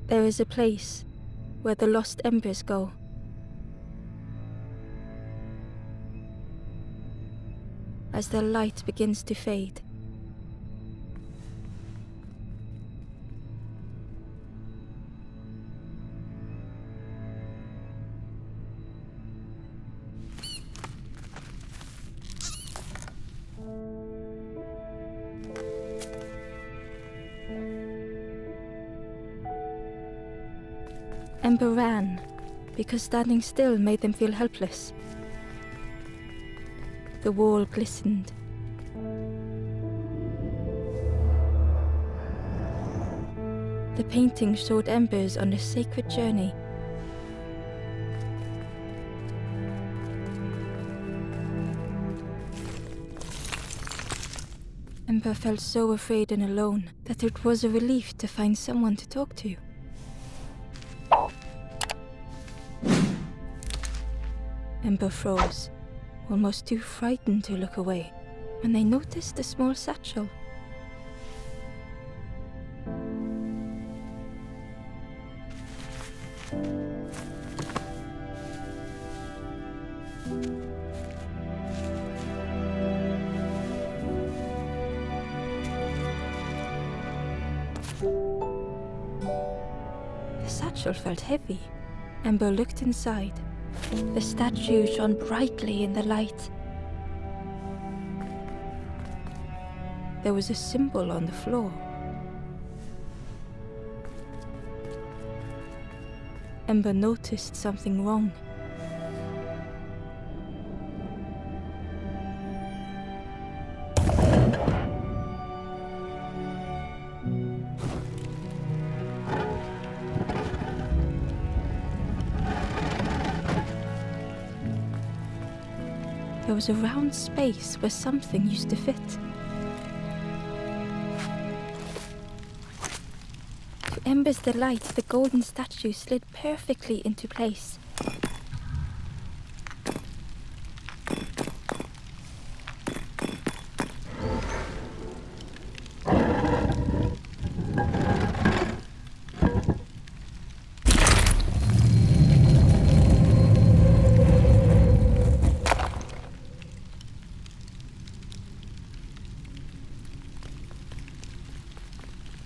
There is a place where the lost embers go. As their light begins to fade, Ember ran because standing still made them feel helpless. The wall glistened. The painting showed embers on a sacred journey. Ember felt so afraid and alone that it was a relief to find someone to talk to. Ember froze, almost too frightened to look away, when they noticed a small satchel. The satchel felt heavy. Ember looked inside. The statue shone brightly in the light. There was a symbol on the floor. Ember noticed something wrong. there was a round space where something used to fit. To Ember's delight, the golden statue slid perfectly into place.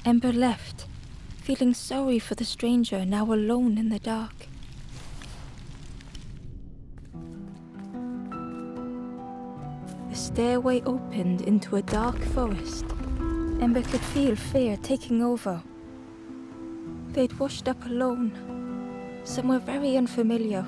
Ember left, feeling sorry for the stranger now alone in the dark. The stairway opened into a dark forest. Ember could feel fear taking over. They'd washed up alone, somewhere very unfamiliar.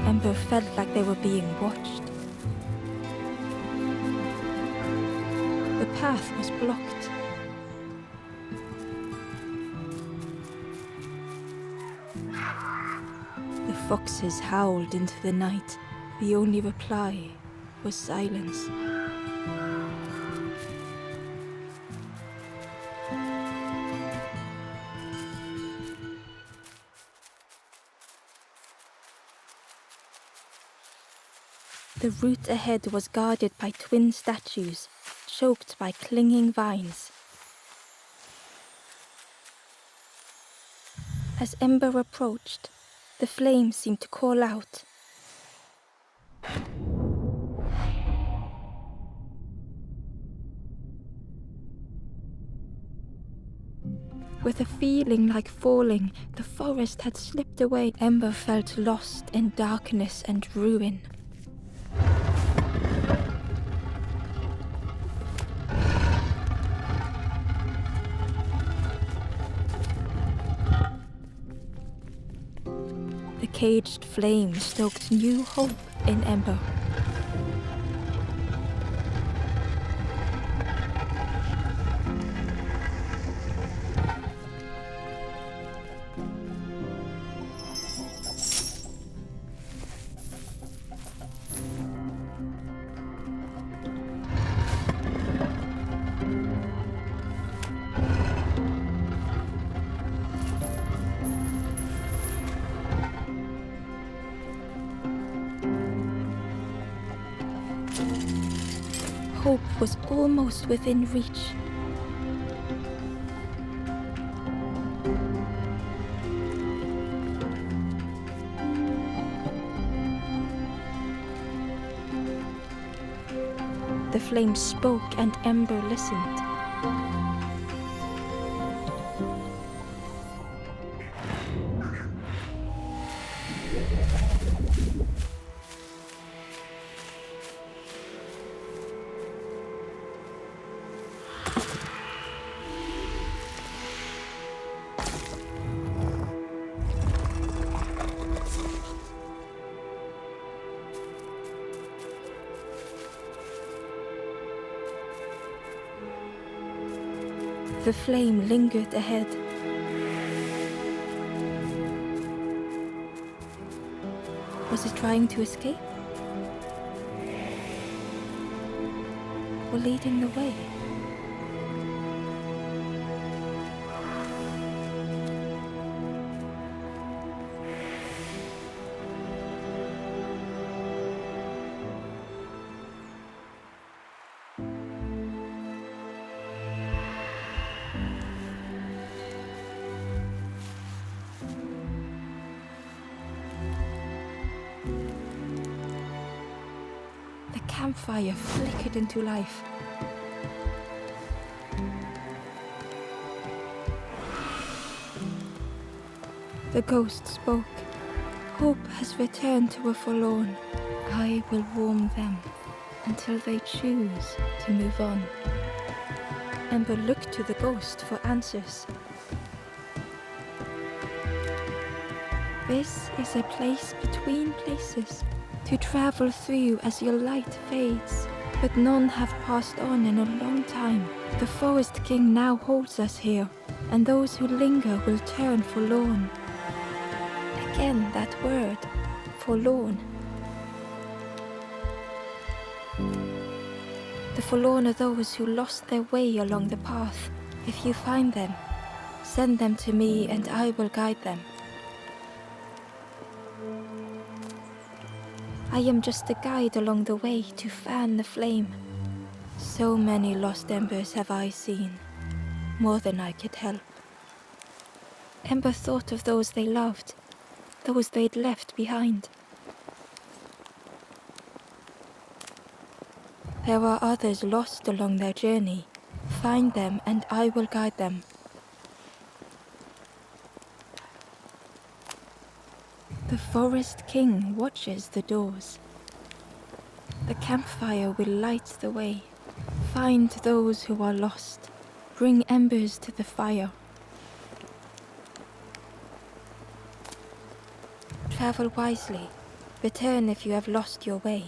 Ember felt like they were being watched. The path was blocked. The foxes howled into the night. The only reply was silence. The route ahead was guarded by twin statues, choked by clinging vines. As Ember approached, the flames seemed to call out. With a feeling like falling, the forest had slipped away. Ember felt lost in darkness and ruin. The caged flame stoked new hope in Ember. Hope was almost within reach. The flame spoke and Ember listened. The flame lingered ahead. Was it trying to escape? Or leading the way? The campfire flickered into life. The ghost spoke. Hope has returned to a forlorn. I will warm them until they choose to move on. Ember looked to the ghost for answers. This is a place between places, to travel through as your light fades. But none have passed on in a long time. The Forest King now holds us here, and those who linger will turn forlorn. Again that word, forlorn. The forlorn are those who lost their way along the path. If you find them, send them to me and I will guide them. I am just a guide along the way to fan the flame. So many lost embers have I seen, more than I could help. Ember thought of those they loved, those they'd left behind. There are others lost along their journey. Find them and I will guide them. The Forest King watches the doors. The campfire will light the way. Find those who are lost. Bring embers to the fire. Travel wisely. Return if you have lost your way.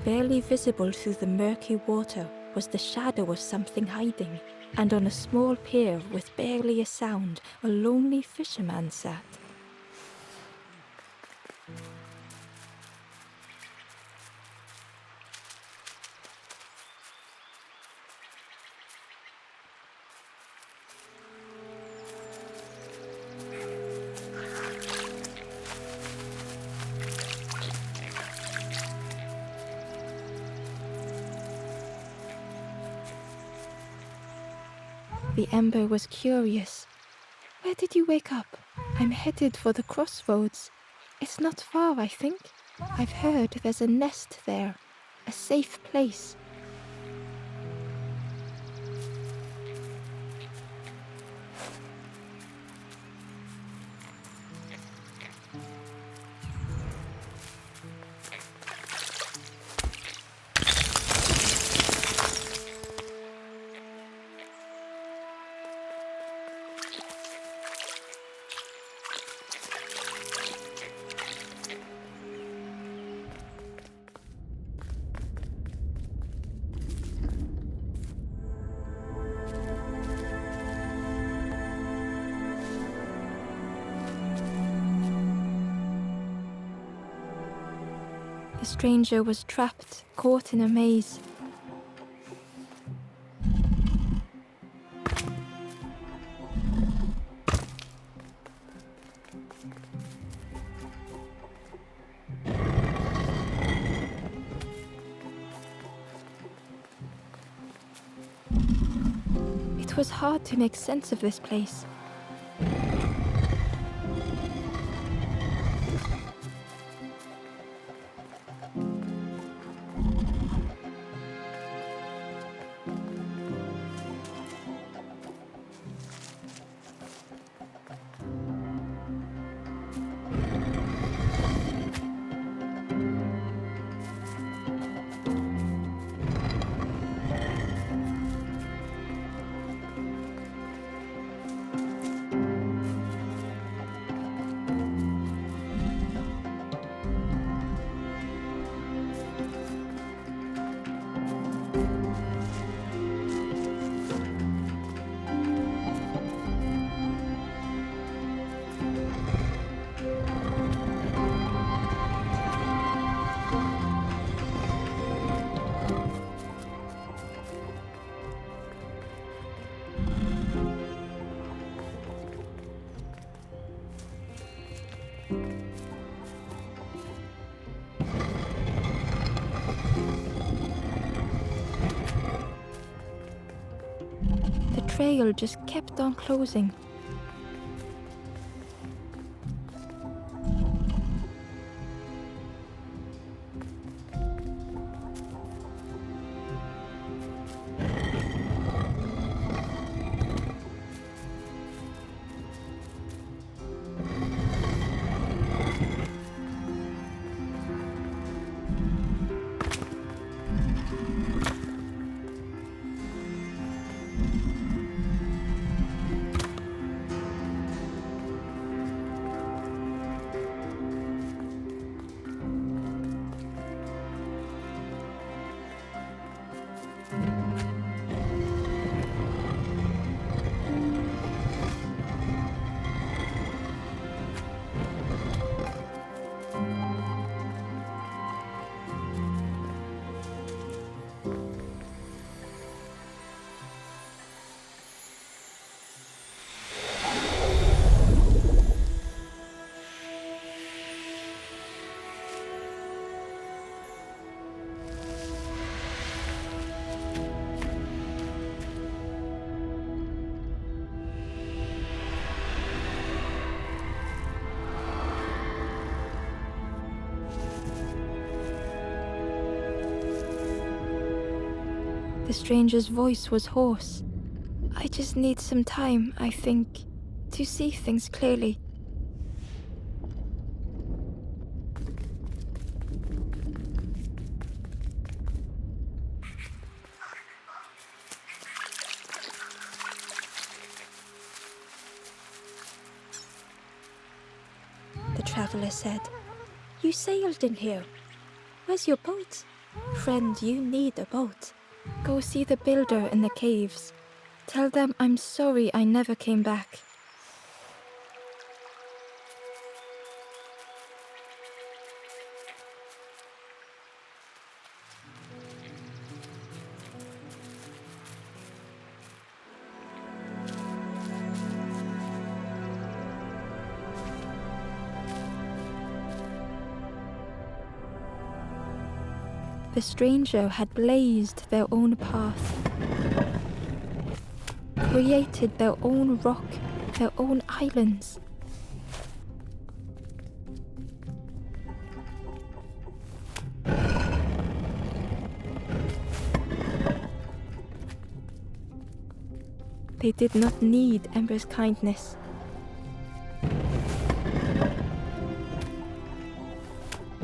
Barely visible through the murky water was the shadow of something hiding, and on a small pier with barely a sound, a lonely fisherman sat. The Ember was curious. Where did you wake up? I'm headed for the crossroads. It's not far, I think. I've heard there's a nest there, a safe place. The stranger was trapped, caught in a maze. It was hard to make sense of this place. trail just kept on closing. The stranger's voice was hoarse. I just need some time, I think, to see things clearly. The traveler said, "You sailed in here. Where's your boat? Friend, you need a boat. Go see the builder in the caves. Tell them I'm sorry I never came back." The stranger had blazed their own path, created their own rock, their own islands. They did not need Ember's kindness.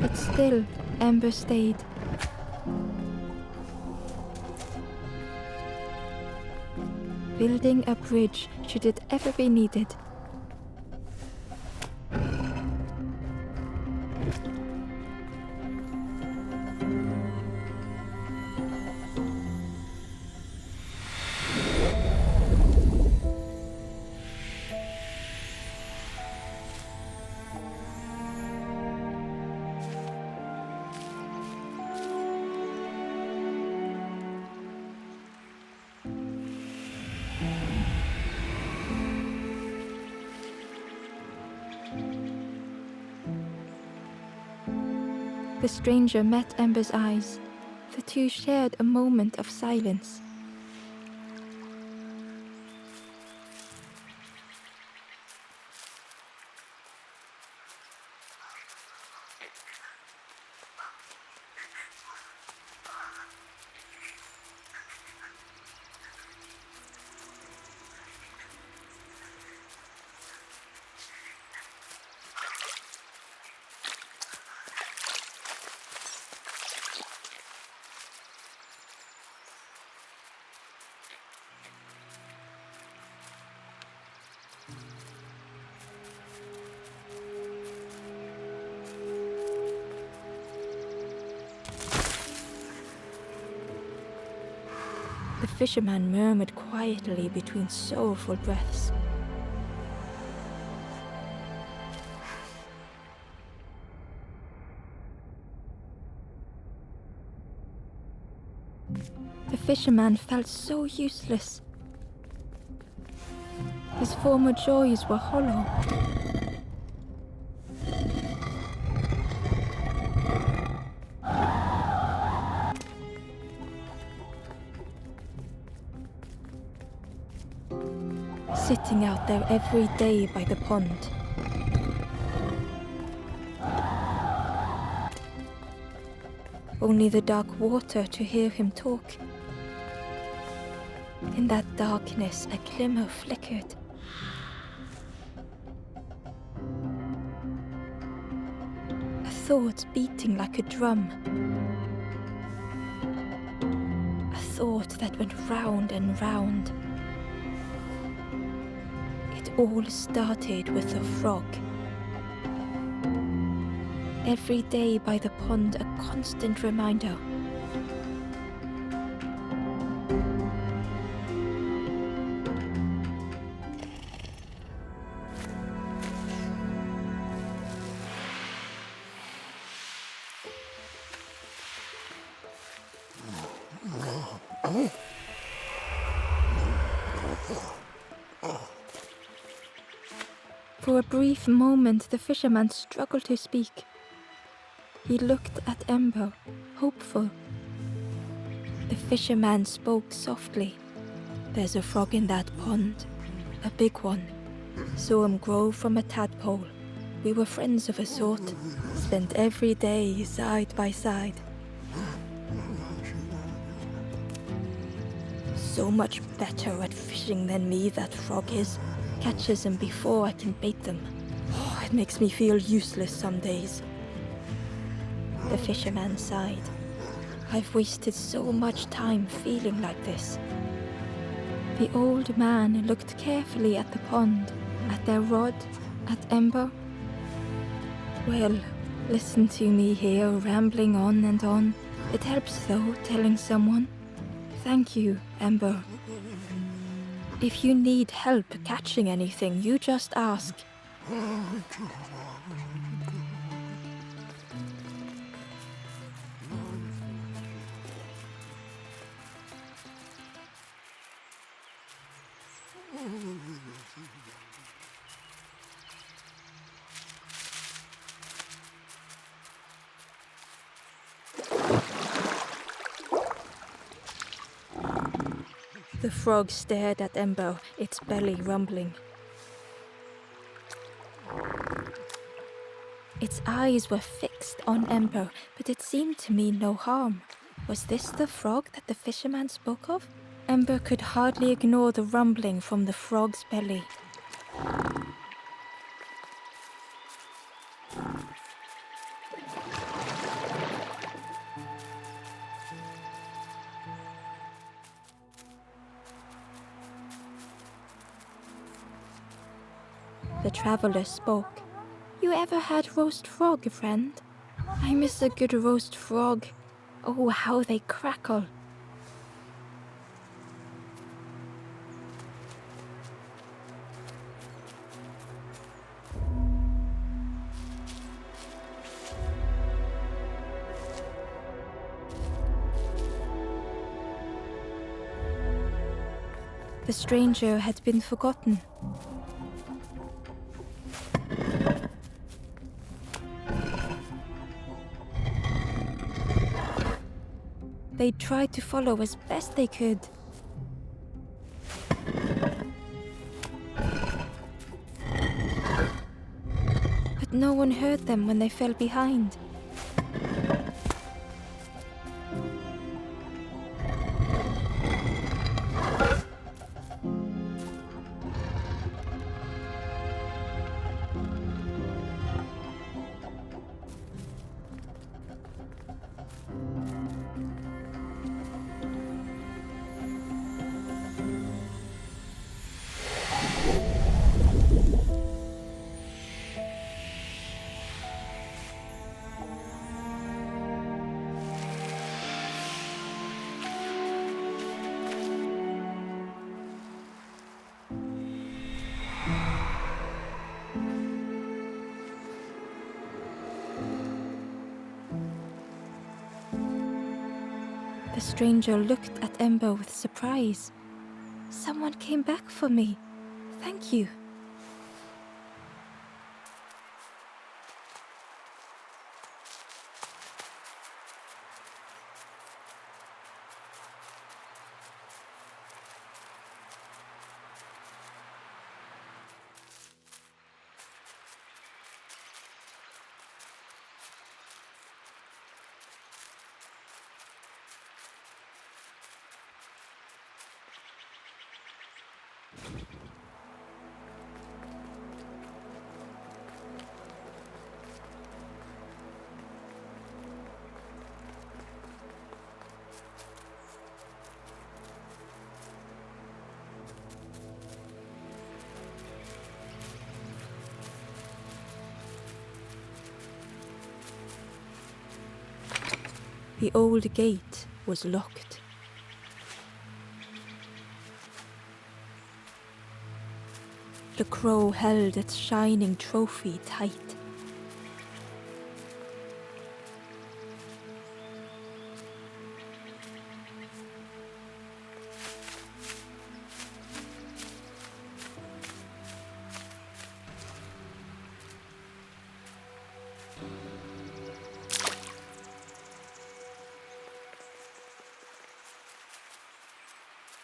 But still, Ember stayed. Building a bridge should it ever be needed. The stranger met Ember's eyes. The two shared a moment of silence. The fisherman murmured quietly between sorrowful breaths. The fisherman felt so useless. His former joys were hollow. sitting out there every day by the pond. Only the dark water to hear him talk. In that darkness, a glimmer flickered. A thought beating like a drum. A thought that went round and round. It all started with a frog. Every day by the pond, a constant reminder. For a brief moment, the fisherman struggled to speak. He looked at Ember, hopeful. The fisherman spoke softly. "There's a frog in that pond, a big one. Saw him grow from a tadpole. We were friends of a sort, spent every day side by side. So much better at fishing than me, that frog is. Catches them before I can bait them. Oh, it makes me feel useless some days." The fisherman sighed. "I've wasted so much time feeling like this." The old man looked carefully at the pond, at their rod, at Ember. "Well, listen to me here, rambling on and on. It helps, though, telling someone. Thank you, Ember. If you need help catching anything, you just ask." The frog stared at Ember, its belly rumbling. Its eyes were fixed on Ember, but it seemed to mean no harm. Was this the frog that the fisherman spoke of? Ember could hardly ignore the rumbling from the frog's belly. The traveler spoke. "You ever had roast frog, friend? I miss a good roast frog. Oh, how they crackle." The stranger had been forgotten. They tried to follow as best they could. But no one heard them when they fell behind. The stranger looked at Ember with surprise. "Someone came back for me. Thank you." The old gate was locked. The crow held its shining trophy tight.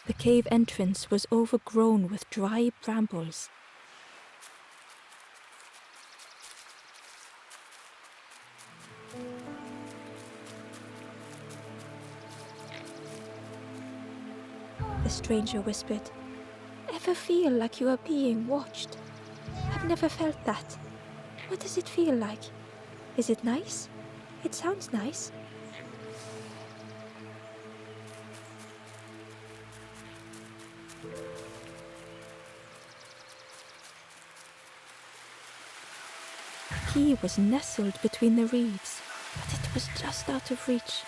The cave entrance was overgrown with dry brambles. The stranger whispered, "Ever feel like you are being watched? I've never felt that. What does it feel like? Is it nice? It sounds nice." The key was nestled between the reeds, but it was just out of reach.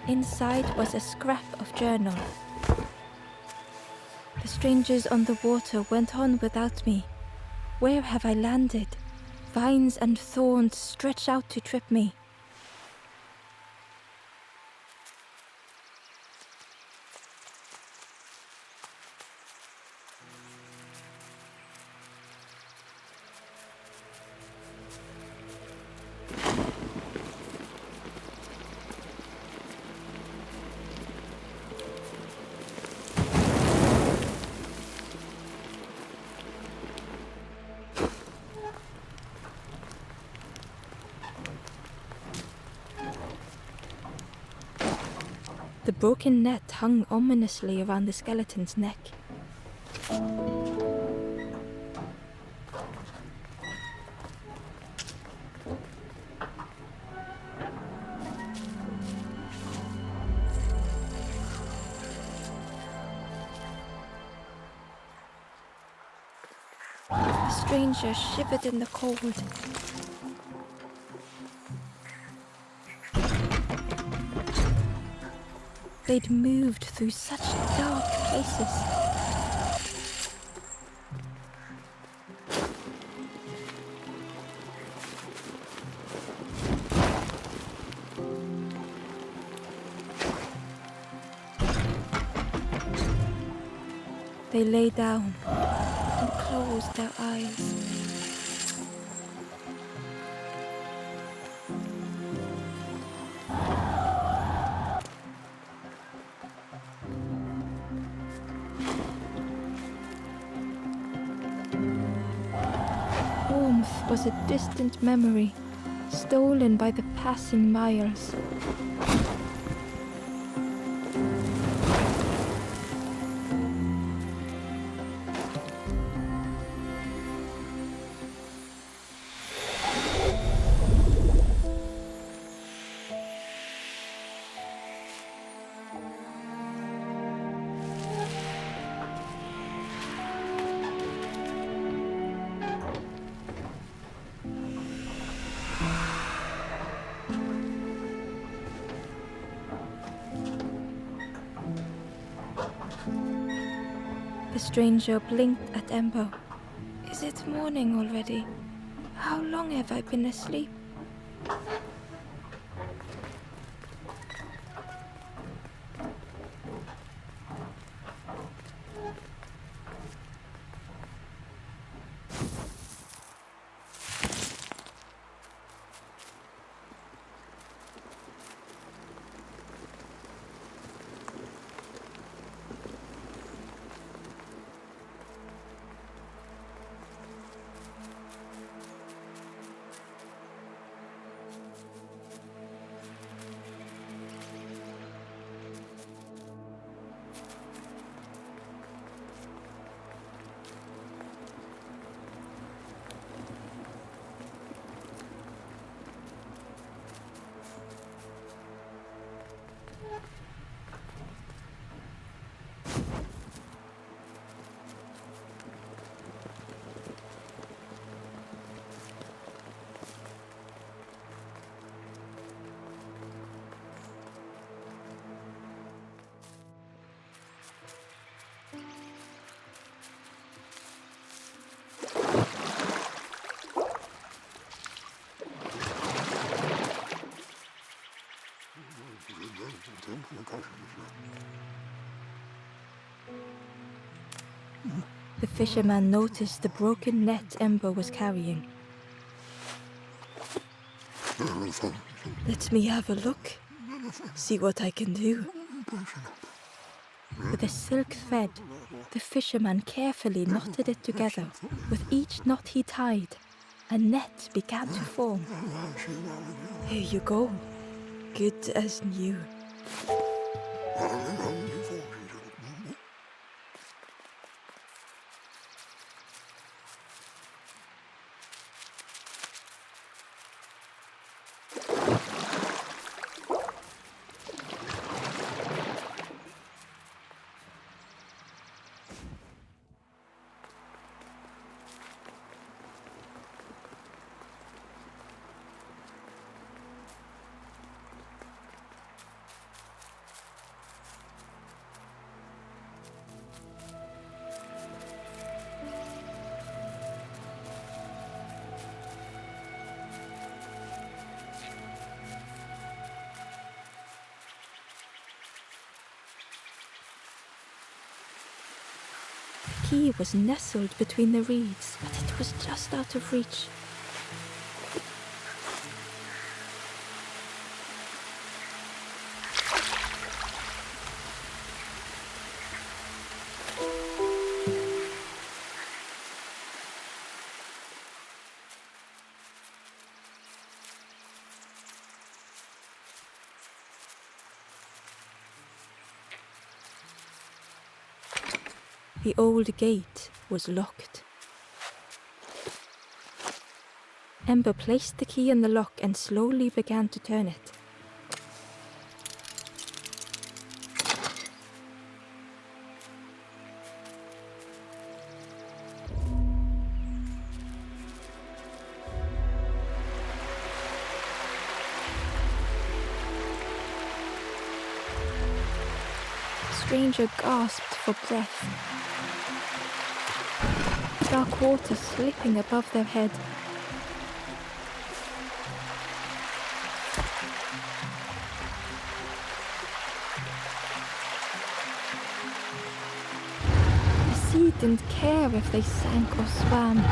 Inside was a scrap of journal. The strangers on the water went on without me. Where have I landed? Vines and thorns stretch out to trip me. The broken net hung ominously around the skeleton's neck. The stranger shivered in the cold. They'd moved through such dark places. They lay down and closed their eyes. Warmth was a distant memory, stolen by the passing miles. The stranger blinked at Ember. "Is it morning already? How long have I been asleep?" The fisherman noticed the broken net Ember was carrying. Let me have a look. See what I can do. With a silk thread, the fisherman carefully knotted it together. With each knot he tied, a net began to form. Here you go. Good as new. The key was nestled between the reeds, but it was just out of reach. The old gate was locked. Ember placed the key in the lock and slowly began to turn it. The stranger gasped for breath. Dark water slipping above their head. The sea didn't care if they sank or swam.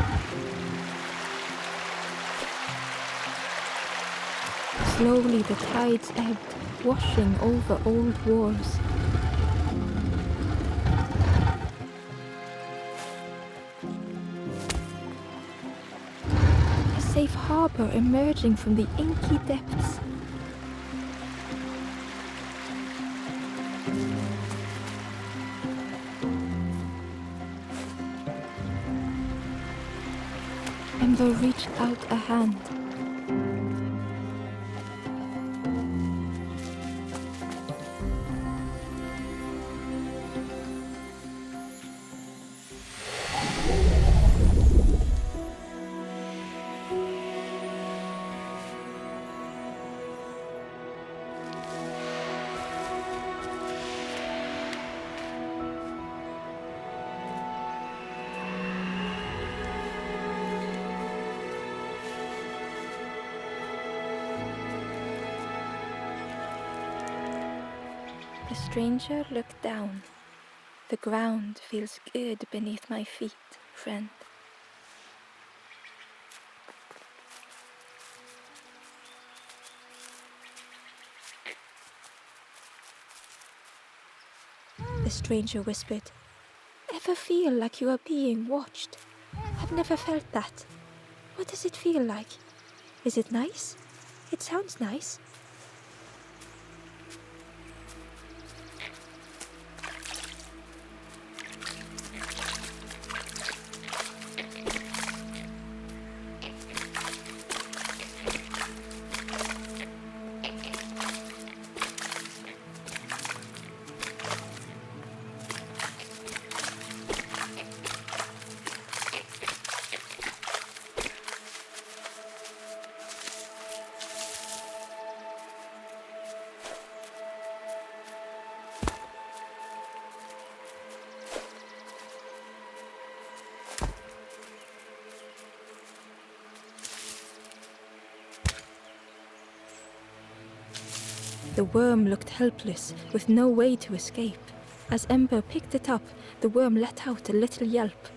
Slowly the tides ebbed, washing over old walls. Safe harbor emerging from the inky depths. Ember reached out a hand. The stranger looked down. The ground feels good beneath my feet, friend. The stranger whispered, Ever feel like you are being watched? I've never felt that. What does it feel like? Is it nice? It sounds nice. The worm looked helpless, with no way to escape. As Ember picked it up, the worm let out a little yelp.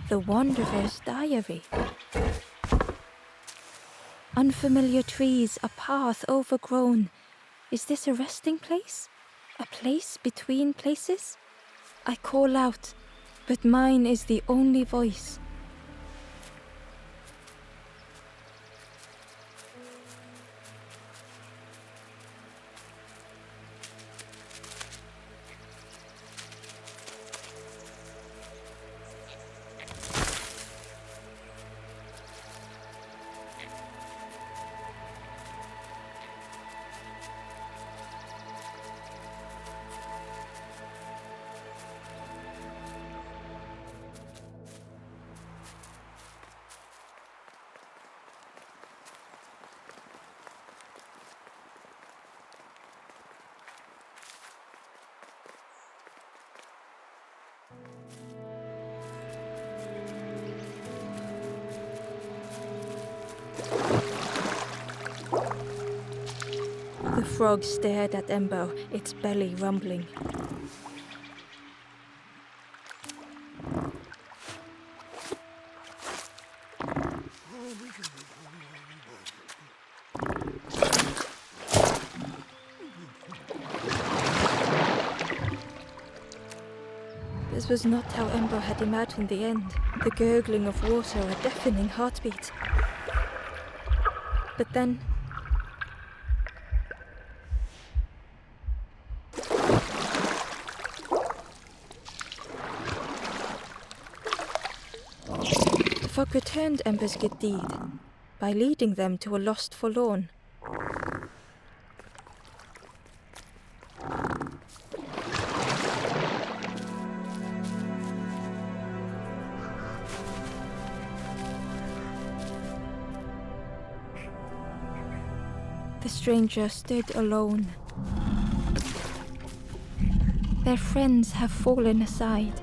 The Wanderer's Diary. Unfamiliar trees, a path overgrown. Is this a resting place? A place between places? I call out, but mine is the only voice. The frog stared at Ember, its belly rumbling. This was not how Ember had imagined the end. The gurgling of water, a deafening heartbeat. But then... the fog returned Ember's good deed by leading them to a lost forlorn. The stranger stood alone. Their friends have fallen aside,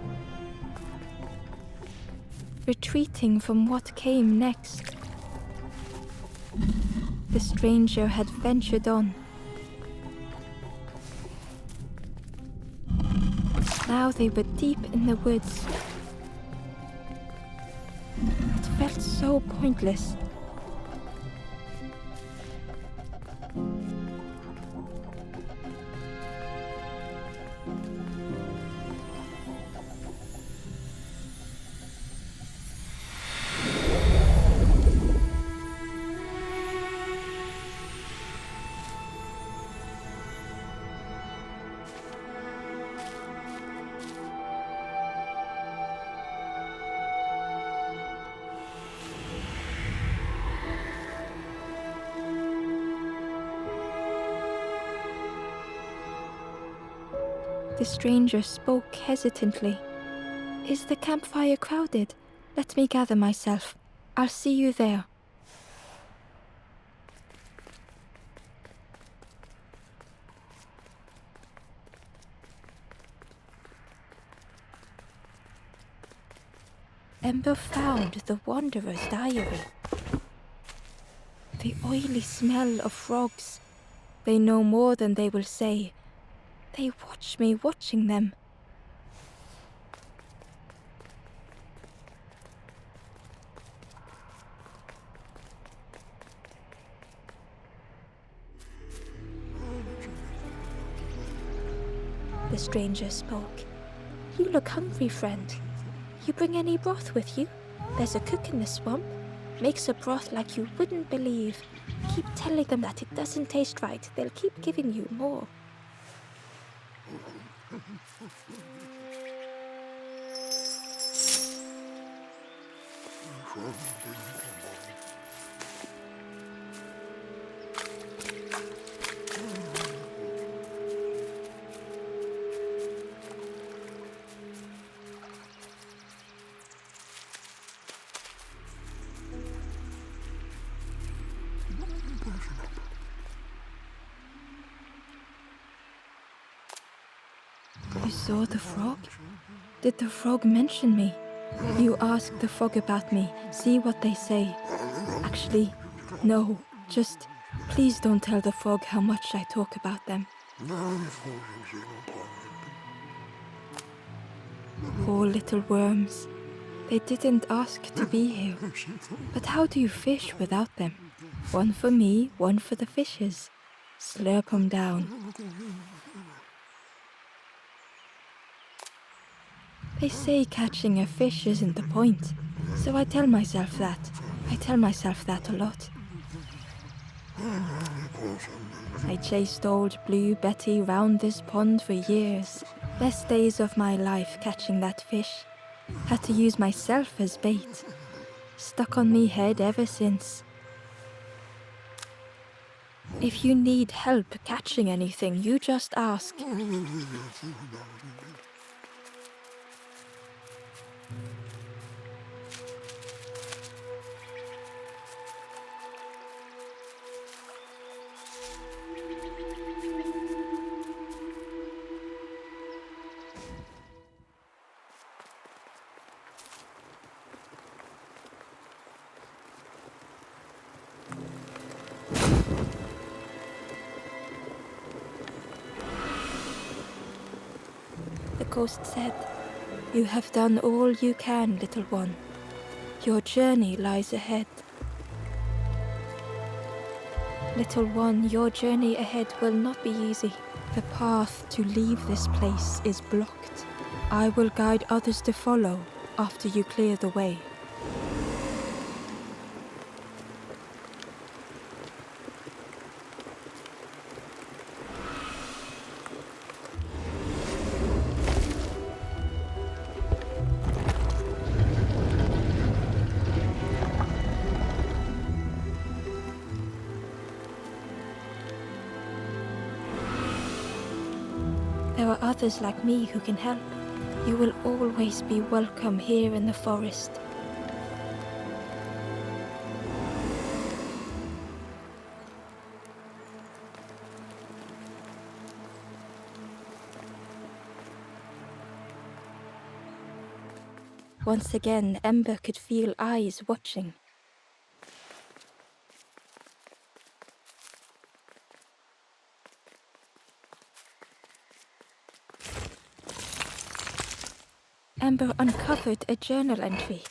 retreating from what came next. The stranger had ventured on. Now they were deep in the woods. It felt so pointless. The stranger spoke hesitantly. Is the campfire crowded? Let me gather myself. I'll see you there. Ember found the Wanderer's Diary. The oily smell of frogs. They know more than they will say. They watch me watching them. The stranger spoke. You look hungry, friend. You bring any broth with you? There's a cook in the swamp. Makes a broth like you wouldn't believe. Keep telling them that it doesn't taste right. They'll keep giving you more. You saw the frog? Did the frog mention me? You ask the frog about me, see what they say. Actually, No, just please don't tell the frog how much I talk about them. Poor little worms. They didn't ask to be here. But how do you fish without them? One for me, one for the fishes. Slurp 'em down. They say catching a fish isn't the point, so I tell myself that. I tell myself that a lot. I chased old Blue Betty round this pond for years. Best days of my life catching that fish. Had to use myself as bait. Stuck on me head ever since. If you need help catching anything, you just ask. The ghost said, "You have done all you can, little one. Your journey lies ahead." Little one, your journey ahead will not be easy. The path to leave this place is blocked. I will guide others to follow after you clear the way. There are others like me who can help. You will always be welcome here in the forest. Once again, Ember could feel eyes watching. Ember uncovered a journal entry.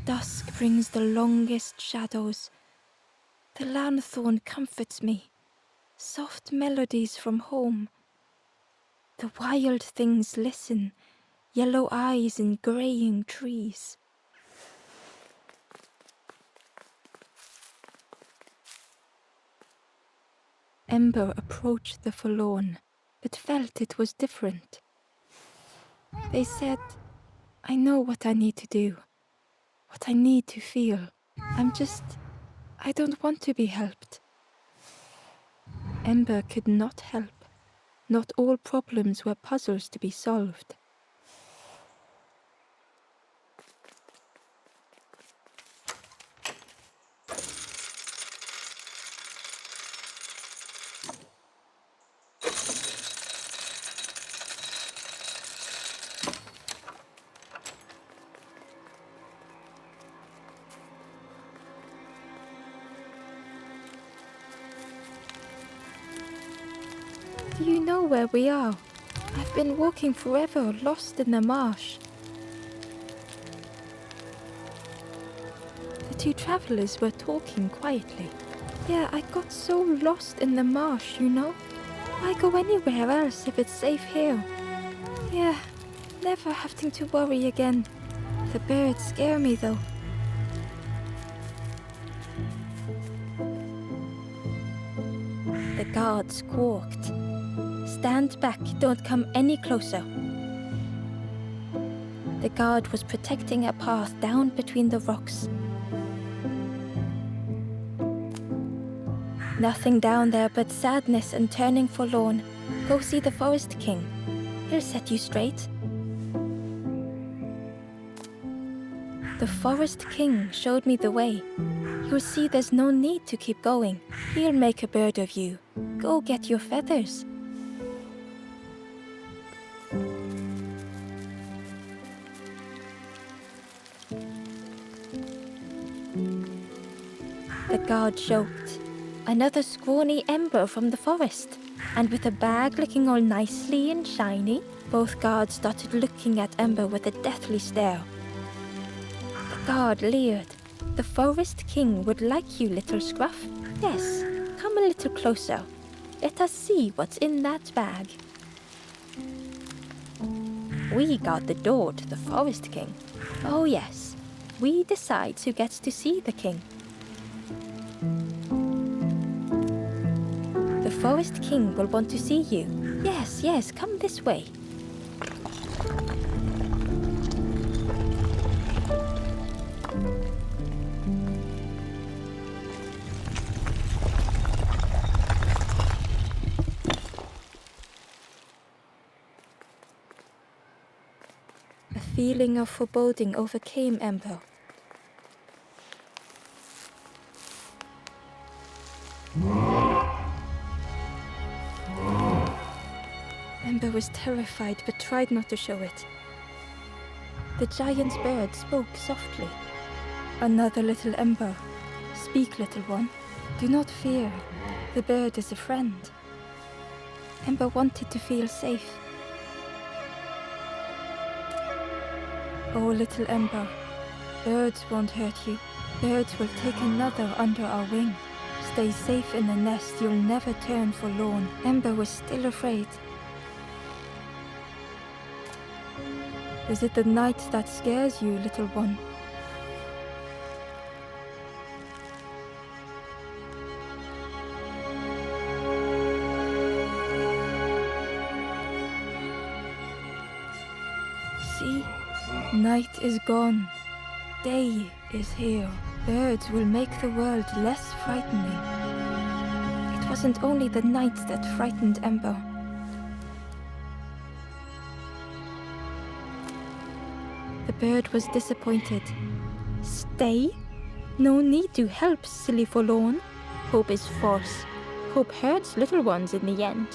Dusk brings the longest shadows. The lanthorn comforts me. Soft melodies from home. The wild things listen. Yellow eyes in graying trees. Ember approached the forlorn, but felt it was different. They said, "I know what I need to do, what I need to feel. I don't want to be helped." Ember could not help. Not all problems were puzzles to be solved. Do you know where we are? I've been walking forever, lost in the marsh. The two travelers were talking quietly. Yeah, I got so lost in the marsh, you know? Why go anywhere else if it's safe here? Yeah, never having to worry again. The birds scare me though. The guards squawked. "Stand back, don't come any closer." The guard was protecting a path down between the rocks. Nothing down there but sadness and turning forlorn. Go see the Forest King. He'll set you straight. The Forest King showed me the way. You'll see there's no need to keep going. He'll make a bird of you. Go get your feathers. The guard joked. Another scrawny Ember from the forest. And with a bag looking all nicely and shiny, both guards started looking at Ember with a deathly stare. The guard leered. The Forest King would like you, little scruff. Yes, come a little closer. Let us see what's in that bag. We guard the door to the Forest King. Oh yes, we decide who gets to see the king. The Forest King will want to see you. Yes, come this way. A feeling of foreboding overcame Ember. Ember was terrified but tried not to show it. The giant bird spoke softly. Another little Ember. Speak, little one. Do not fear. The bird is a friend. Ember wanted to feel safe. Oh, little Ember. Birds won't hurt you. Birds will take another under our wing. Stay safe in the nest, you'll never turn forlorn. Ember was still afraid. Is it the night that scares you, little one? See, night is gone. Day is here. Birds will make the world less frightening. It wasn't only the night that frightened Ember. The bird was disappointed. Stay? No need to help, silly forlorn. Hope is false. Hope hurts little ones in the end.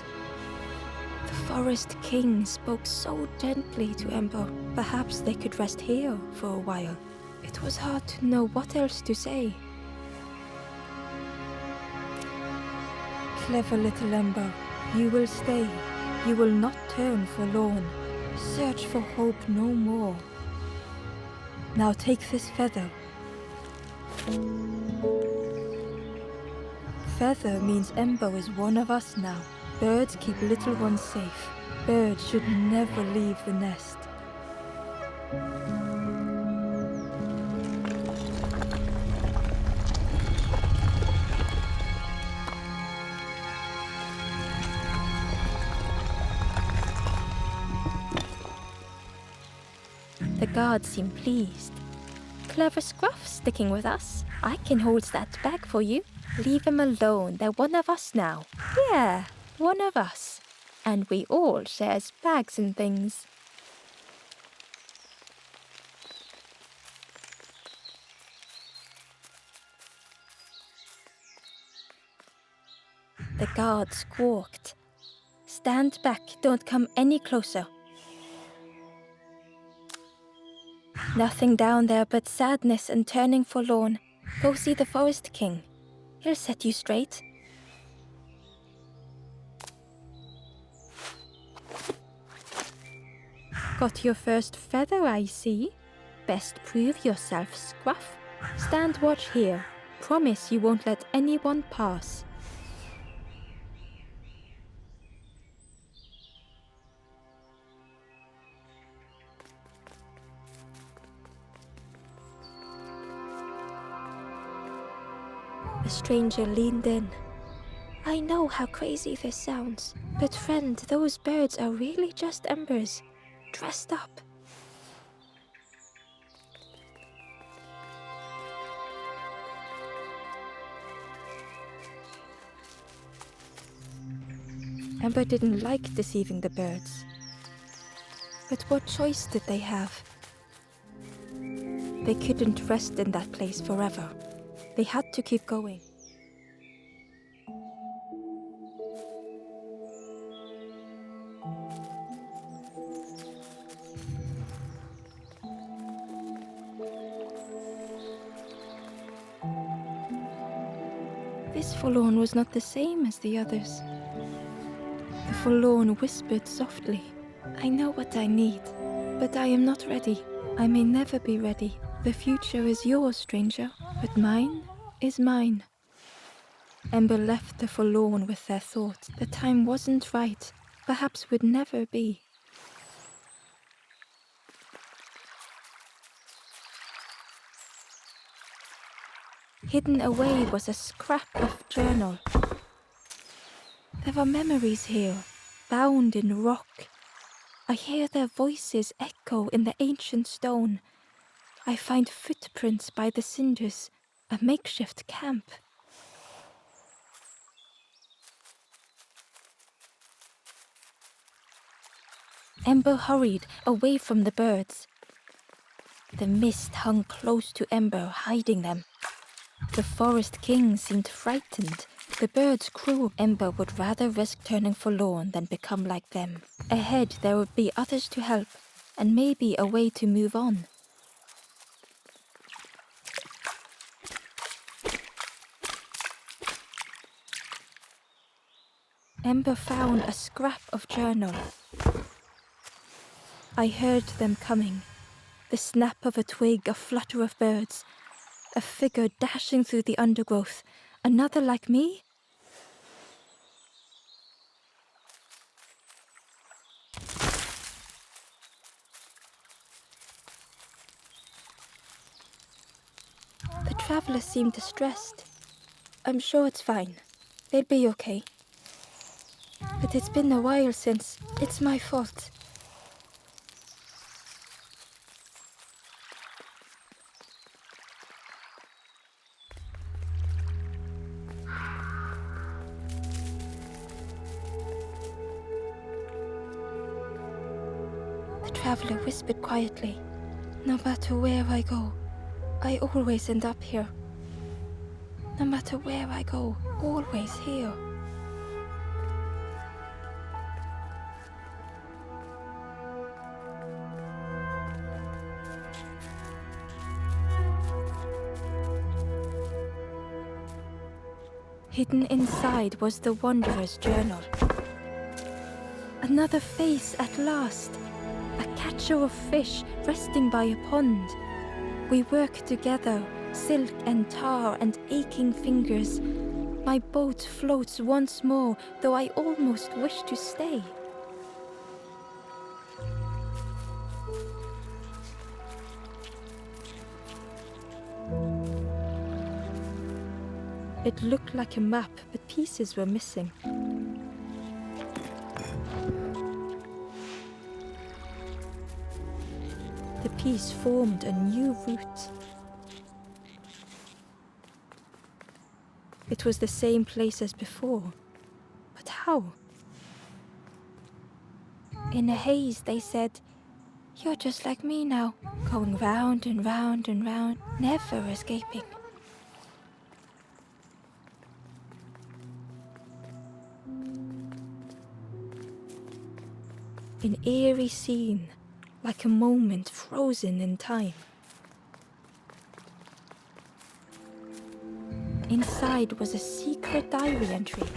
The Forest King spoke so gently to Ember. Perhaps they could rest here for a while. It was hard to know what else to say. Clever little Ember, you will stay. You will not turn forlorn. Search for hope no more. Now take this feather. Feather means Ember is one of us now. Birds keep little ones safe. Birds should never leave the nest. The guard seemed pleased. Clever scruff sticking with us. I can hold that bag for you. Leave him alone. They're one of us now. Yeah, one of us. And we all shares bags and things. The guard squawked. Stand back. Don't come any closer. Nothing down there but sadness and turning forlorn. Go see the Forest King. He'll set you straight. Got your first feather, I see. Best prove yourself, Scruff. Stand watch here. Promise you won't let anyone pass. The stranger leaned in. I know how crazy this sounds, but friend, those birds are really just embers, dressed up. Ember didn't like deceiving the birds. But what choice did they have? They couldn't rest in that place forever. They had to keep going. This forlorn was not the same as the others. The forlorn whispered softly, "I know what I need, but I am not ready. I may never be ready. The future is yours, stranger, but mine is mine." Ember left the forlorn with their thought. The time wasn't right, perhaps would never be. Hidden away was a scrap of journal. There are memories here, bound in rock. I hear their voices echo in the ancient stone. I find footprints by the cinders, a makeshift camp. Ember hurried away from the birds. The mist hung close to Ember, hiding them. The forest king seemed frightened. The birds crew. Ember would rather risk turning forlorn than become like them. Ahead there would be others to help, and maybe a way to move on. Ember found a scrap of journal. I heard them coming. The snap of a twig, a flutter of birds. A figure dashing through the undergrowth. Another like me? The traveler seemed distressed. I'm sure it's fine. They'll be okay. But it's been a while since. It's my fault. The traveler whispered quietly. No matter where I go, I always end up here. No matter where I go, always here. Hidden inside was the wanderer's journal. Another face at last. A catcher of fish resting by a pond. We work together, silk and tar and aching fingers. My boat floats once more, though I almost wish to stay. It looked like a map, but pieces were missing. The piece formed a new route. It was the same place as before. But how? In a haze, they said, "You're just like me now, going round and round and round, never escaping." An eerie scene, like a moment frozen in time. Inside was a secret diary entry.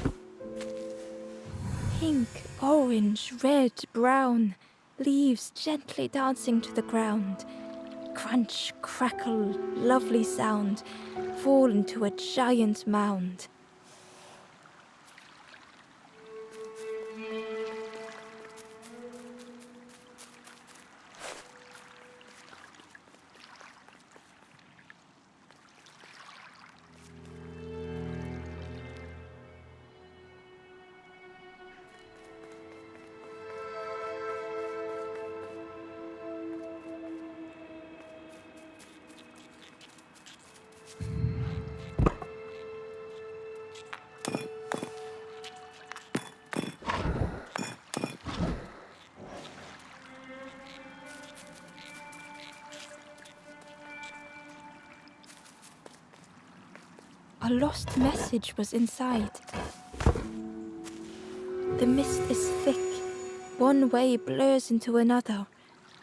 Pink, orange, red, brown, leaves gently dancing to the ground. Crunch, crackle, lovely sound, fall into a giant mound. A lost message was inside. The mist is thick. One way blurs into another.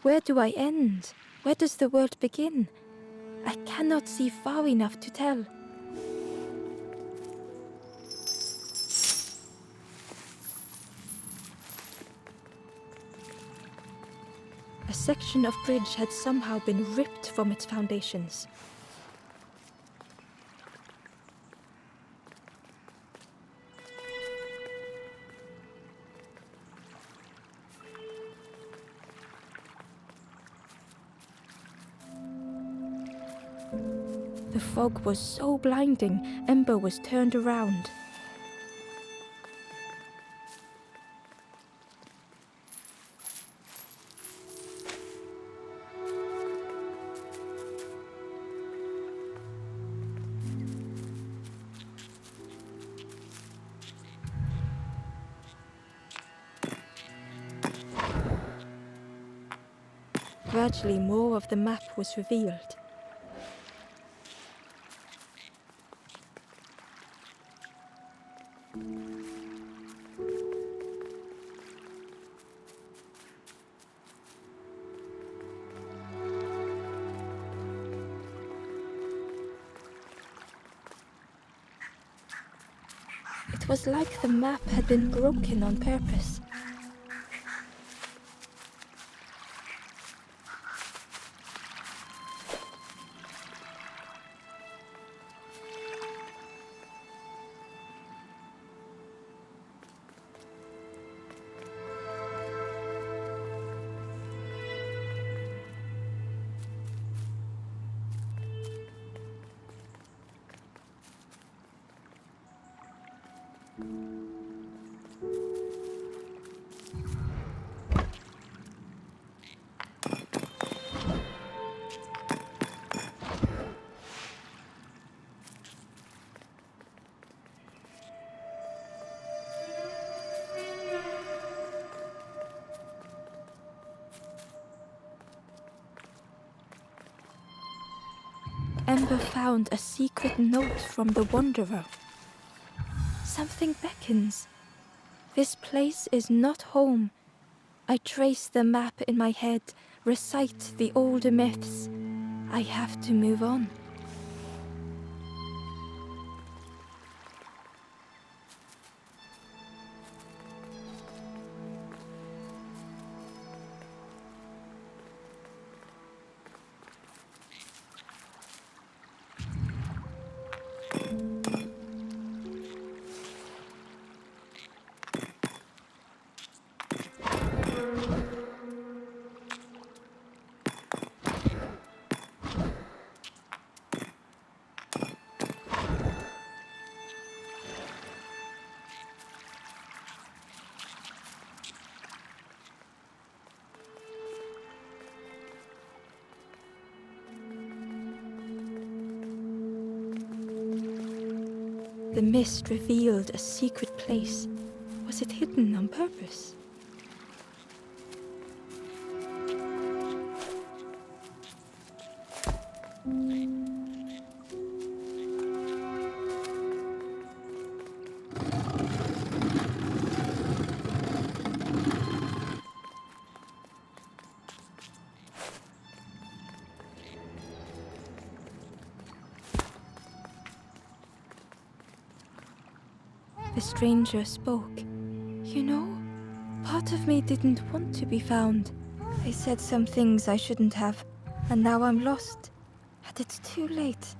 Where do I end? Where does the world begin? I cannot see far enough to tell. section of bridge had somehow been ripped from its foundations. The fog was so blinding, Ember was turned around. Gradually, more of the map was revealed. It was like the map had been broken on purpose. Ember found a secret note from the Wanderer. Something beckons. This place is not home. I trace the map in my head, recite the older myths. I have to move on. The mist revealed a secret place. Was it hidden on purpose? The stranger spoke. You know, part of me didn't want to be found. I said some things I shouldn't have, and now I'm lost. And it's too late.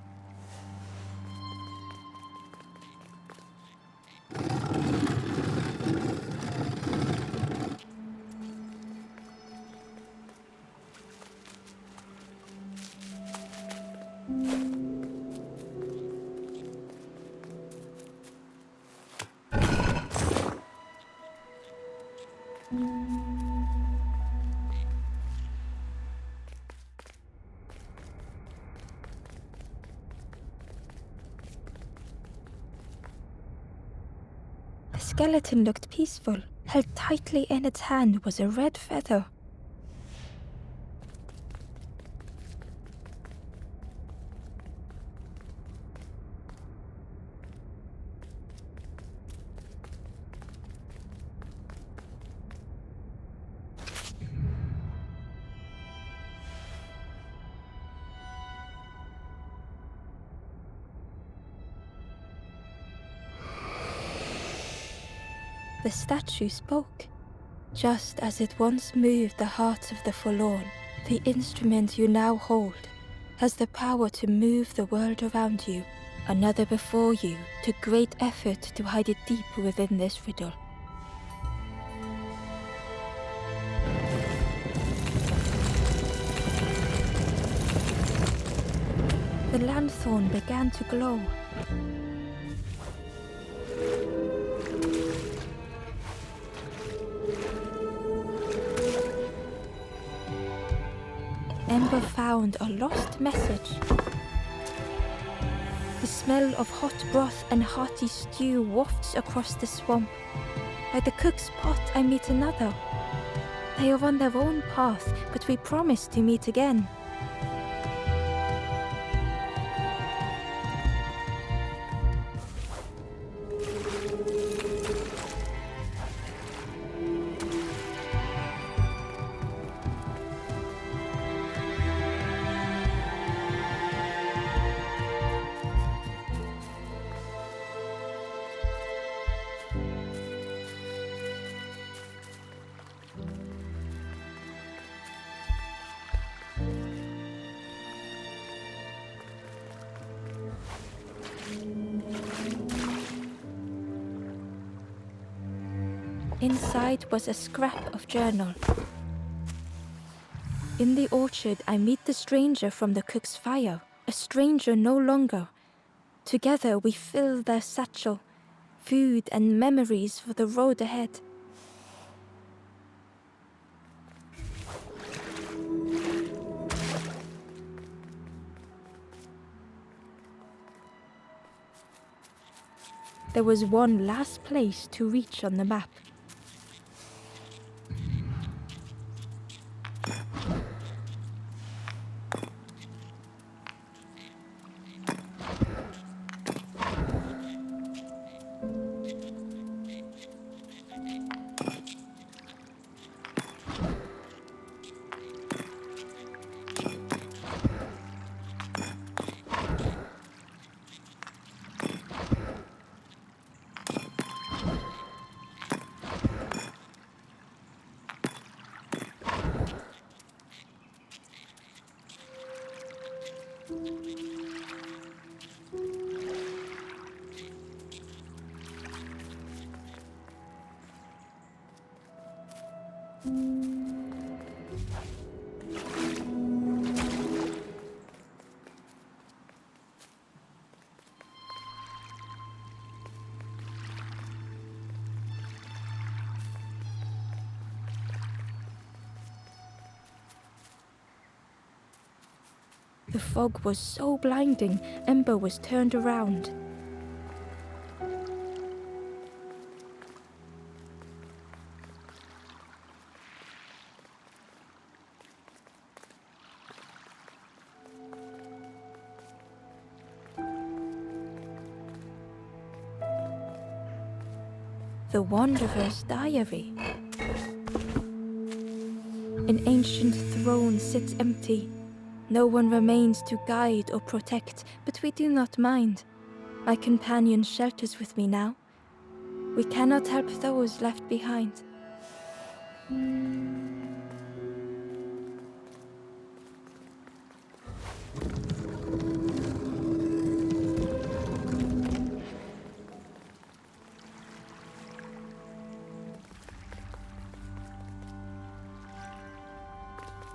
The skeleton looked peaceful. Held tightly in its hand was a red feather. The statue spoke. Just as it once moved the hearts of the forlorn, the instrument you now hold has the power to move the world around you, another before you took great effort to hide it deep within this riddle. The lanthorn began to glow. Ember found a lost message. The smell of hot broth and hearty stew wafts across the swamp. By the cook's pot I meet another. They are on their own path, but we promise to meet again. Inside was a scrap of journal. In the orchard, I meet the stranger from the cook's fire, a stranger no longer. Together we fill their satchel, food and memories for the road ahead. There was one last place to reach on the map. The fog was so blinding, Ember was turned around. The Wanderer's Diary. An ancient throne sits empty. No one remains to guide or protect, but we do not mind. My companion shelters with me now. We cannot help those left behind.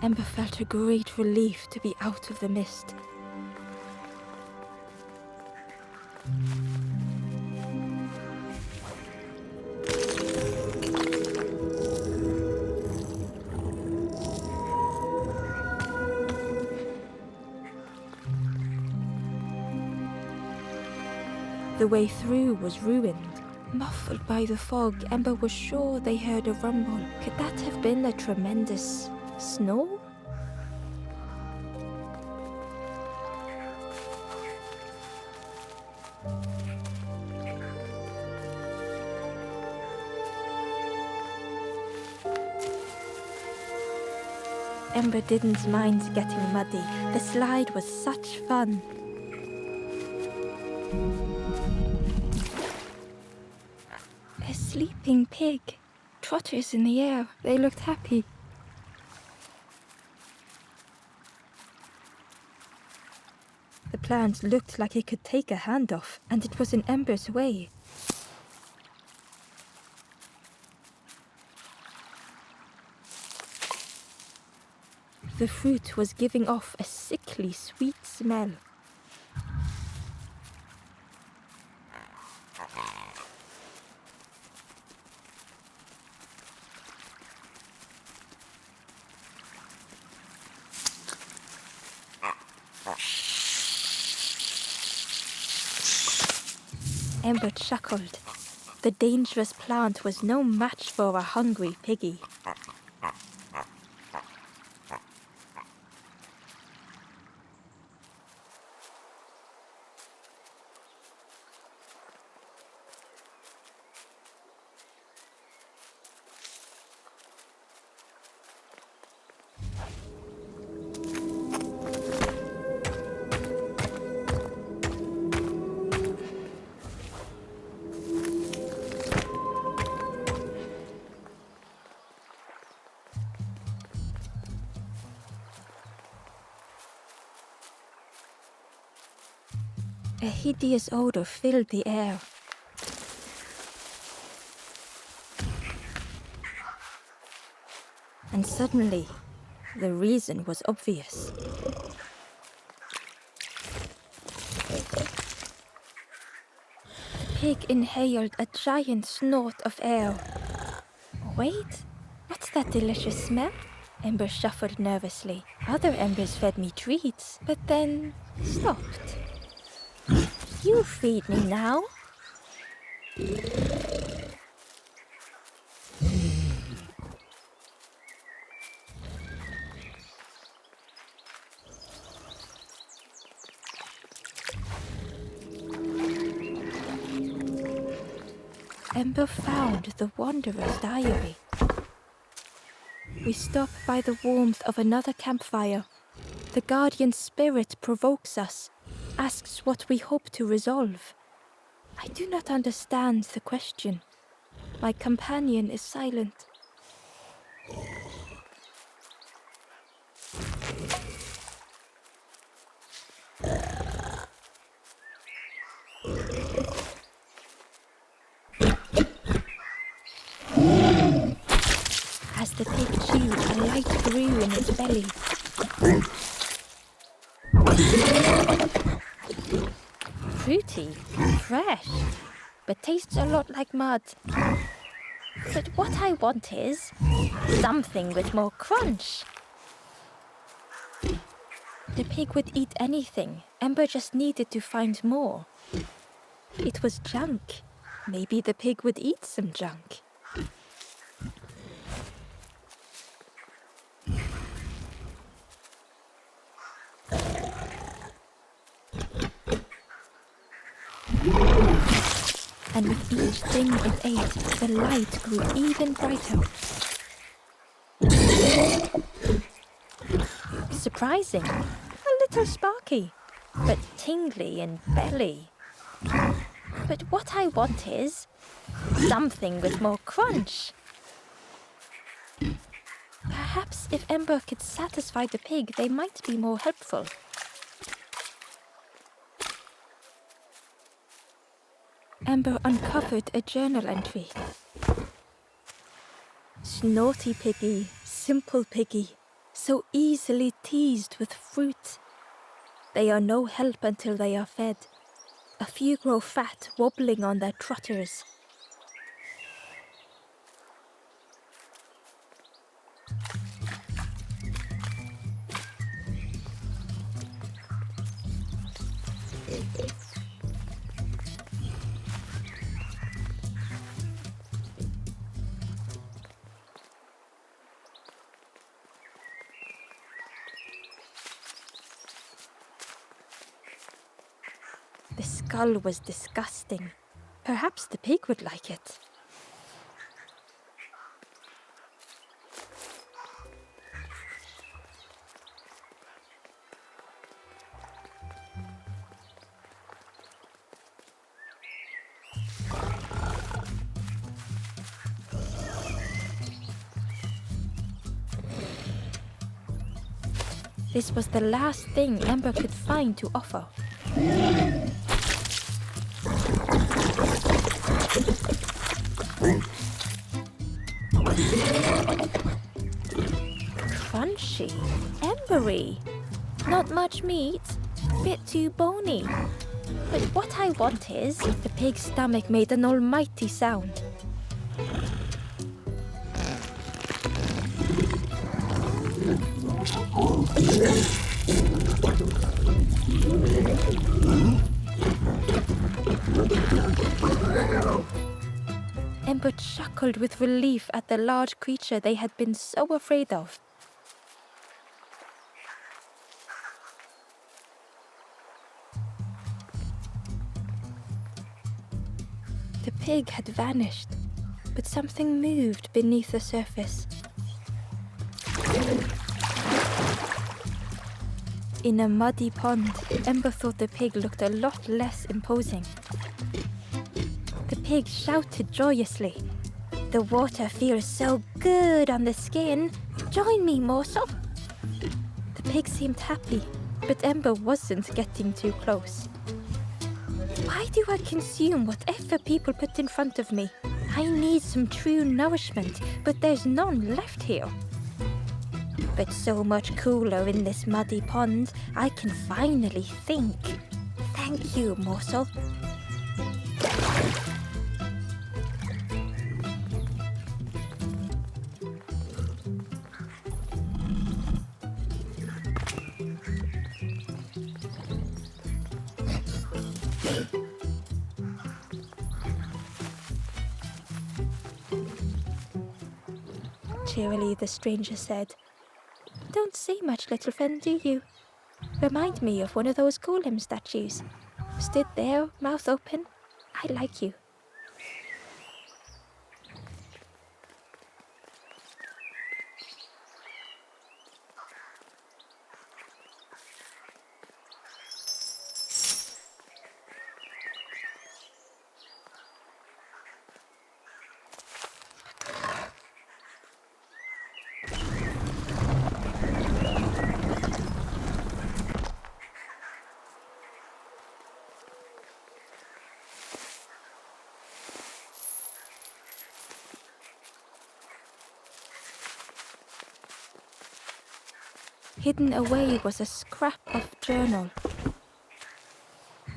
Ember felt a great relief to be out of the mist. The way through was ruined. Muffled by the fog, Ember was sure they heard a rumble. Could that have been a tremendous snow? Ember didn't mind getting muddy. The slide was such fun. A sleeping pig trotters in the air. They looked happy. The plant looked like it could take a hand off, and it was in Ember's way. The fruit was giving off a sickly sweet smell. Ember chuckled. The dangerous plant was no match for a hungry piggy. A hideous odor filled the air. And suddenly, the reason was obvious. The pig inhaled a giant snort of air. Wait, what's that delicious smell? Ember shuffled nervously. Other embers fed me treats, but then stopped. You feed me now. Ember found the Wanderer's diary. We stop by the warmth of another campfire. The guardian spirit provokes us, asks what we hope to resolve. I do not understand the question. My companion is silent. As the pig chewed, a light grew in its belly. Fruity, fresh, but tastes a lot like mud. But what I want is something with more crunch. The pig would eat anything. Ember just needed to find more. It was junk. Maybe the pig would eat some junk. And with each thing it ate, the light grew even brighter. Surprising, a little sparky, but tingly in belly. But what I want is something with more crunch. Perhaps if Ember could satisfy the pig, they might be more helpful. Ember uncovered a journal entry. Snorty piggy, simple piggy, so easily teased with fruit. They are no help until they are fed. A few grow fat, wobbling on their trotters. The skull was disgusting. Perhaps the pig would like it. This was the last thing Ember could find to offer. Crunchy, embery. Not much meat, bit too bony. But what I want is, the pig's stomach made an almighty sound. Ember chuckled with relief at the large creature they had been so afraid of. The pig had vanished, but something moved beneath the surface. In a muddy pond, Ember thought the pig looked a lot less imposing. The pig shouted joyously. "The water feels so good on the skin. Join me, morsel." The pig seemed happy, but Ember wasn't getting too close. Why do I consume whatever people put in front of me? I need some true nourishment, but there's none left here. But so much cooler in this muddy pond, I can finally think. Thank you, morsel. Cheerily, the stranger said, "Don't say much, little friend, do you? Remind me of one of those golem statues. Stood there, mouth open. I like you." Hidden away was a scrap of journal.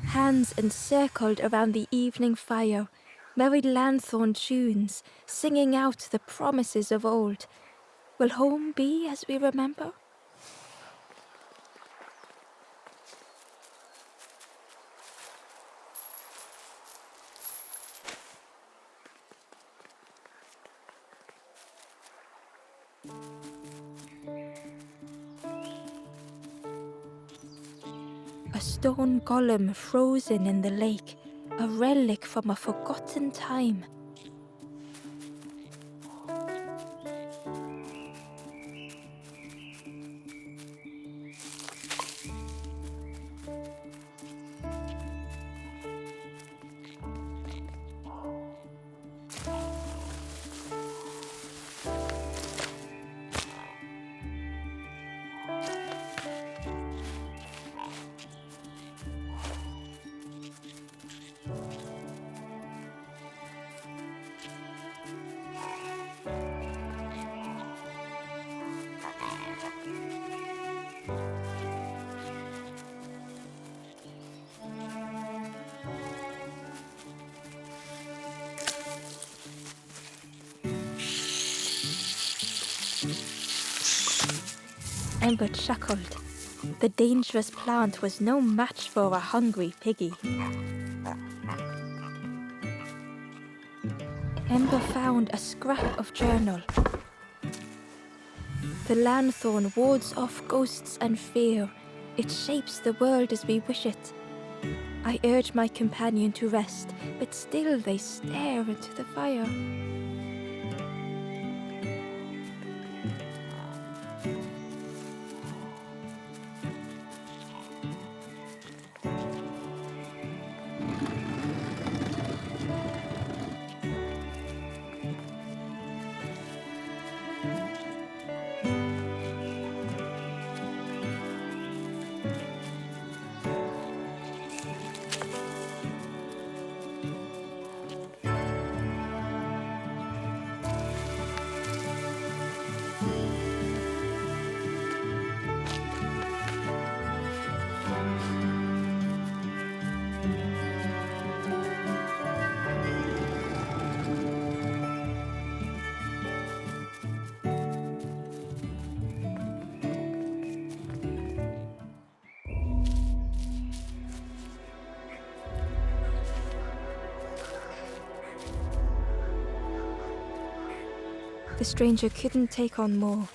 Hands encircled around the evening fire, merry lanthorn tunes, singing out the promises of old. Will home be as we remember? A stone golem frozen in the lake, a relic from a forgotten time. Ember chuckled. The dangerous plant was no match for a hungry piggy. Ember found a scrap of journal. The lanthorn wards off ghosts and fear. It shapes the world as we wish it. I urge my companion to rest, but still they stare into the fire. The stranger couldn't take on more.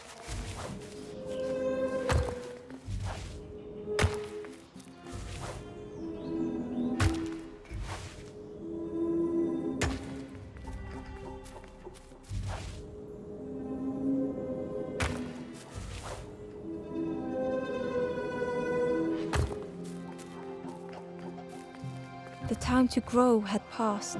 The time to grow had passed.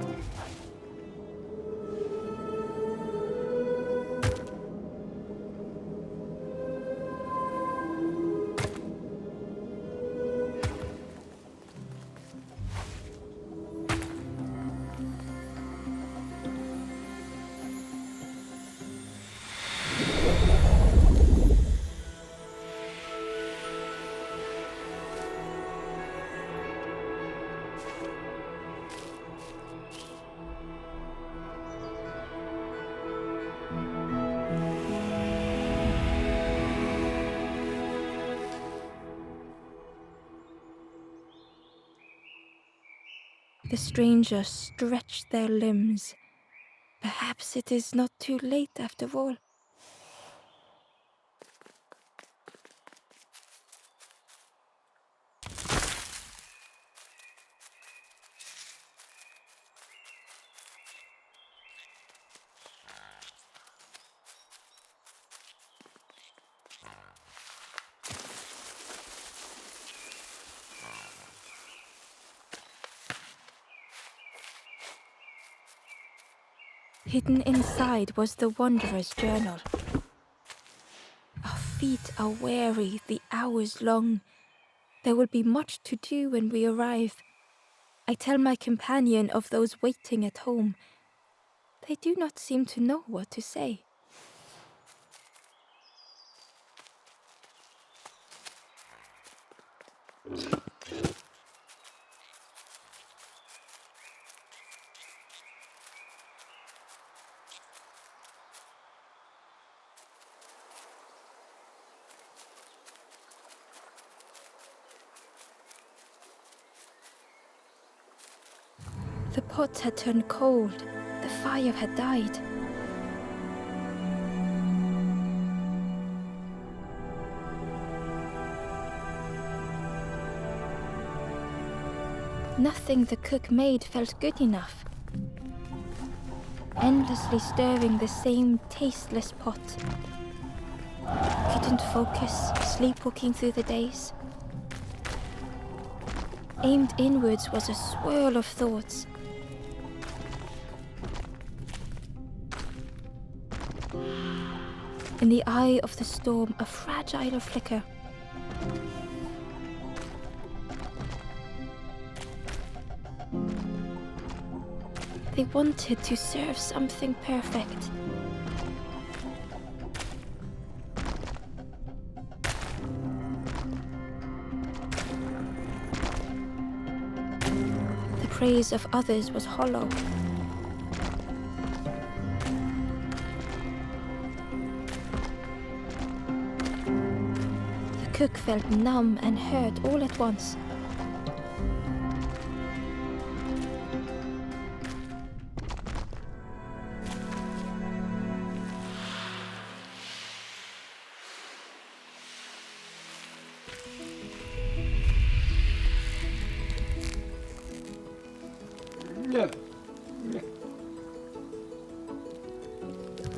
The stranger stretched their limbs. Perhaps it is not too late after all. Hidden inside was the Wanderer's journal. Our feet are weary, the hours long. There will be much to do when we arrive. I tell my companion of those waiting at home. They do not seem to know what to say. The pot had turned cold. The fire had died. Nothing the cook made felt good enough. Endlessly stirring the same tasteless pot. Couldn't focus, sleepwalking through the days. Aimed inwards was a swirl of thoughts. In the eye of the storm, a fragile flicker. They wanted to serve something perfect. The praise of others was hollow. The cook felt numb and hurt all at once.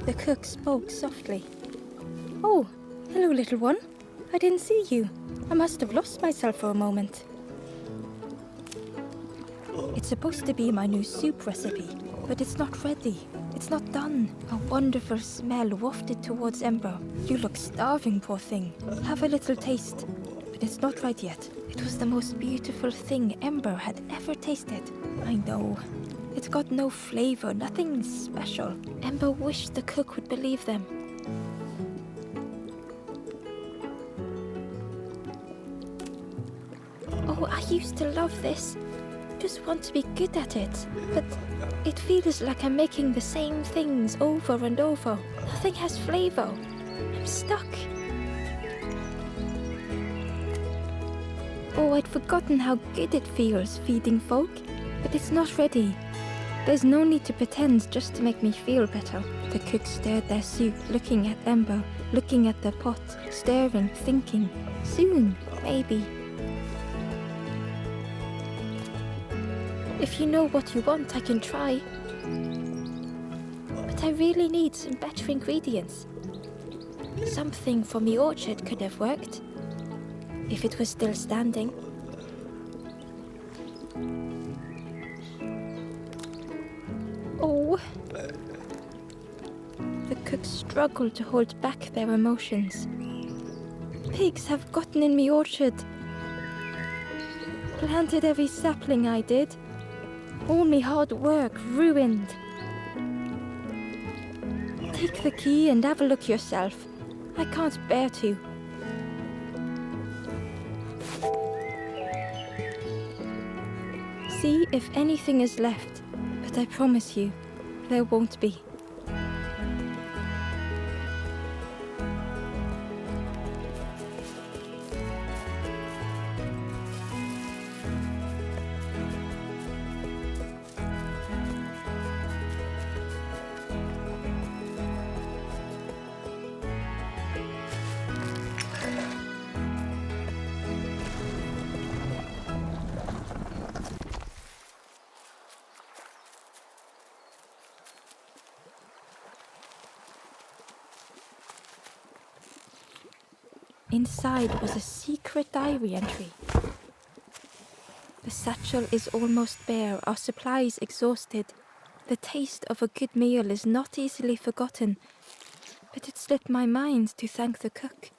The cook spoke softly. "Oh, hello, little one. I didn't see you. I must have lost myself for a moment." It's supposed to be my new soup recipe, but it's not ready. It's not done. A wonderful smell wafted towards Ember. "You look starving, poor thing. Have a little taste." But it's not right yet. It was the most beautiful thing Ember had ever tasted. I know. It's got no flavor, nothing special. Ember wished the cook would believe them. "Oh, I used to love this. Just want to be good at it. But it feels like I'm making the same things over and over. Nothing has flavor. I'm stuck." "Oh, I'd forgotten how good it feels feeding folk. But it's not ready. There's no need to pretend just to make me feel better. The cook stirred their soup, looking at Ember, looking at the pot, stirring, thinking. Soon, maybe. If you know what you want, I can try. But I really need some better ingredients. Something from the orchard could have worked, if it was still standing. Oh. The cooks struggled to hold back their emotions. Pigs have gotten in me orchard. Planted every sapling I did. All me hard work ruined. Take the key and have a look yourself. I can't bear to. See if anything is left, but I promise you, there won't be. Inside was a secret diary entry. The satchel is almost bare, our supplies exhausted. The taste of a good meal is not easily forgotten, but it slipped my mind to thank the cook.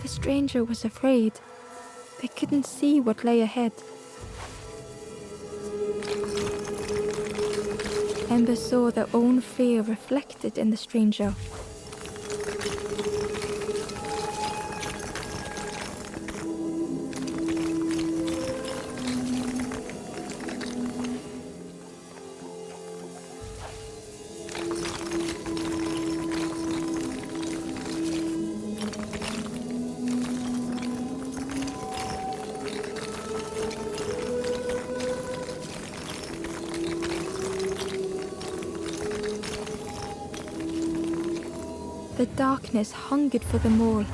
The stranger was afraid. They couldn't see what lay ahead. Ember saw their own fear reflected in the stranger. The darkness hungered for them all.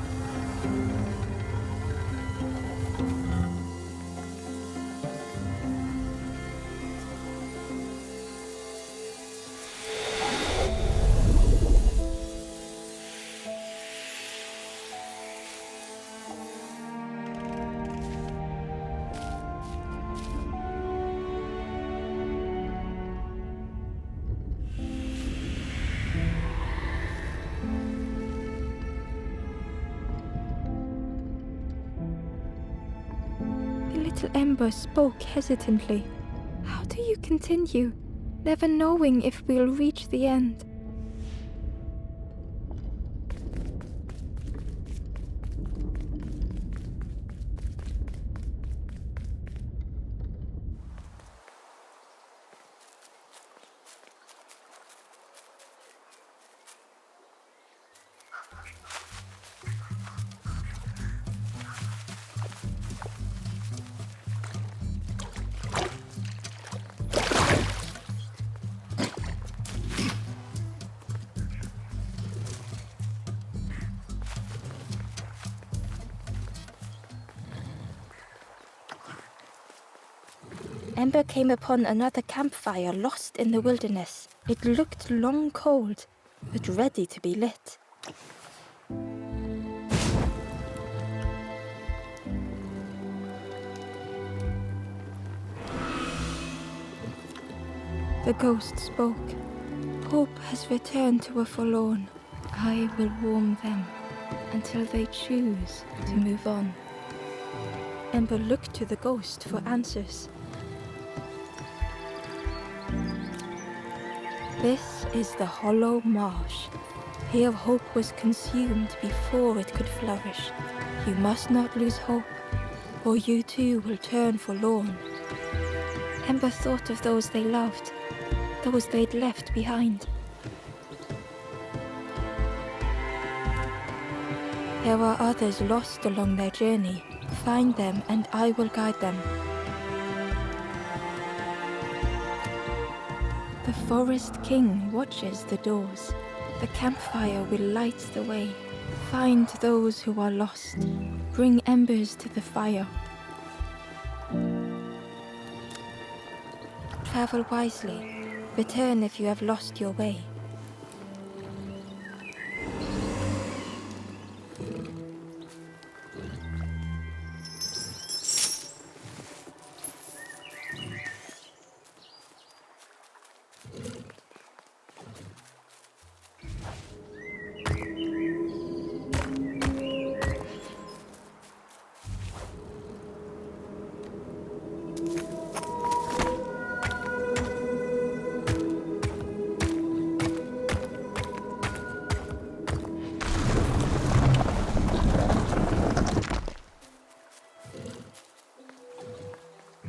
Little Ember spoke hesitantly. How do you continue, never knowing if we'll reach the end? Ember came upon another campfire lost in the wilderness. It looked long cold, but ready to be lit. The ghost spoke. Hope has returned to a forlorn. I will warm them until they choose to move on. Ember looked to the ghost for answers. This is the Hollow Marsh. Here hope was consumed before it could flourish. You must not lose hope, or you too will turn forlorn. Ember thought of those they loved, those they'd left behind. There are others lost along their journey. Find them and I will guide them. The Forest King watches the doors. The campfire will light the way. Find those who are lost. Bring embers to the fire. Travel wisely. Return if you have lost your way.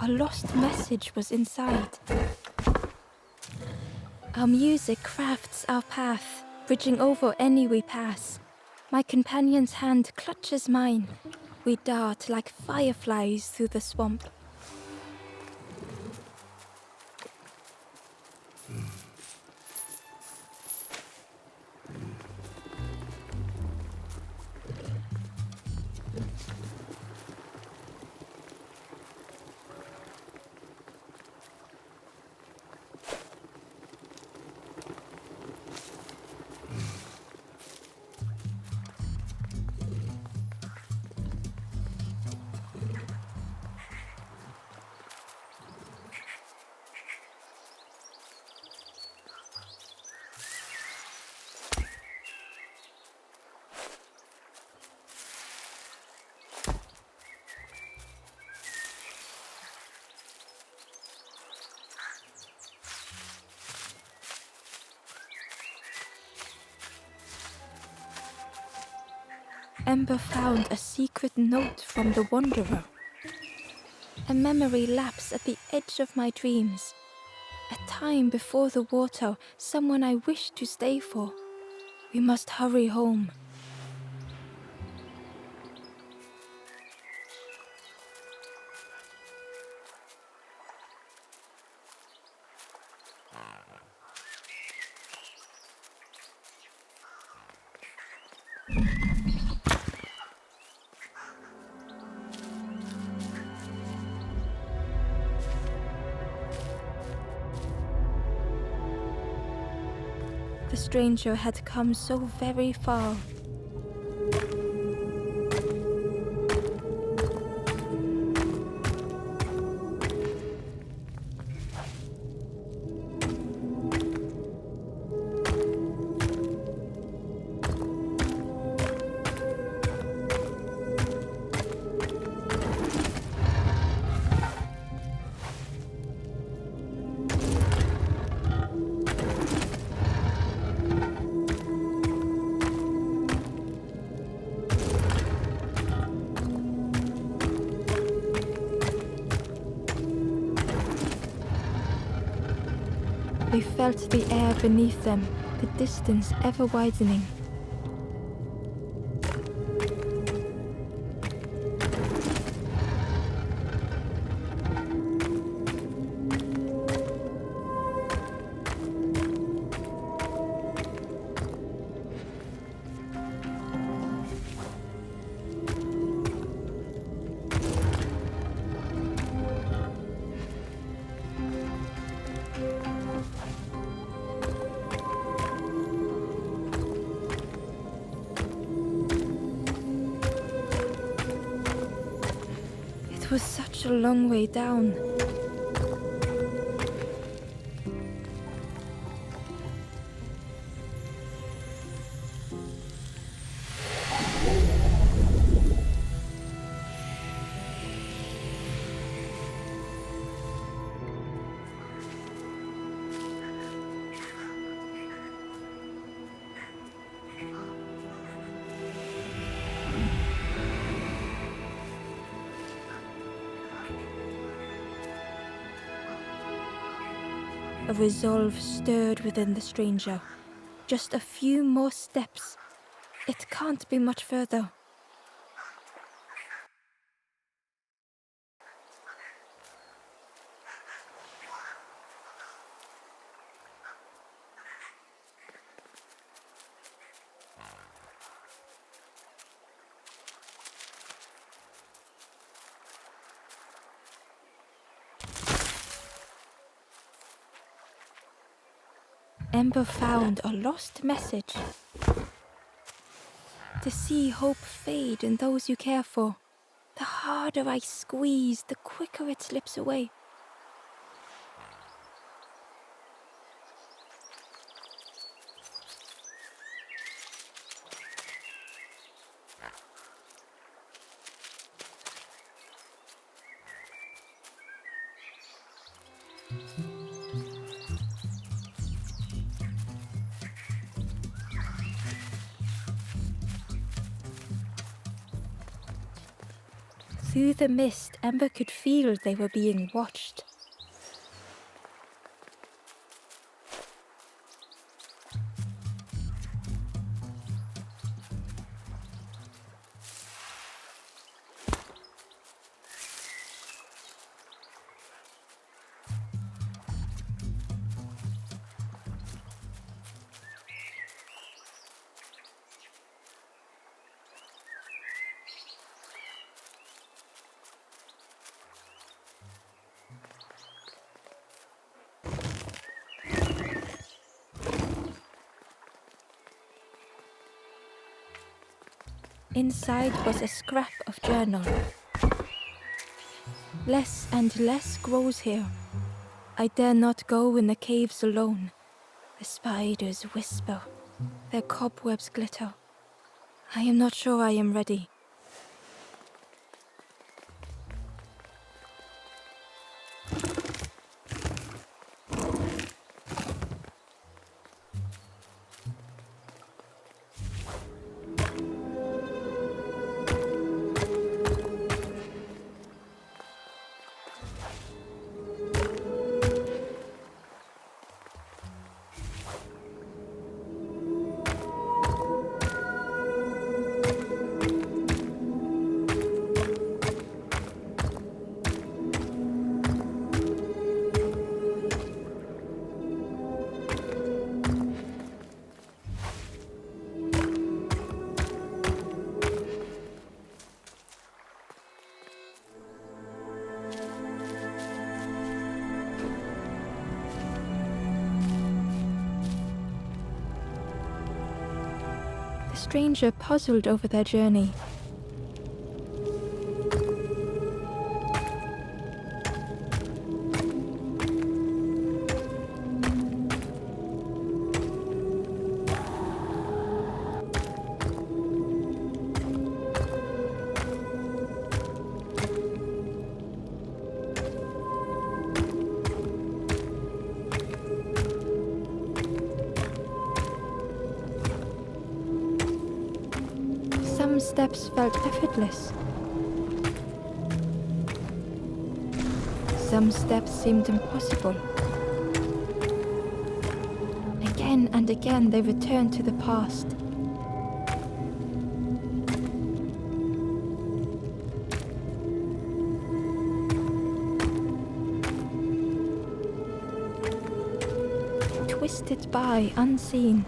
A lost message was inside. Our music crafts our path, bridging over any we pass. My companion's hand clutches mine. We dart like fireflies through the swamp. Ember found a secret note from the Wanderer. A memory lapse at the edge of my dreams. A time before the water, someone I wished to stay for. We must hurry home. The stranger had come so very far. They felt the air beneath them, the distance ever widening. It was such a long way down. A resolve stirred within the stranger. Just a few more steps. It can't be much further. Ember found a lost message. To see hope fade in those you care for. The harder I squeeze, the quicker it slips away. Through the mist, Ember could feel they were being watched. Inside was a scrap of journal. Less and less grows here. I dare not go in the caves alone. The spiders whisper. Their cobwebs glitter. I am not sure I am ready. The stranger puzzled over their journey. Some steps felt effortless. Some steps seemed impossible. Again and again they returned to the past. Twisted by unseen.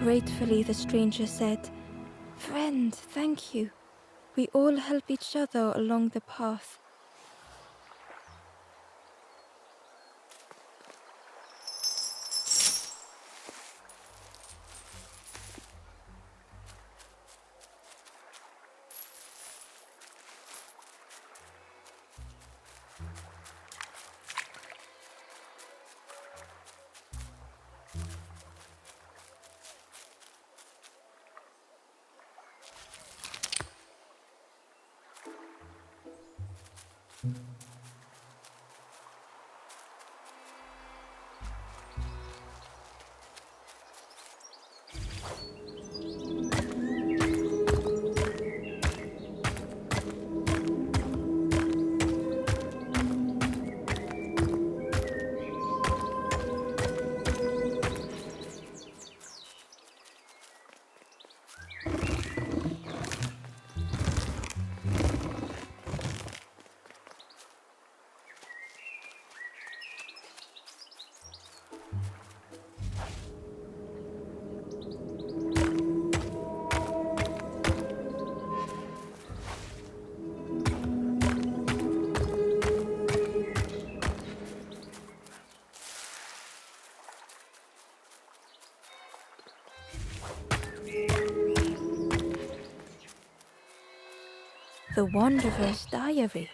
Gratefully, the stranger said, "Friend, thank you. We all help each other along the path." The Wanderer's Diary.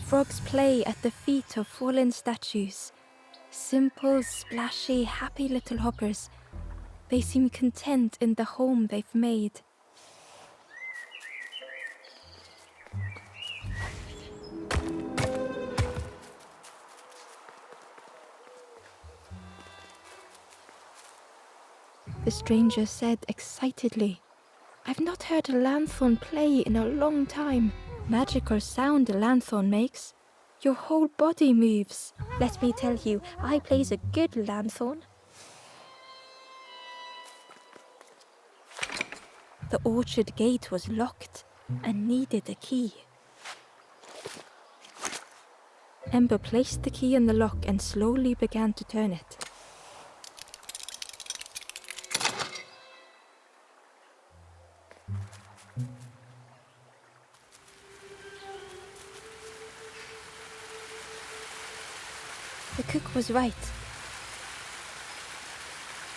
Frogs play at the feet of fallen statues. Simple, splashy, happy little hoppers. They seem content in the home they've made. The stranger said excitedly, "I've not heard a lanthorn play in a long time. Magical sound a lanthorn makes. Your whole body moves. Let me tell you, I plays a good lanthorn." The orchard gate was locked and needed a key. Ember placed the key in the lock and slowly began to turn it. The cook was right.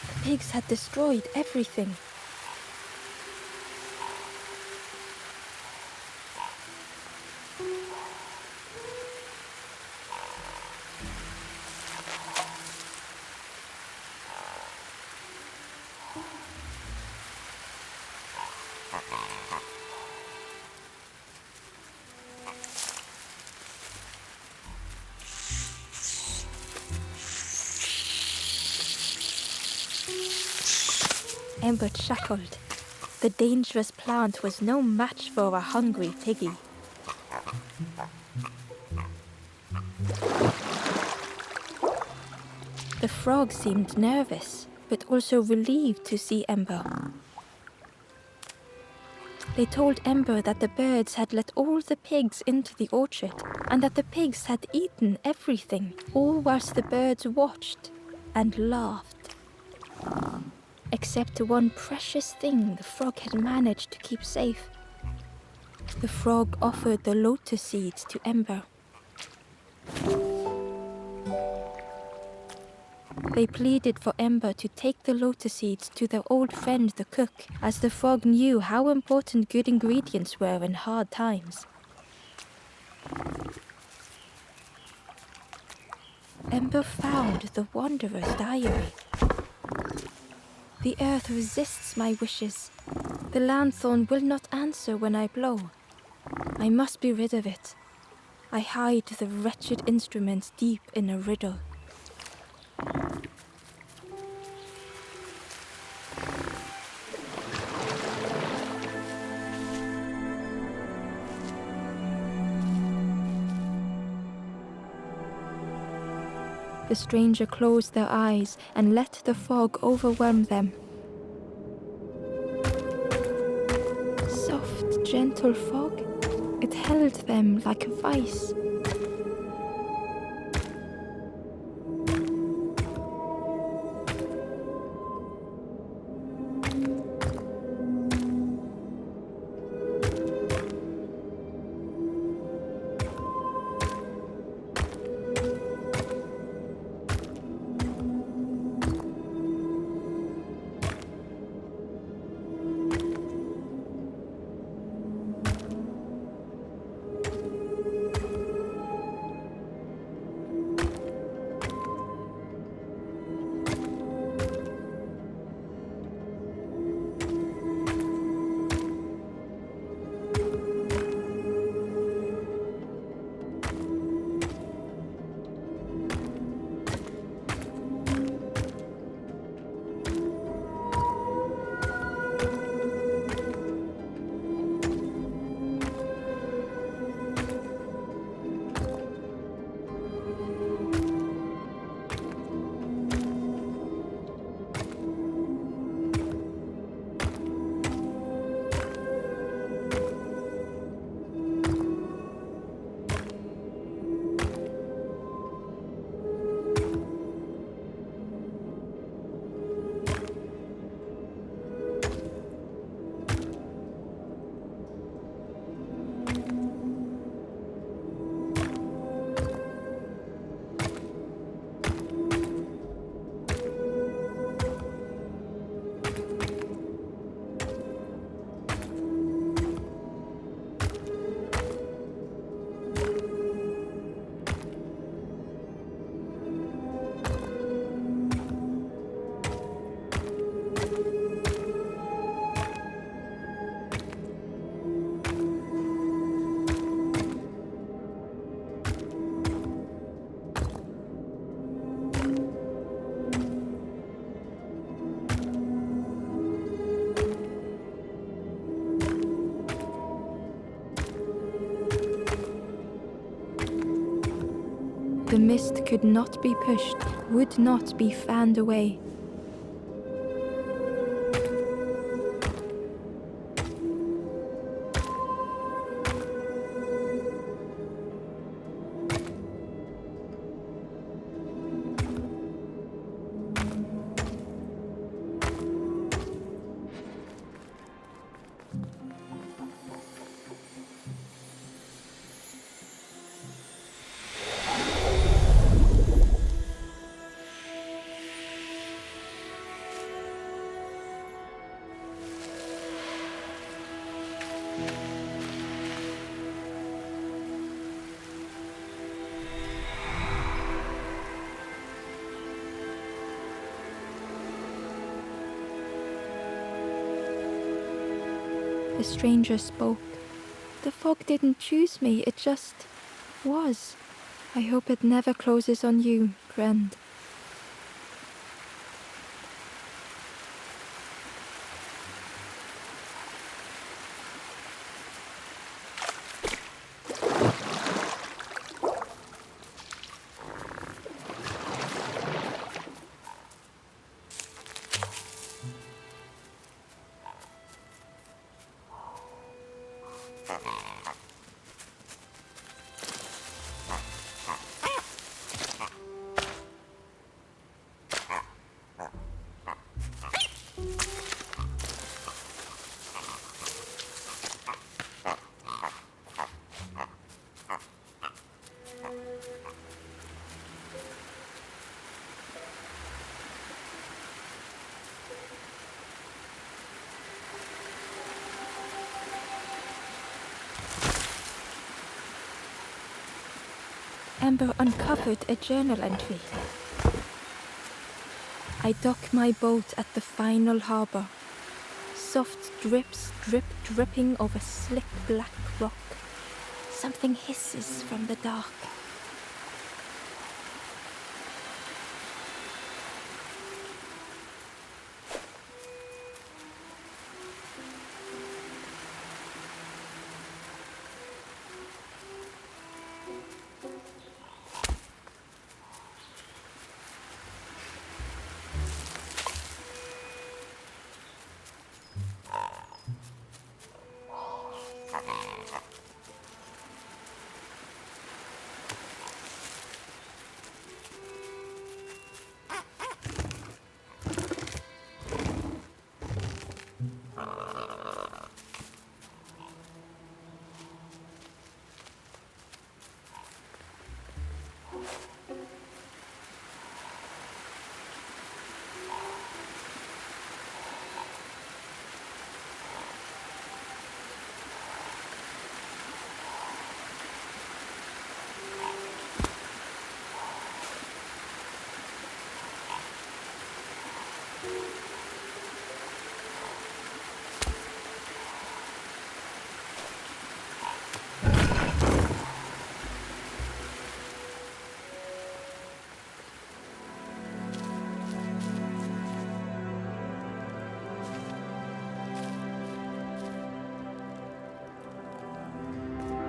The pigs had destroyed everything. Ember chuckled. The dangerous plant was no match for a hungry piggy. The frog seemed nervous, but also relieved to see Ember. They told Ember that the birds had let all the pigs into the orchard, and that the pigs had eaten everything, all whilst the birds watched and laughed. Except one precious thing the frog had managed to keep safe. The frog offered the lotus seeds to Ember. They pleaded for Ember to take the lotus seeds to their old friend the cook, as the frog knew how important good ingredients were in hard times. Ember found the Wanderer's Diary. The earth resists my wishes. The lanthorn will not answer when I blow. I must be rid of it. I hide the wretched instrument deep in a riddle. The stranger closed their eyes and let the fog overwhelm them. Soft, gentle fog, it held them like a vice. The mist could not be pushed, would not be fanned away. The stranger spoke. The fog didn't choose me, it just was. I hope it never closes on you, friend. Ember uncovered a journal entry. I dock my boat at the final harbor. Soft drips dripping over slick black rock. Something hisses from the dark.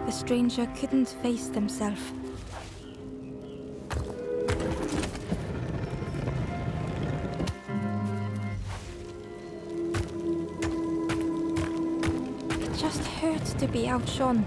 The stranger couldn't face themselves. It just hurt to be outshone.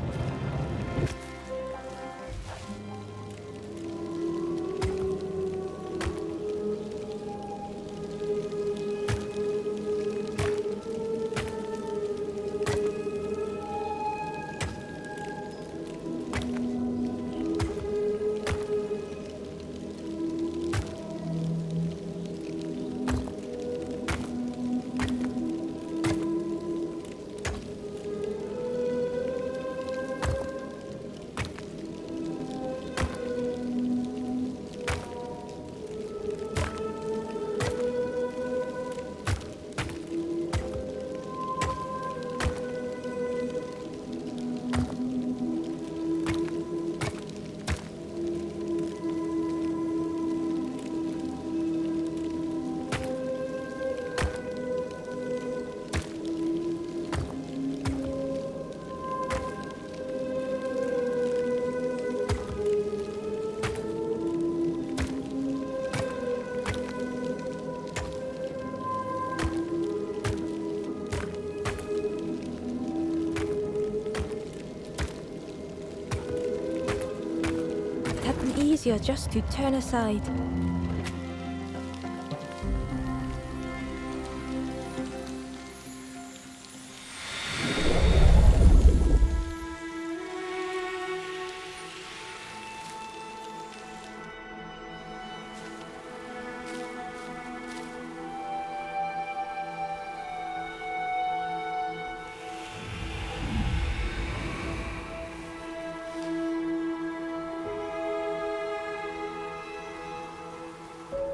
had been easier just to turn aside.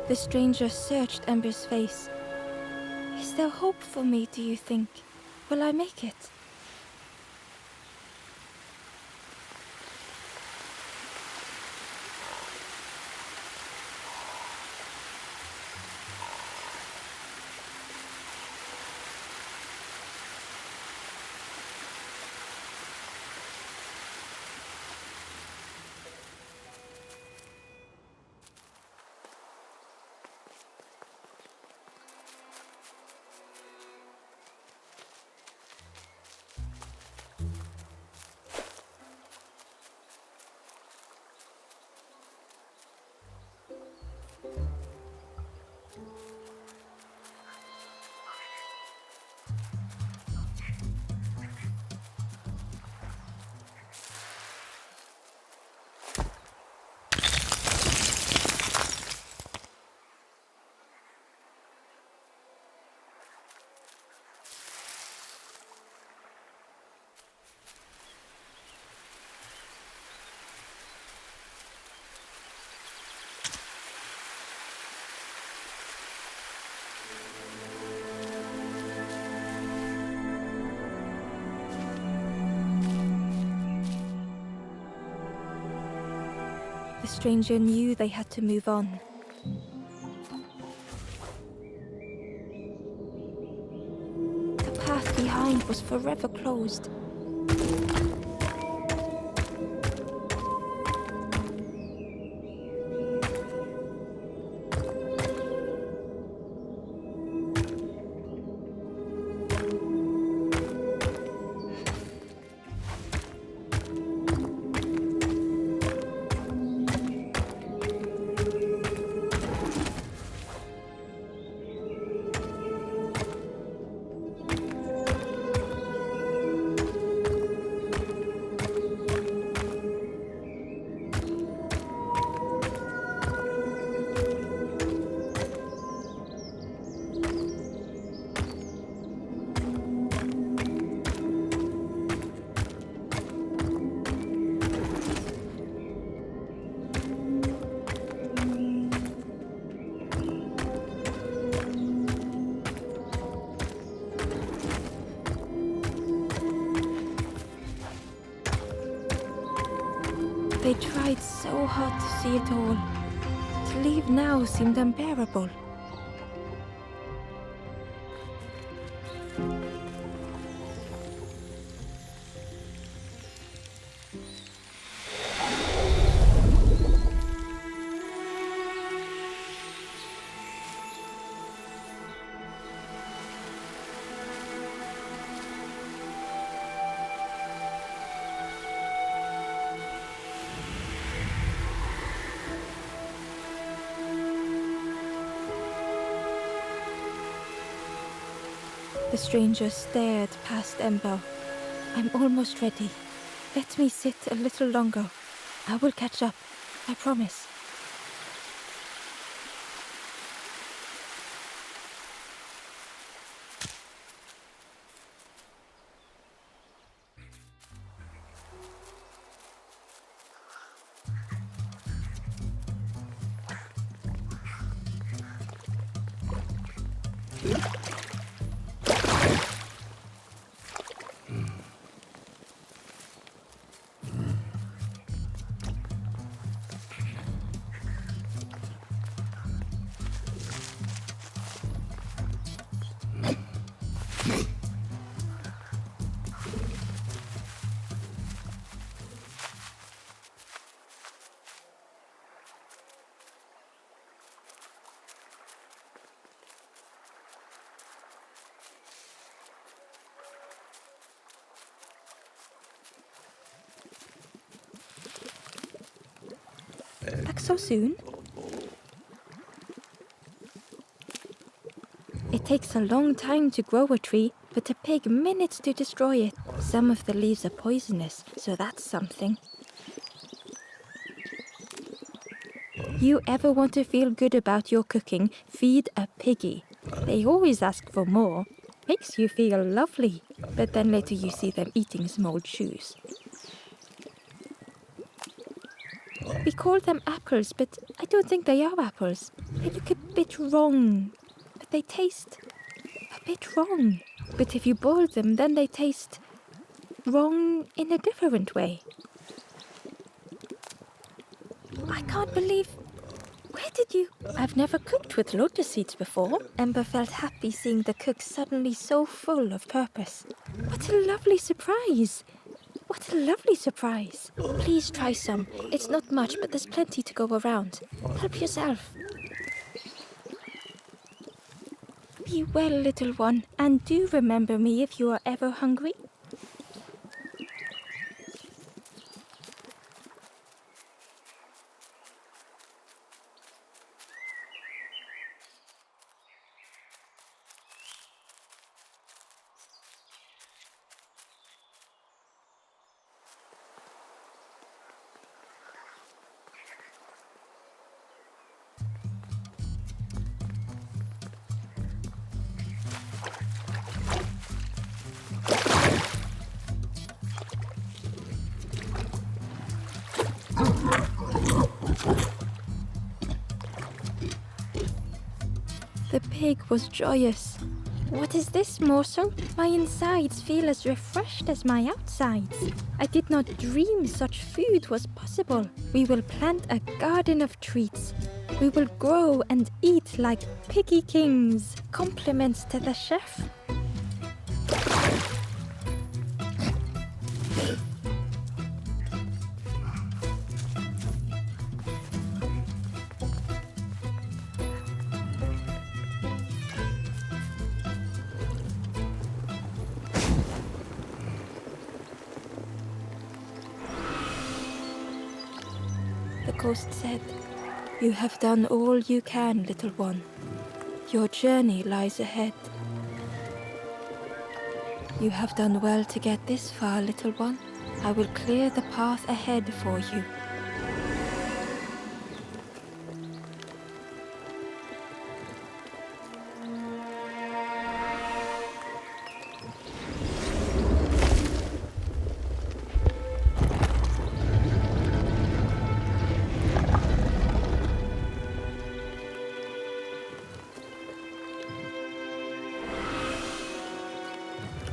The stranger searched Ember's face. Is there hope for me, do you think? Will I make it? The stranger knew they had to move on. The path behind was forever closed. They tried so hard to see it all. To leave now seemed unbearable. The stranger stared past Ember. I'm almost ready. Let me sit a little longer. I will catch up, I promise. Back so soon? It takes a long time to grow a tree, but a pig minutes to destroy it. Some of the leaves are poisonous, so that's something. You ever want to feel good about your cooking, feed a piggy. They always ask for more. Makes you feel lovely, but then later you see them eating some old shoes. We call them apples, but I don't think they are apples. They look a bit wrong, but they taste a bit wrong. But if you boil them, then they taste wrong in a different way. I can't believe... Where did you... I've never cooked with lotus seeds before. Ember felt happy seeing the cook suddenly so full of purpose. What a lovely surprise! What a lovely surprise. Please try some. It's not much, but there's plenty to go around. Help yourself. Be well, little one, and do remember me if you are ever hungry. The pig was joyous. What is this morsel? My insides feel as refreshed as my outsides. I did not dream such food was possible. We will plant a garden of treats. We will grow and eat like piggy kings. Compliments to the chef. The ghost said, "You have done all you can, little one. Your journey lies ahead. You have done well to get this far, little one. I will clear the path ahead for you."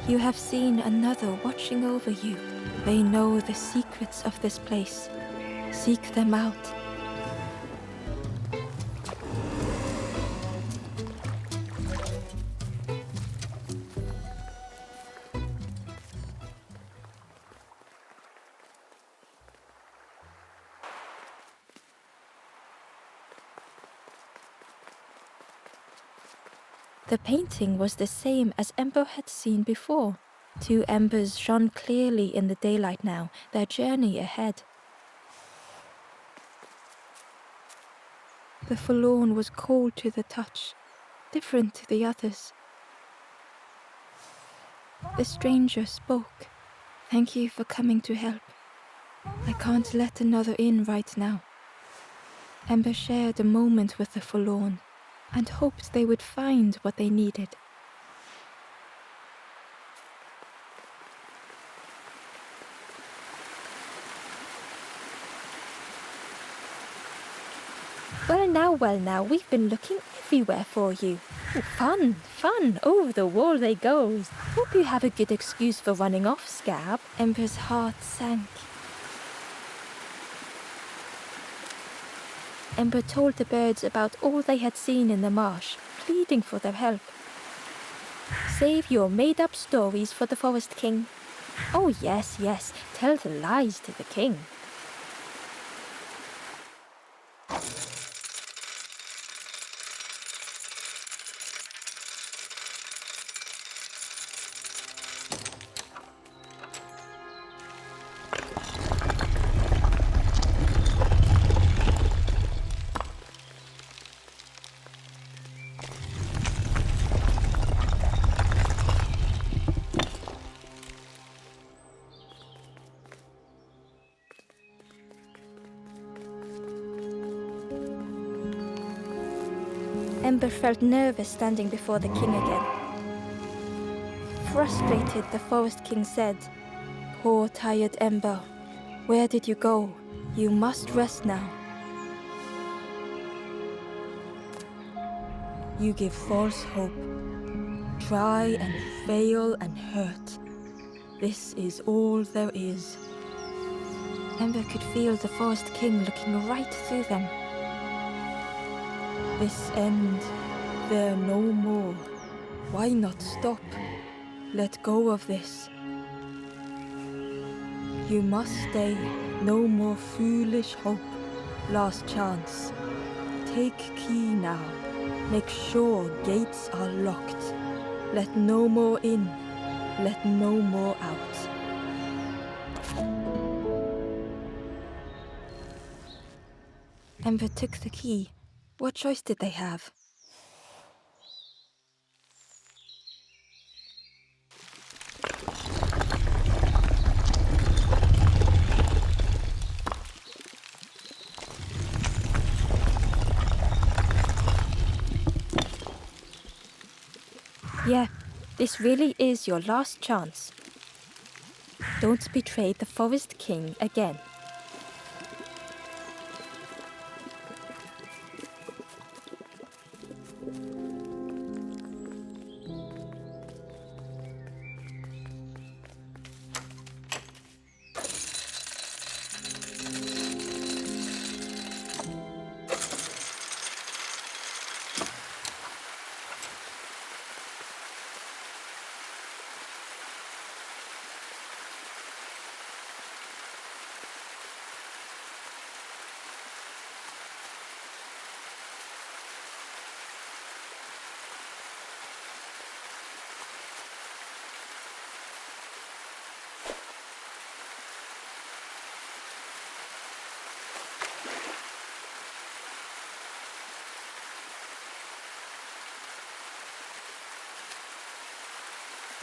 You have seen another watching over you. They know the secrets of this place. Seek them out. The painting was the same as Ember had seen before. Two embers shone clearly in the daylight now, their journey ahead. The forlorn was cold to the touch, different to the others. The stranger spoke. "Thank you for coming to help. I can't let another in right now." Ember shared a moment with the forlorn and hoped they would find what they needed. Well now, we've been looking everywhere for you. Oh, fun, over the wall they goes. Hope you have a good excuse for running off, Scab. Ember's heart sank. Ember told the birds about all they had seen in the marsh, pleading for their help. Save your made-up stories for the Forest King. Oh yes, tell the lies to the king. Ember felt nervous standing before the king again. Frustrated, the Forest King said, "Poor tired Ember, where did you go? You must rest now. You give false hope. Try and fail and hurt. This is all there is." Ember could feel the Forest King looking right through them. "This end, there no more. Why not stop? Let go of this. You must stay. No more foolish hope. Last chance. Take key now. Make sure gates are locked. Let no more in. Let no more out." Ember took the key. What choice did they have? Yeah, this really is your last chance. Don't betray the Forest King again.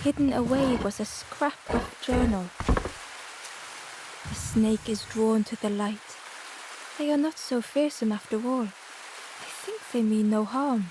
Hidden away was a scrap of journal. The snake is drawn to the light. They are not so fearsome after all. I think they mean no harm.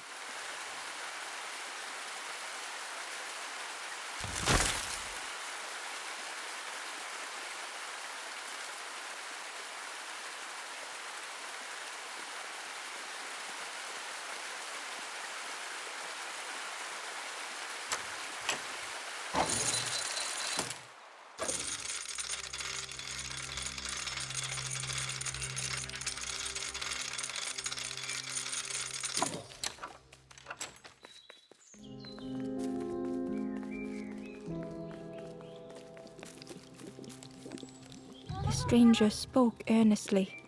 The stranger spoke earnestly.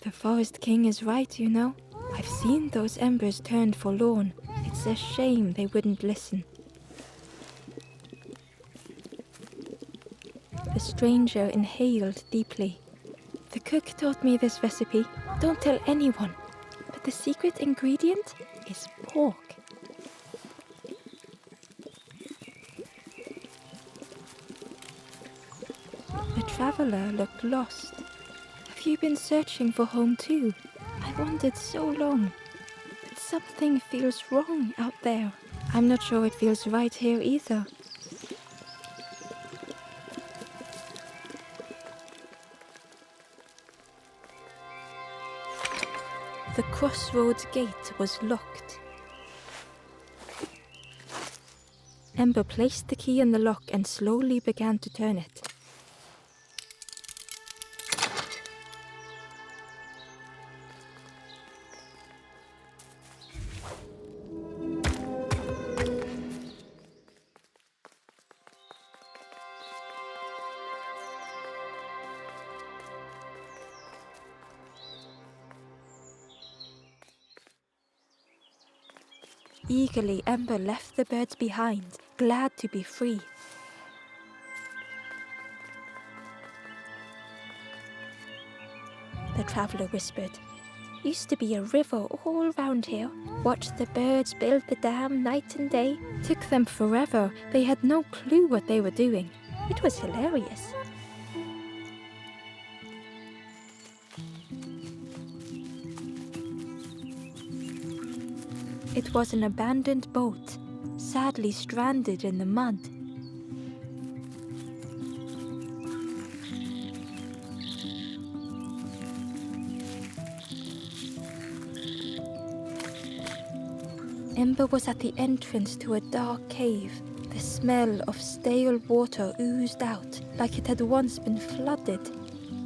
"The Forest King is right, you know. I've seen those embers turned forlorn. It's a shame they wouldn't listen." The stranger inhaled deeply. "The cook taught me this recipe. Don't tell anyone. But the secret ingredient is pork." The traveler looked lost. "Have you been searching for home too? I wandered so long. But something feels wrong out there. I'm not sure it feels right here either." The crossroads gate was locked. Ember placed the key in the lock and slowly began to turn it. Eagerly, Ember left the birds behind, glad to be free. The traveler whispered, "Used to be a river all round here. Watched the birds build the dam night and day. Took them forever. They had no clue what they were doing. It was hilarious." It was an abandoned boat, sadly stranded in the mud. Ember was at the entrance to a dark cave. The smell of stale water oozed out like it had once been flooded,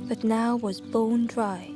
but now was bone dry.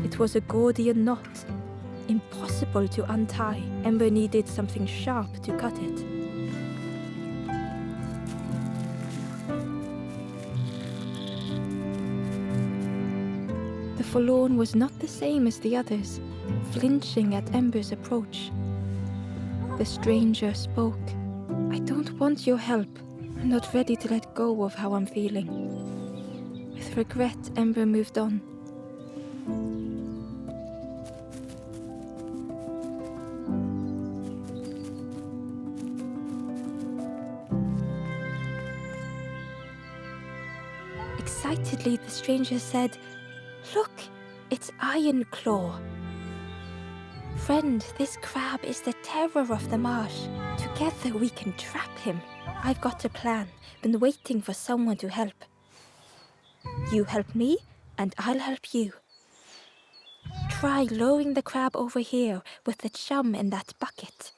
It was a Gordian knot. Impossible to untie. Ember needed something sharp to cut it. The forlorn was not the same as the others, flinching at Ember's approach. The stranger spoke. "I don't want your help. I'm not ready to let go of how I'm feeling." With regret, Ember moved on. Excitedly, the stranger said, "Look, it's Iron Claw. Friend, this crab is the terror of the marsh. Together we can trap him. I've got a plan. Been waiting for someone to help. You help me, and I'll help you. Try lowering the crab over here with the chum in that bucket."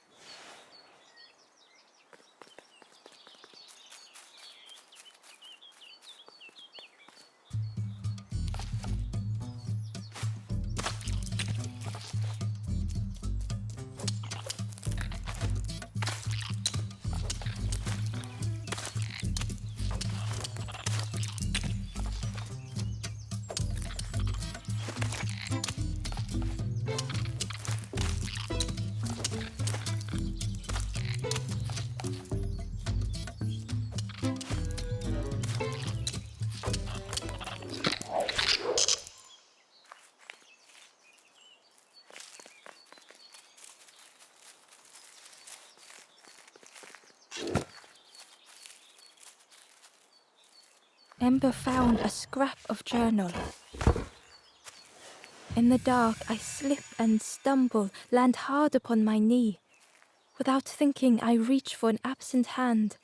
Ember found a scrap of journal. In the dark, I slip and stumble, land hard upon my knee. Without thinking, I reach for an absent hand.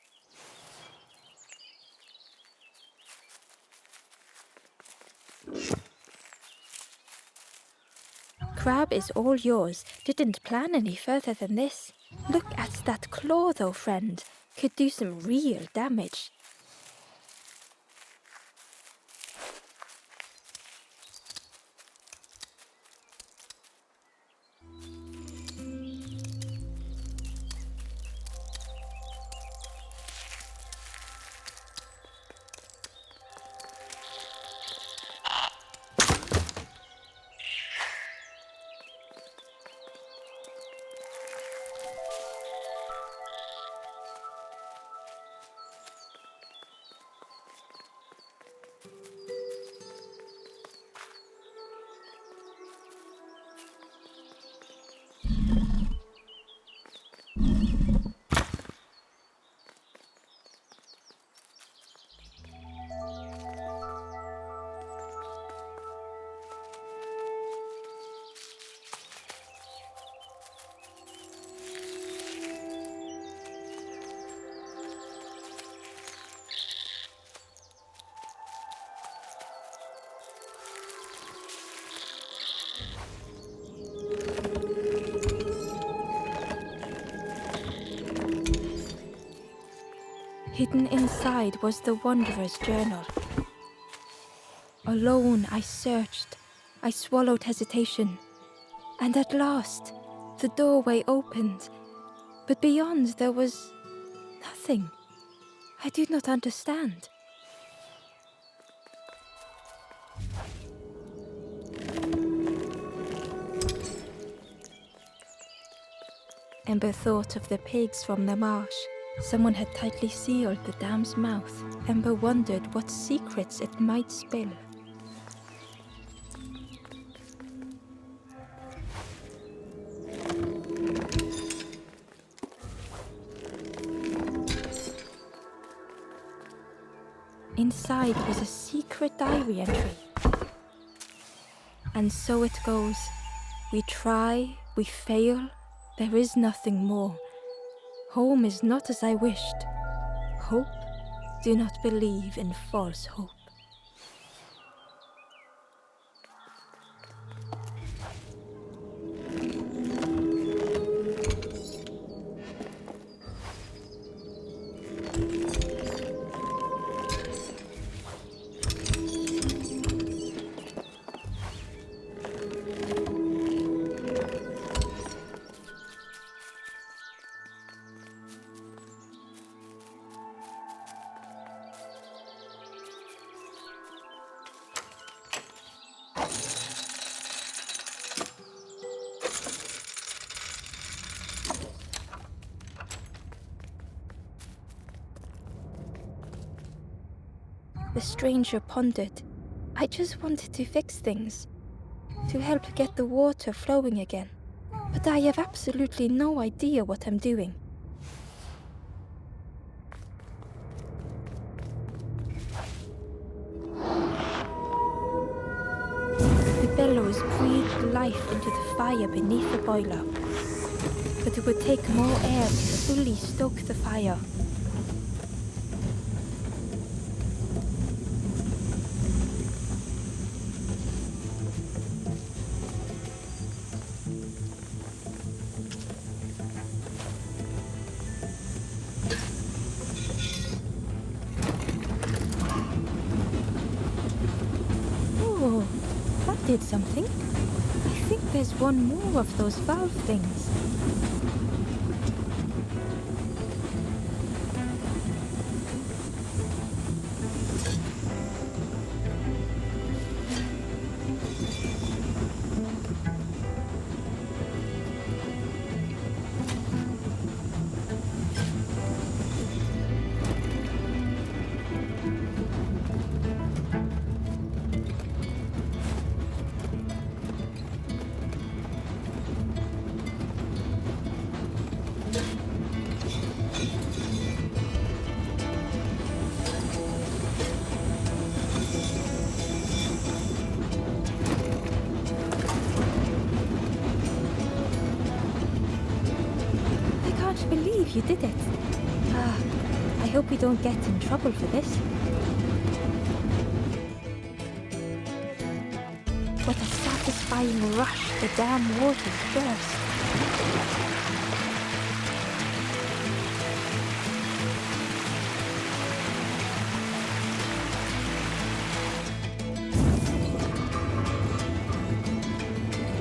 Crab is all yours. Didn't plan any further than this. Look at that claw though, friend. Could do some real damage. Hidden inside was the Wanderer's journal. Alone, I searched. I swallowed hesitation. And at last, the doorway opened. But beyond there was nothing. I do not understand. Ember thought of the pigs from the marsh. Someone had tightly sealed the dam's mouth. Ember wondered what secrets it might spill. Inside was a secret diary entry. And so it goes. We try, we fail, there is nothing more. Home is not as I wished. Hope, do not believe in false hope. The stranger pondered. I just wanted to fix things, to help get the water flowing again. But I have absolutely no idea what I'm doing. The bellows breathed life into the fire beneath the boiler. But it would take more air to fully stoke the fire. Oh, that did something. I think there's one more of those valve things. You did it. I hope we don't get in trouble for this. What a satisfying rush the dam waters burst.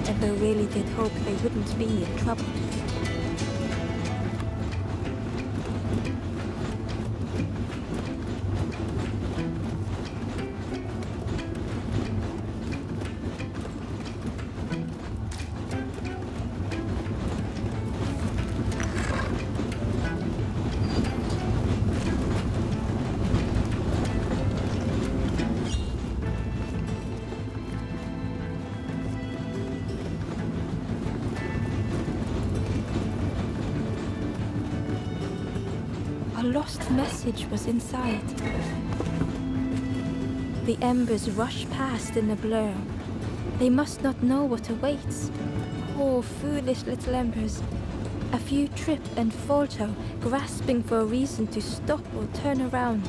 Ember really did hope they wouldn't be in trouble. A lost message was inside. The embers rush past in a blur. They must not know what awaits. Poor, foolish little embers. A few trip and falter, grasping for a reason to stop or turn around.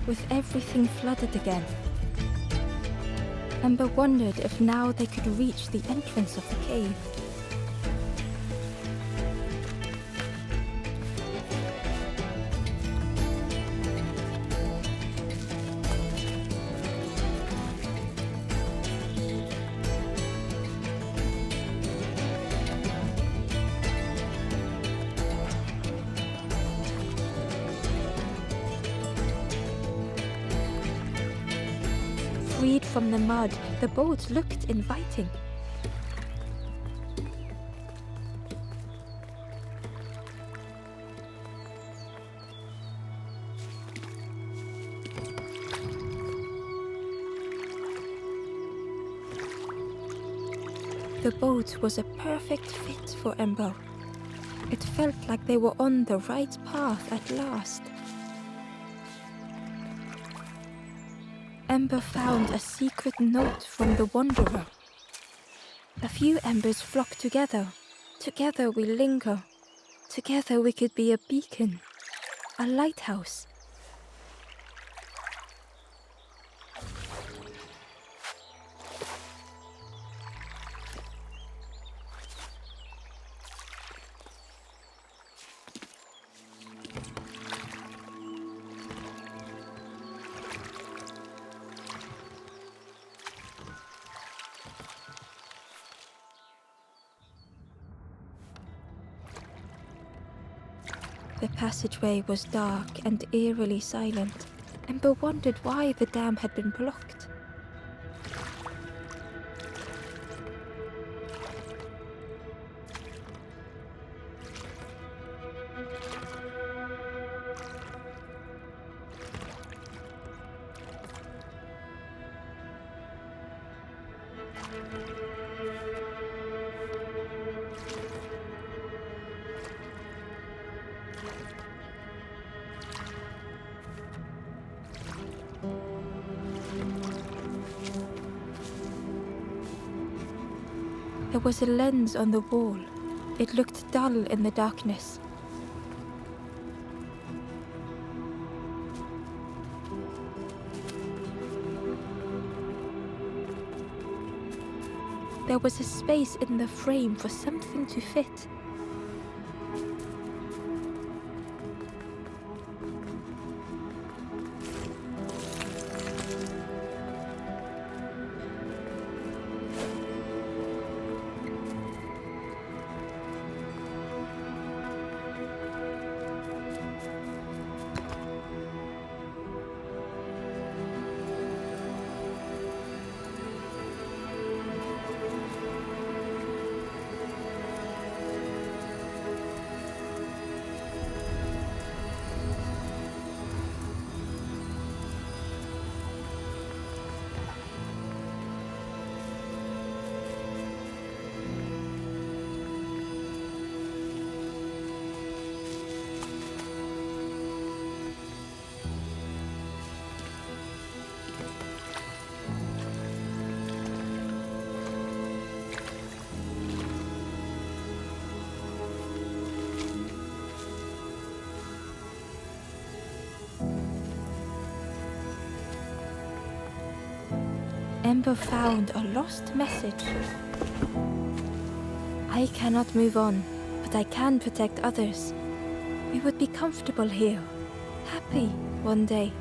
With everything flooded again, Ember wondered if now they could reach the entrance of the cave. Freed from the mud, the boat looked inviting. The boat was a perfect fit for Ember. It felt like they were on the right path at last. Ember found a secret note from the Wanderer. A few embers flock together. Together we linger. Together we could be a beacon, a lighthouse. The passageway was dark and eerily silent. Ember wondered why the dam had been blocked. There was a lens on the wall. It looked dull in the darkness. There was a space in the frame for something to fit. Ember found a lost message. I cannot move on, but I can protect others. We would be comfortable here, happy one day.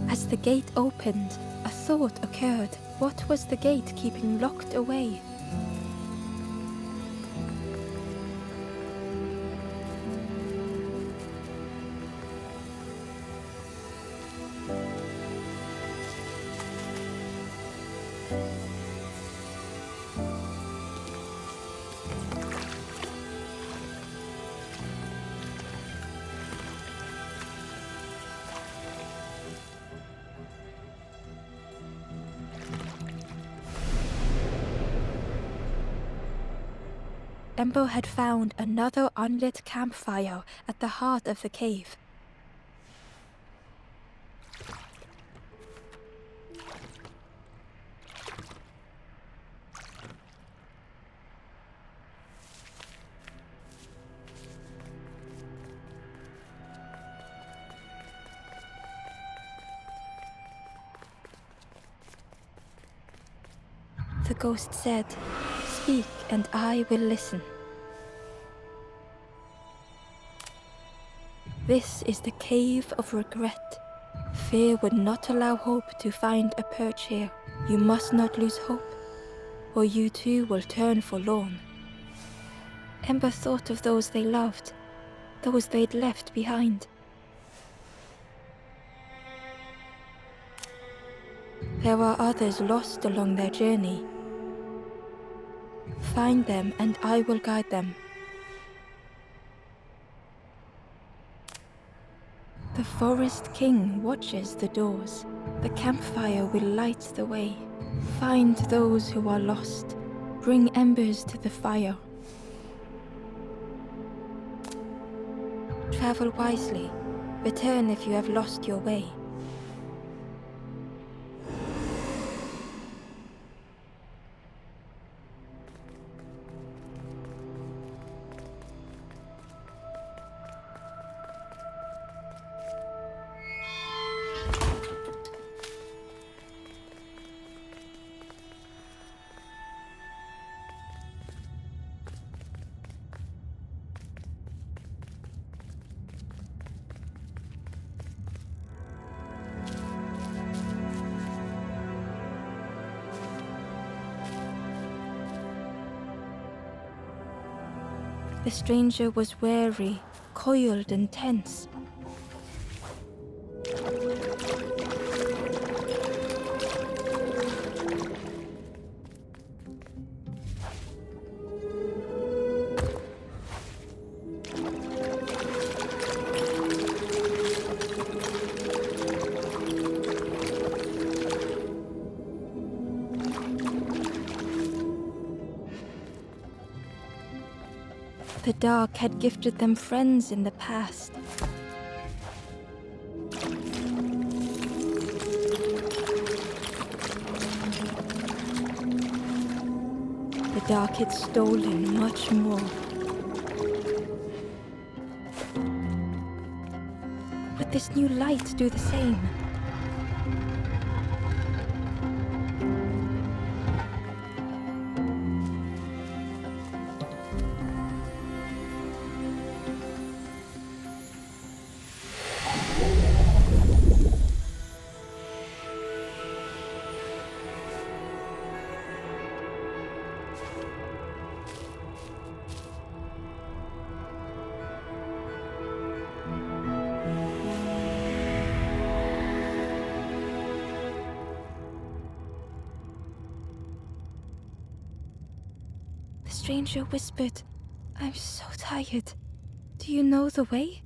As the gate opened, a thought occurred. What was the gate keeping locked away? Ember had found another unlit campfire at the heart of the cave. The ghost said, "Speak, and I will listen." This is the Cave of Regret. Fear would not allow hope to find a perch here. You must not lose hope, or you too will turn forlorn. Ember thought of those they loved, those they'd left behind. There are others lost along their journey. Find them, and I will guide them. The Forest King watches the doors. The campfire will light the way. Find those who are lost. Bring embers to the fire. Travel wisely. Return if you have lost your way. The stranger was wary, coiled and tense. The dark had gifted them friends in the past. The dark had stolen much more. Would this new light do the same? The stranger whispered, "I'm so tired. Do you know the way?"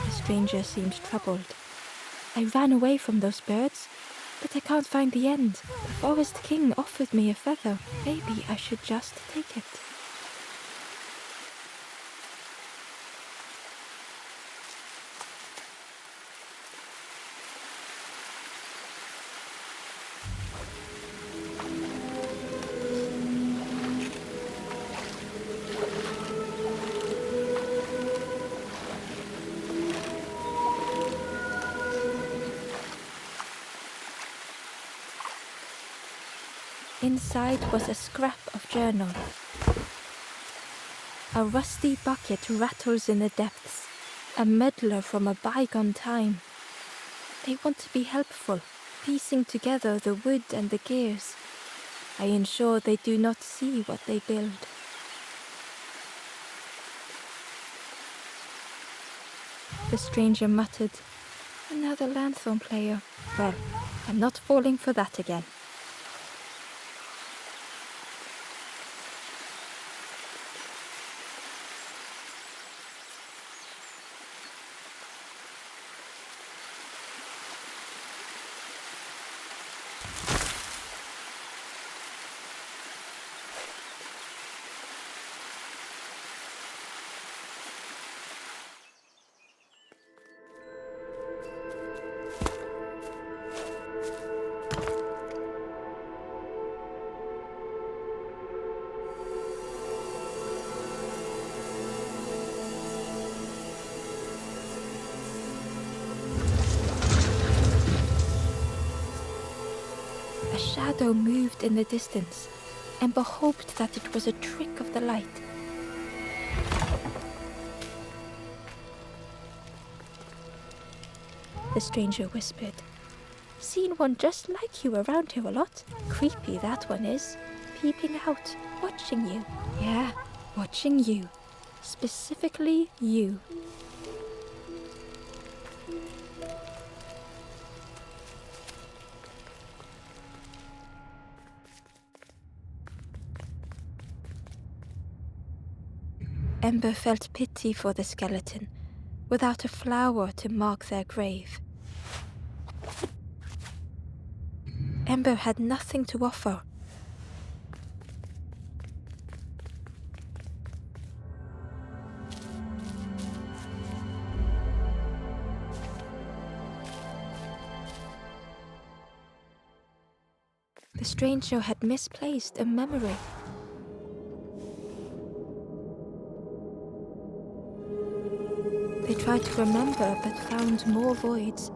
The stranger seemed troubled. "I ran away from those birds, but I can't find the end. The Forest King offered me a feather. Maybe I should just take it." Inside was a scrap of journal. A rusty bucket rattles in the depths, a meddler from a bygone time. They want to be helpful, piecing together the wood and the gears. I ensure they do not see what they build. The stranger muttered, "Another lanthorn player. Well, I'm not falling for that again." A shadow moved in the distance. Ember hoped that it was a trick of the light. The stranger whispered, "Seen one just like you around here a lot. Creepy that one is. Peeping out, watching you. Yeah, watching you. Specifically you." Ember felt pity for the skeleton, without a flower to mark their grave. Ember had nothing to offer. The stranger had misplaced a memory. They tried to remember, but found more voids.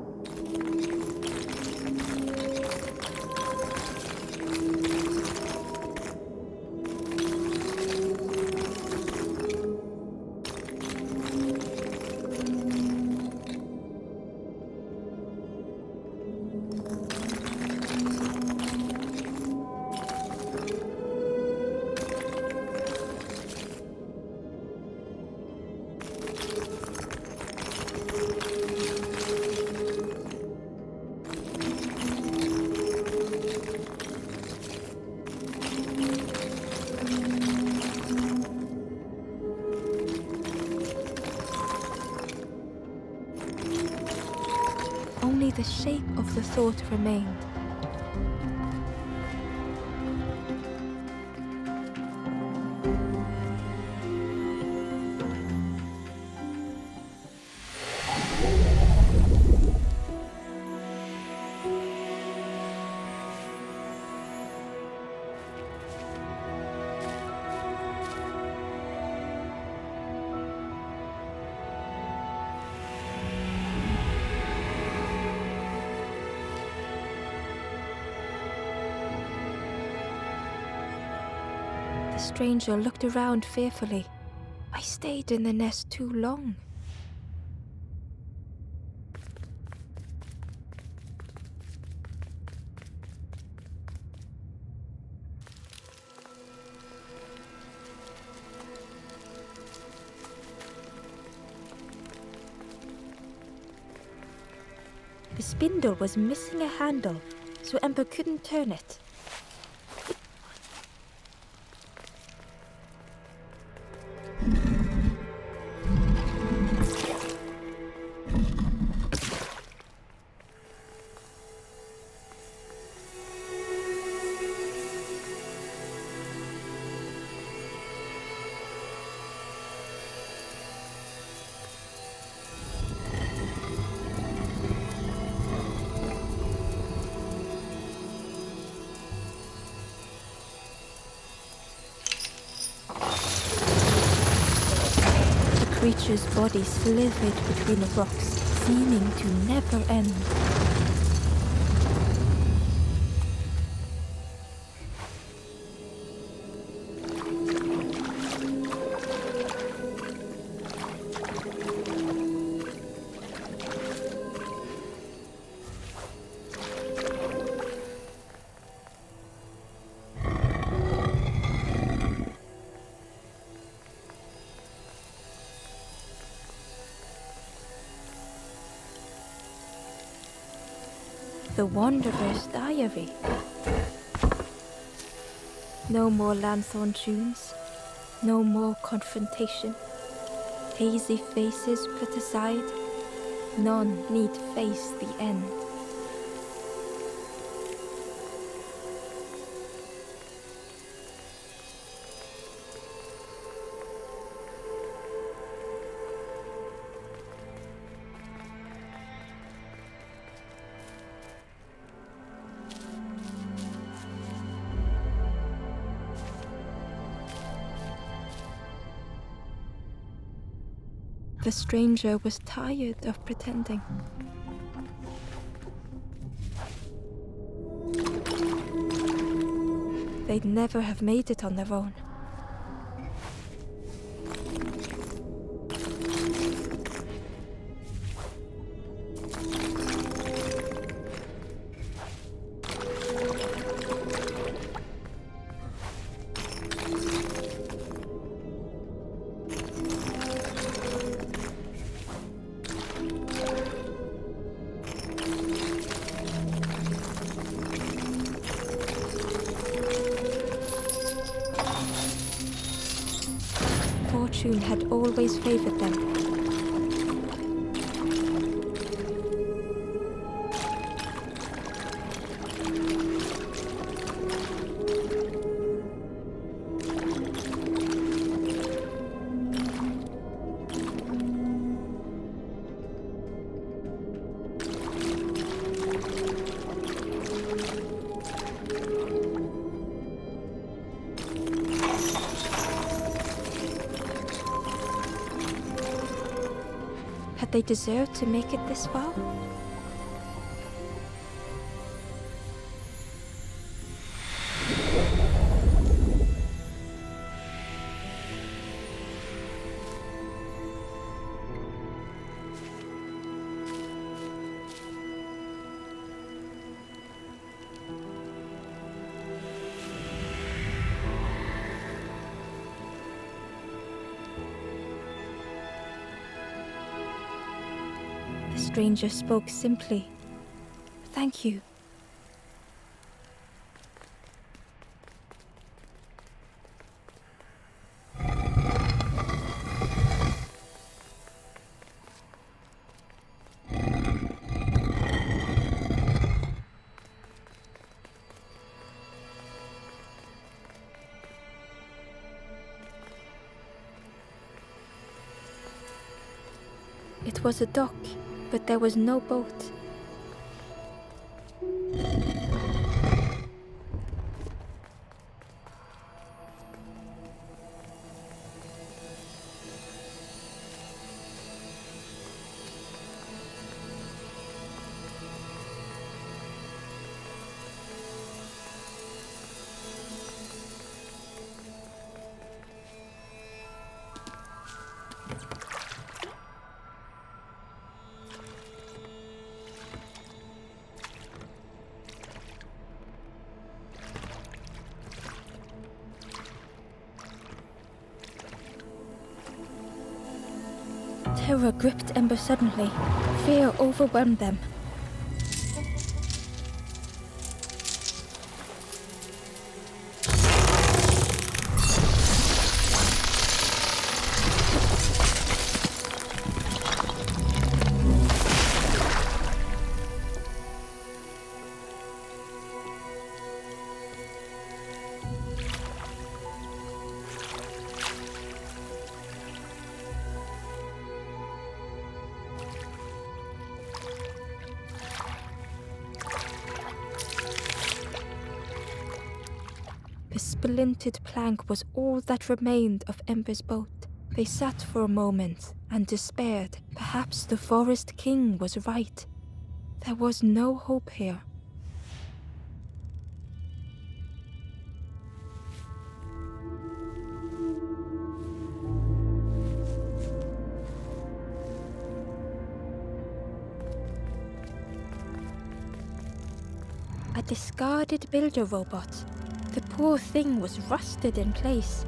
Only the shape of the thought remained. The stranger looked around fearfully. I stayed in the nest too long. The spindle was missing a handle, so Ember couldn't turn it. The creature's body slithered between the rocks, seeming to never end. The Wanderer's Diary. No more lanthorn tunes, no more confrontation. Hazy faces put aside, none need face the end. The stranger was tired of pretending. They'd never have made it on their own. Fortune had always favored them. Had they deserved to make it this far? The stranger spoke simply. Thank you. It was a dock, but there was no boat. Terror gripped Ember suddenly. Fear overwhelmed them. The splintered plank was all that remained of Ember's boat. They sat for a moment and despaired. Perhaps the Forest King was right. There was no hope here. A discarded builder robot. The poor thing was rusted in place.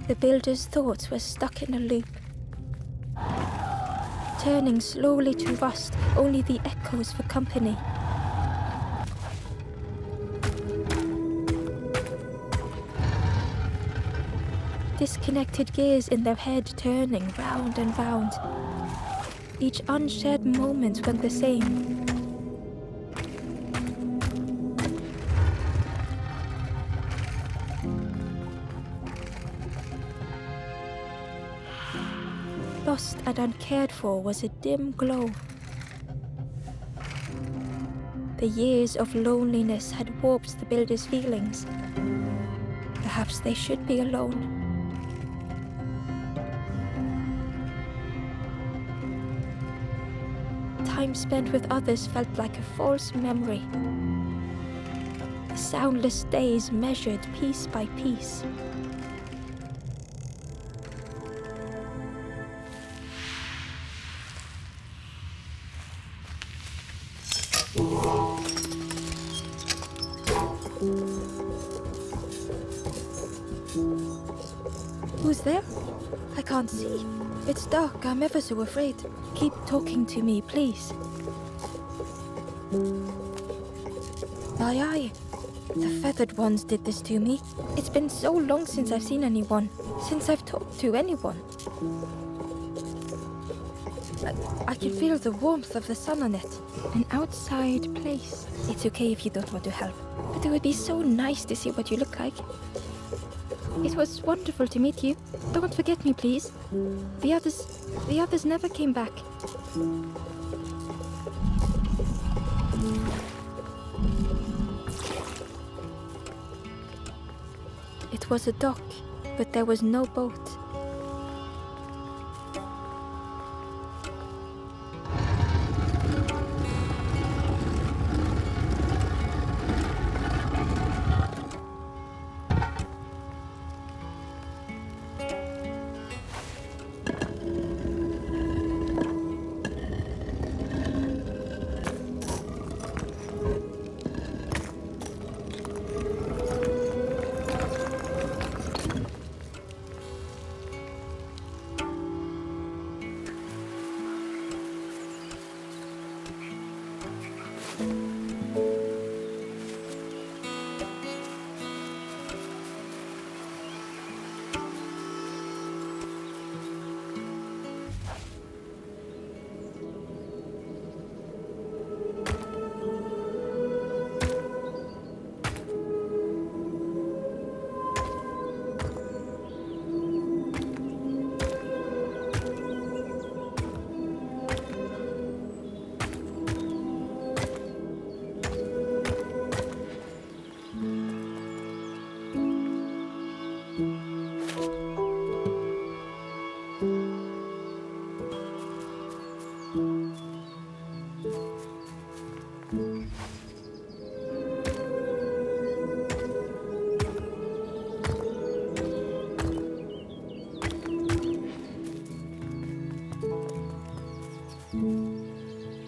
The builder's thoughts were stuck in a loop, turning slowly to rust, only the echoes for company. Disconnected gears in their head turning round and round. Each unshared moment went the same. Lost and uncared for was a dim glow. The years of loneliness had warped the builder's feelings. Perhaps they should be alone. Time spent with others felt like a false memory. Soundless days measured piece by piece. Who's there? I can't see. It's dark, I'm ever so afraid. Keep talking to me, please. Aye. The feathered ones did this to me. It's been so long since I've seen anyone, since I've talked to anyone. I can feel the warmth of the sun on it. An outside place. It's okay if you don't want to help, but it would be so nice to see what you look like. It was wonderful to meet you. Don't forget me, please. The others never came back. It was a dock, but there was no boat.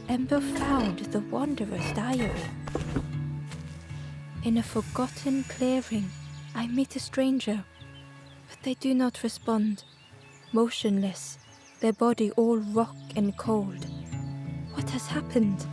Ember found the Wanderer's diary. In a forgotten clearing, I meet a stranger, but they do not respond. Motionless, their body all rock and cold. What has happened?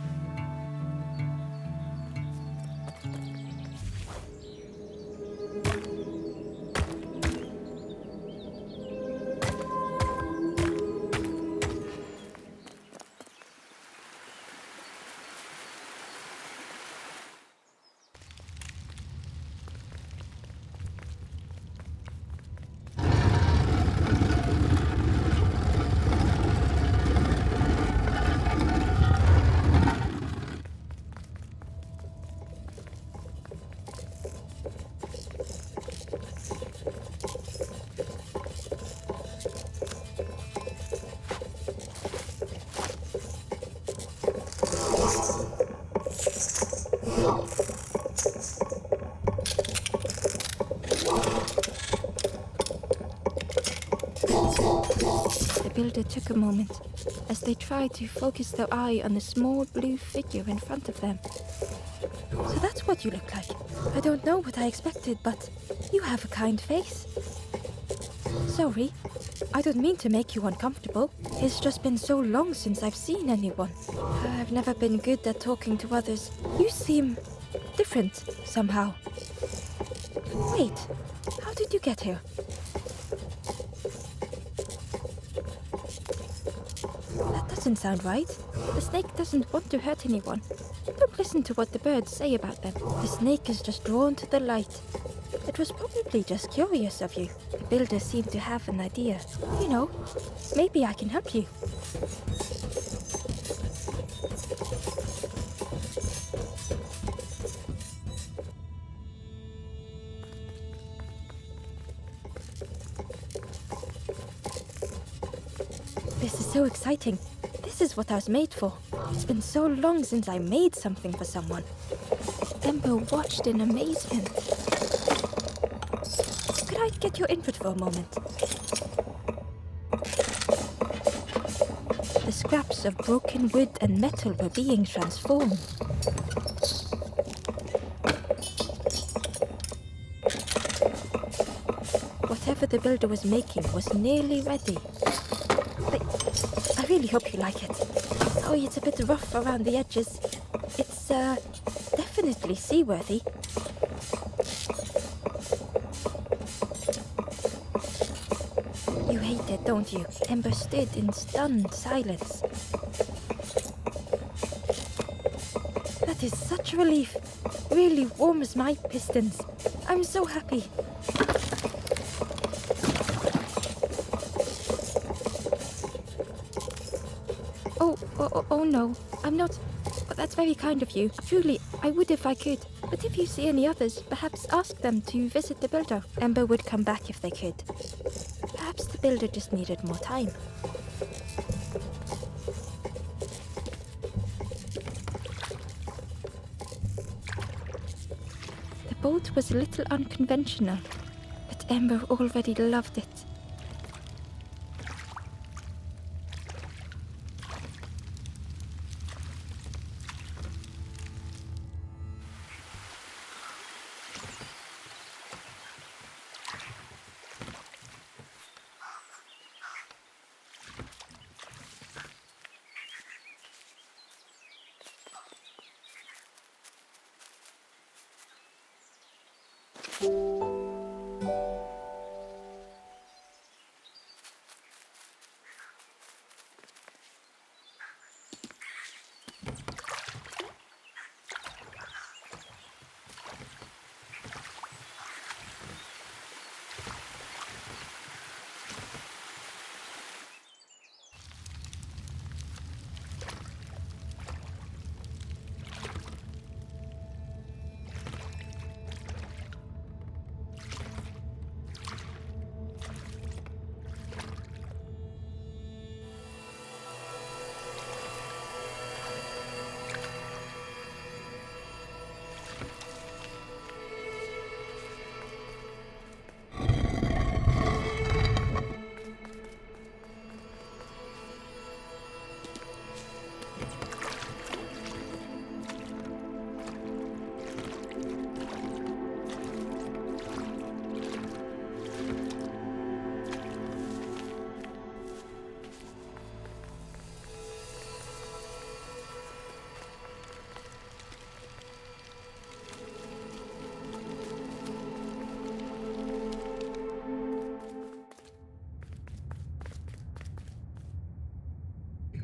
The builder took a moment as they tried to focus their eye on the small blue figure in front of them. So that's what you look like. I don't know what I expected, but you have a kind face. Sorry, I don't mean to make you uncomfortable. It's just been so long since I've seen anyone. I've never been good at talking to others. You seem different somehow. Wait, how did you get here? That doesn't sound right. The snake doesn't want to hurt anyone. Don't listen to what the birds say about them. The snake is just drawn to the light. It was probably just curious of you. The builder seemed to have an idea. You know, maybe I can help you. This is so exciting. This is what I was made for. It's been so long since I made something for someone. Ember watched in amazement. Could I get your input for a moment? The scraps of broken wood and metal were being transformed. Whatever the builder was making was nearly ready. I really hope you like it. Sorry, it's a bit rough around the edges. It's, definitely seaworthy. You hate it, don't you? Ember stood in stunned silence. That is such relief. Really warms my pistons. I'm so happy. Oh no, I'm not. But that's very kind of you. Truly, I would if I could. But if you see any others, perhaps ask them to visit the builder. Ember would come back if they could. Perhaps the builder just needed more time. The boat was a little unconventional, but Ember already loved it.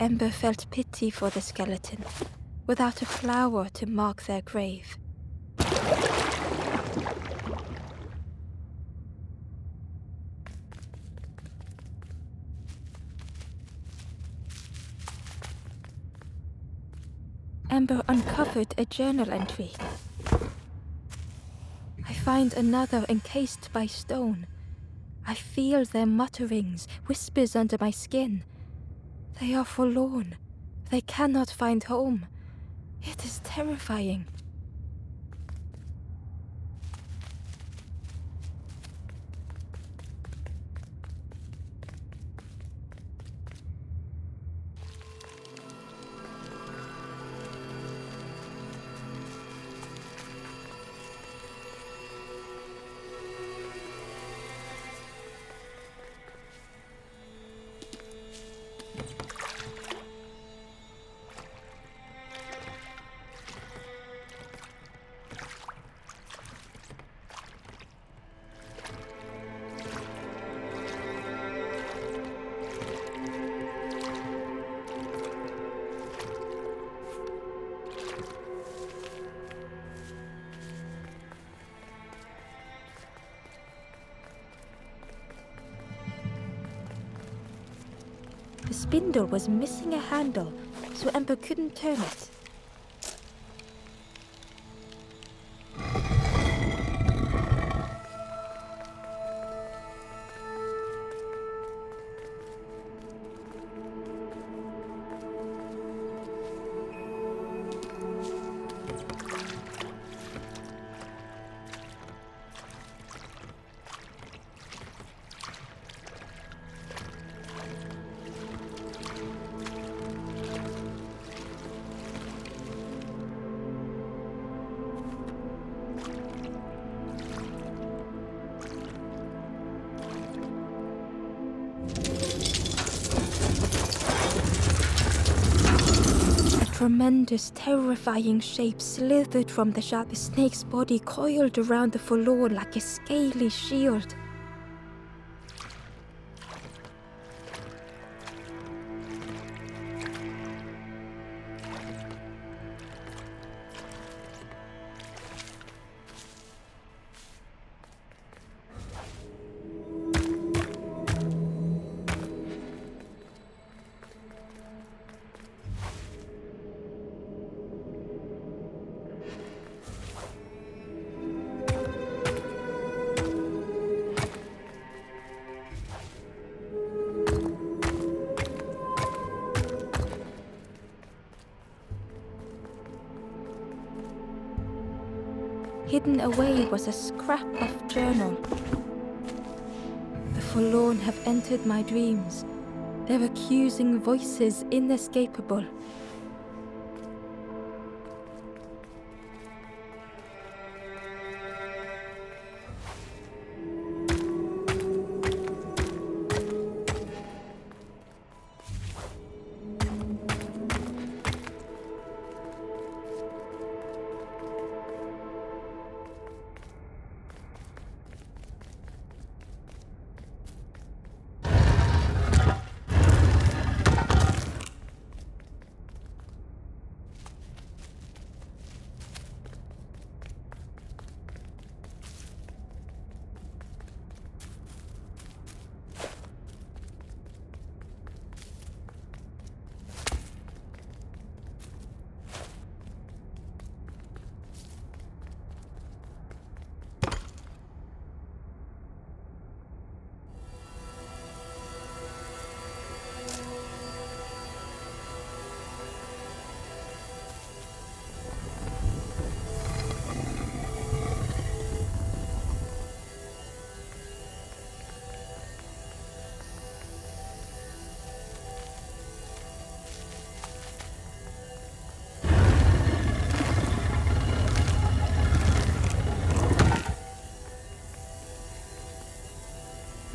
Ember felt pity for the skeleton, without a flower to mark their grave. Ember uncovered a journal entry. I find another encased by stone. I feel their mutterings, whispers under my skin. They are forlorn. They cannot find home. It is terrifying. The spindle was missing a handle, so Ember couldn't turn it. Tremendous, terrifying shape slithered from the shadow. The snake's body coiled around the forlorn like a scaly shield. Hidden away was a scrap of journal. The forlorn have entered my dreams, their accusing voices inescapable.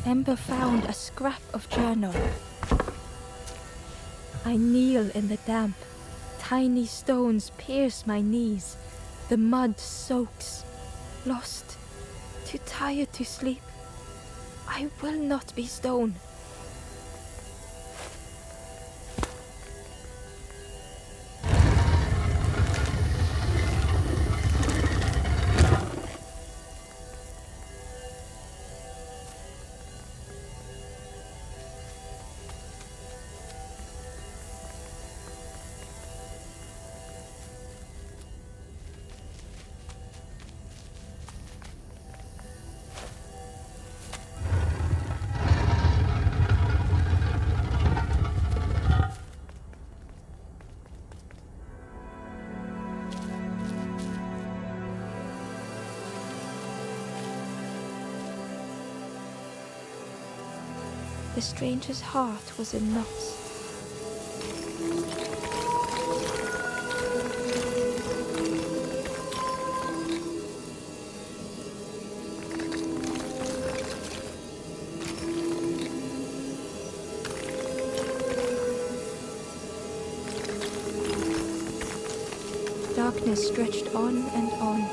Ember found a scrap of journal. I kneel in the damp. Tiny stones pierce my knees. The mud soaks. Lost. Too tired to sleep. I will not be stone. The stranger's heart was in knots. Darkness stretched on and on.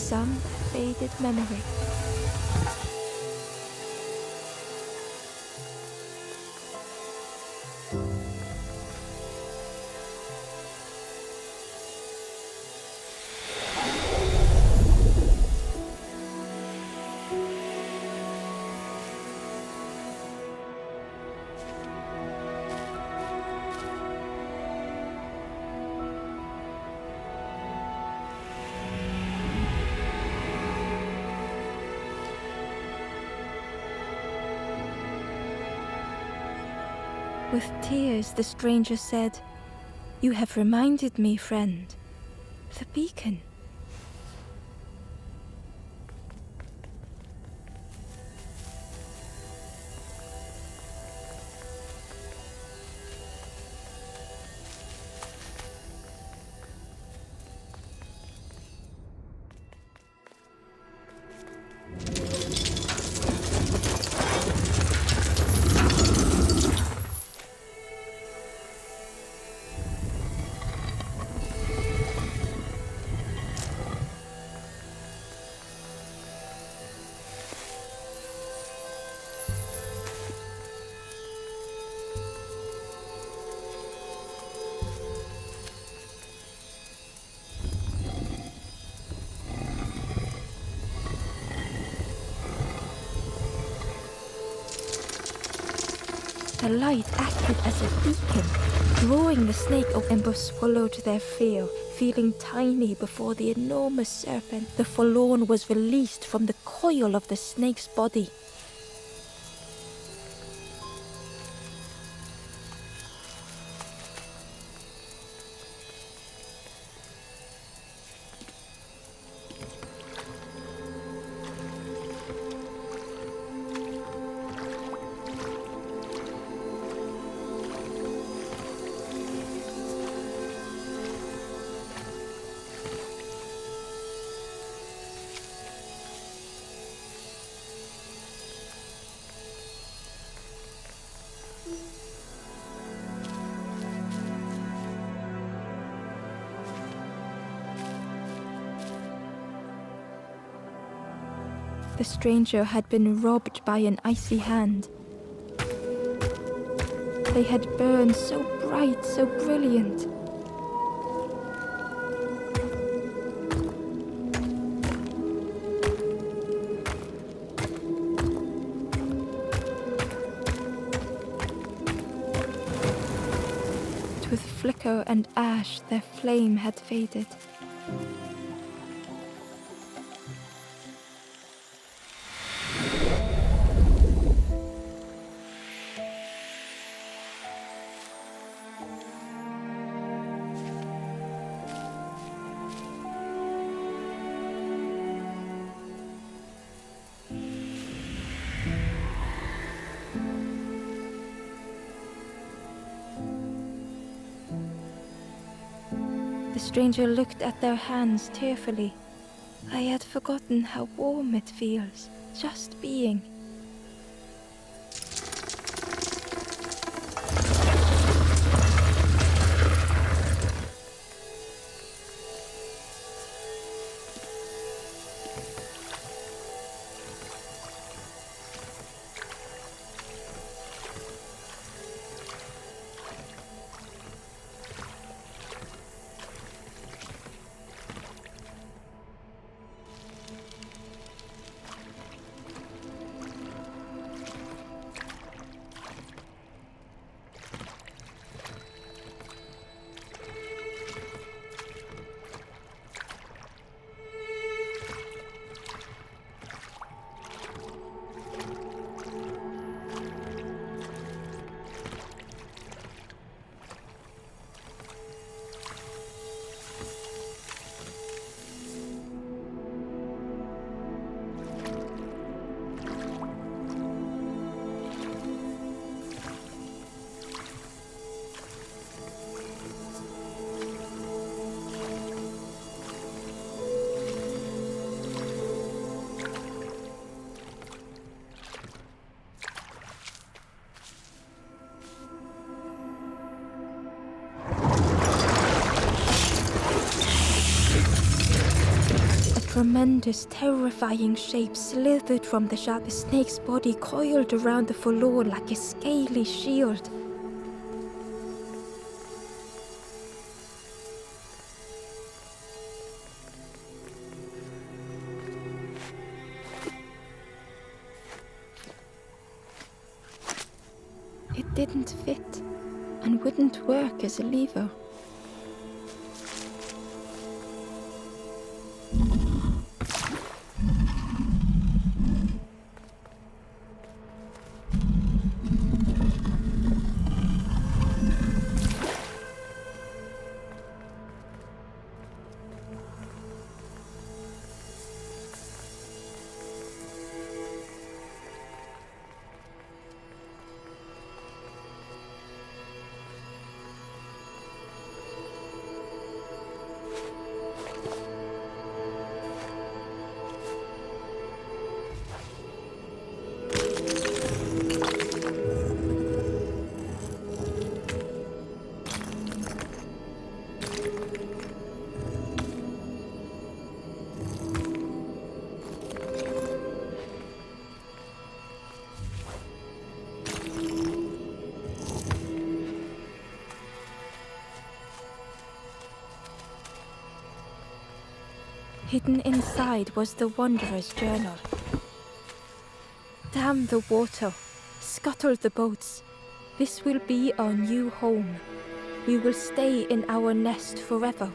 some faded memory. With tears, the stranger said, "You have reminded me, friend. The beacon." The light acted as a beacon, drawing the snake. Ember swallowed their fear, feeling tiny before the enormous serpent. The forlorn was released from the coil of the snake's body. The stranger had been robbed by an icy hand. They had burned so bright, so brilliant. But with flicker and ash, their flame had faded. The stranger looked at their hands tearfully. I had forgotten how warm it feels, just being. tremendous, terrifying shape slithered from the shadow. The snake's body coiled around the forlorn like a scaly shield. It didn't fit and wouldn't work as a lever. Hidden inside was the Wanderer's journal. Dam the water, scuttle the boats. This will be our new home. We will stay in our nest forever.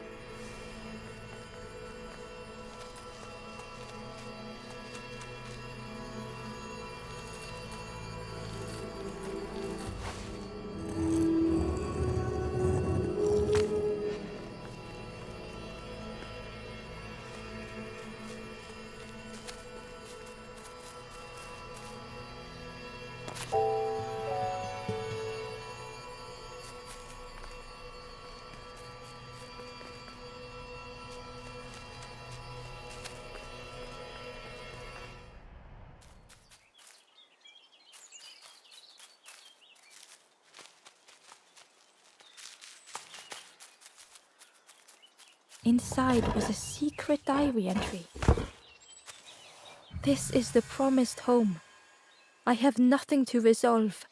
Inside was a secret diary entry. This is the promised home. I have nothing to resolve.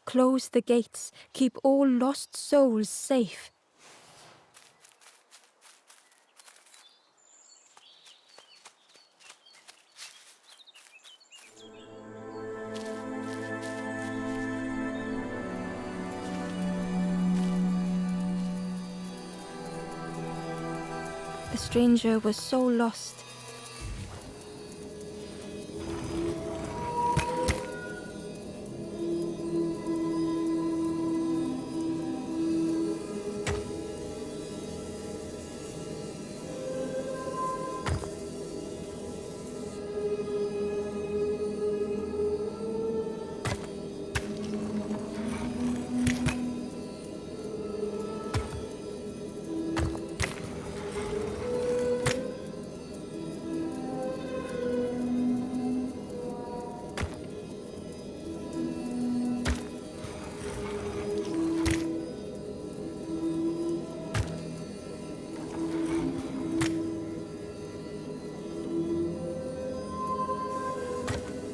Close the gates. Keep all lost souls safe. The stranger was so lost.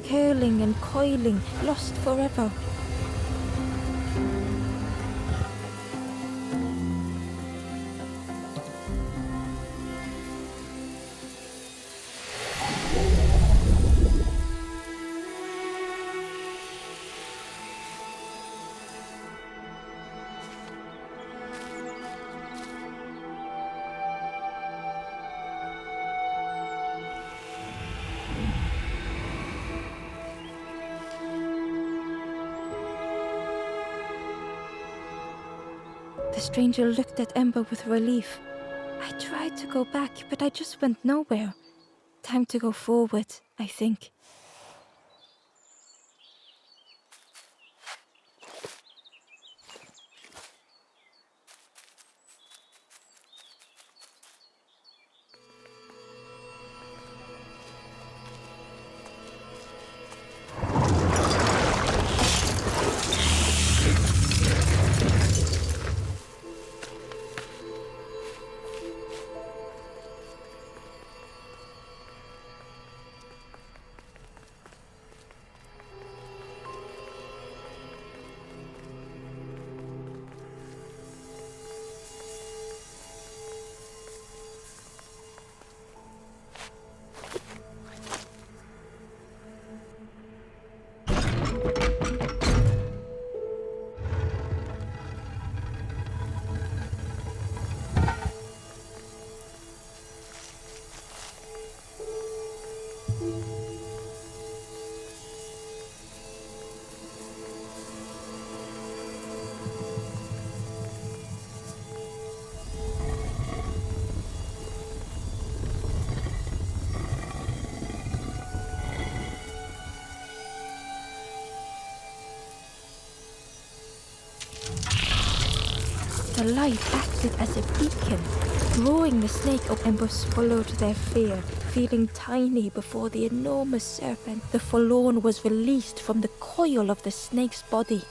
Curling and coiling, lost forever. The stranger looked at Ember with relief. I tried to go back, but I just went nowhere. Time to go forward, I think. The light acted as a beacon, drawing the snake up. Ember swallowed their fear, feeling tiny before the enormous serpent. The forlorn was released from the coil of the snake's body.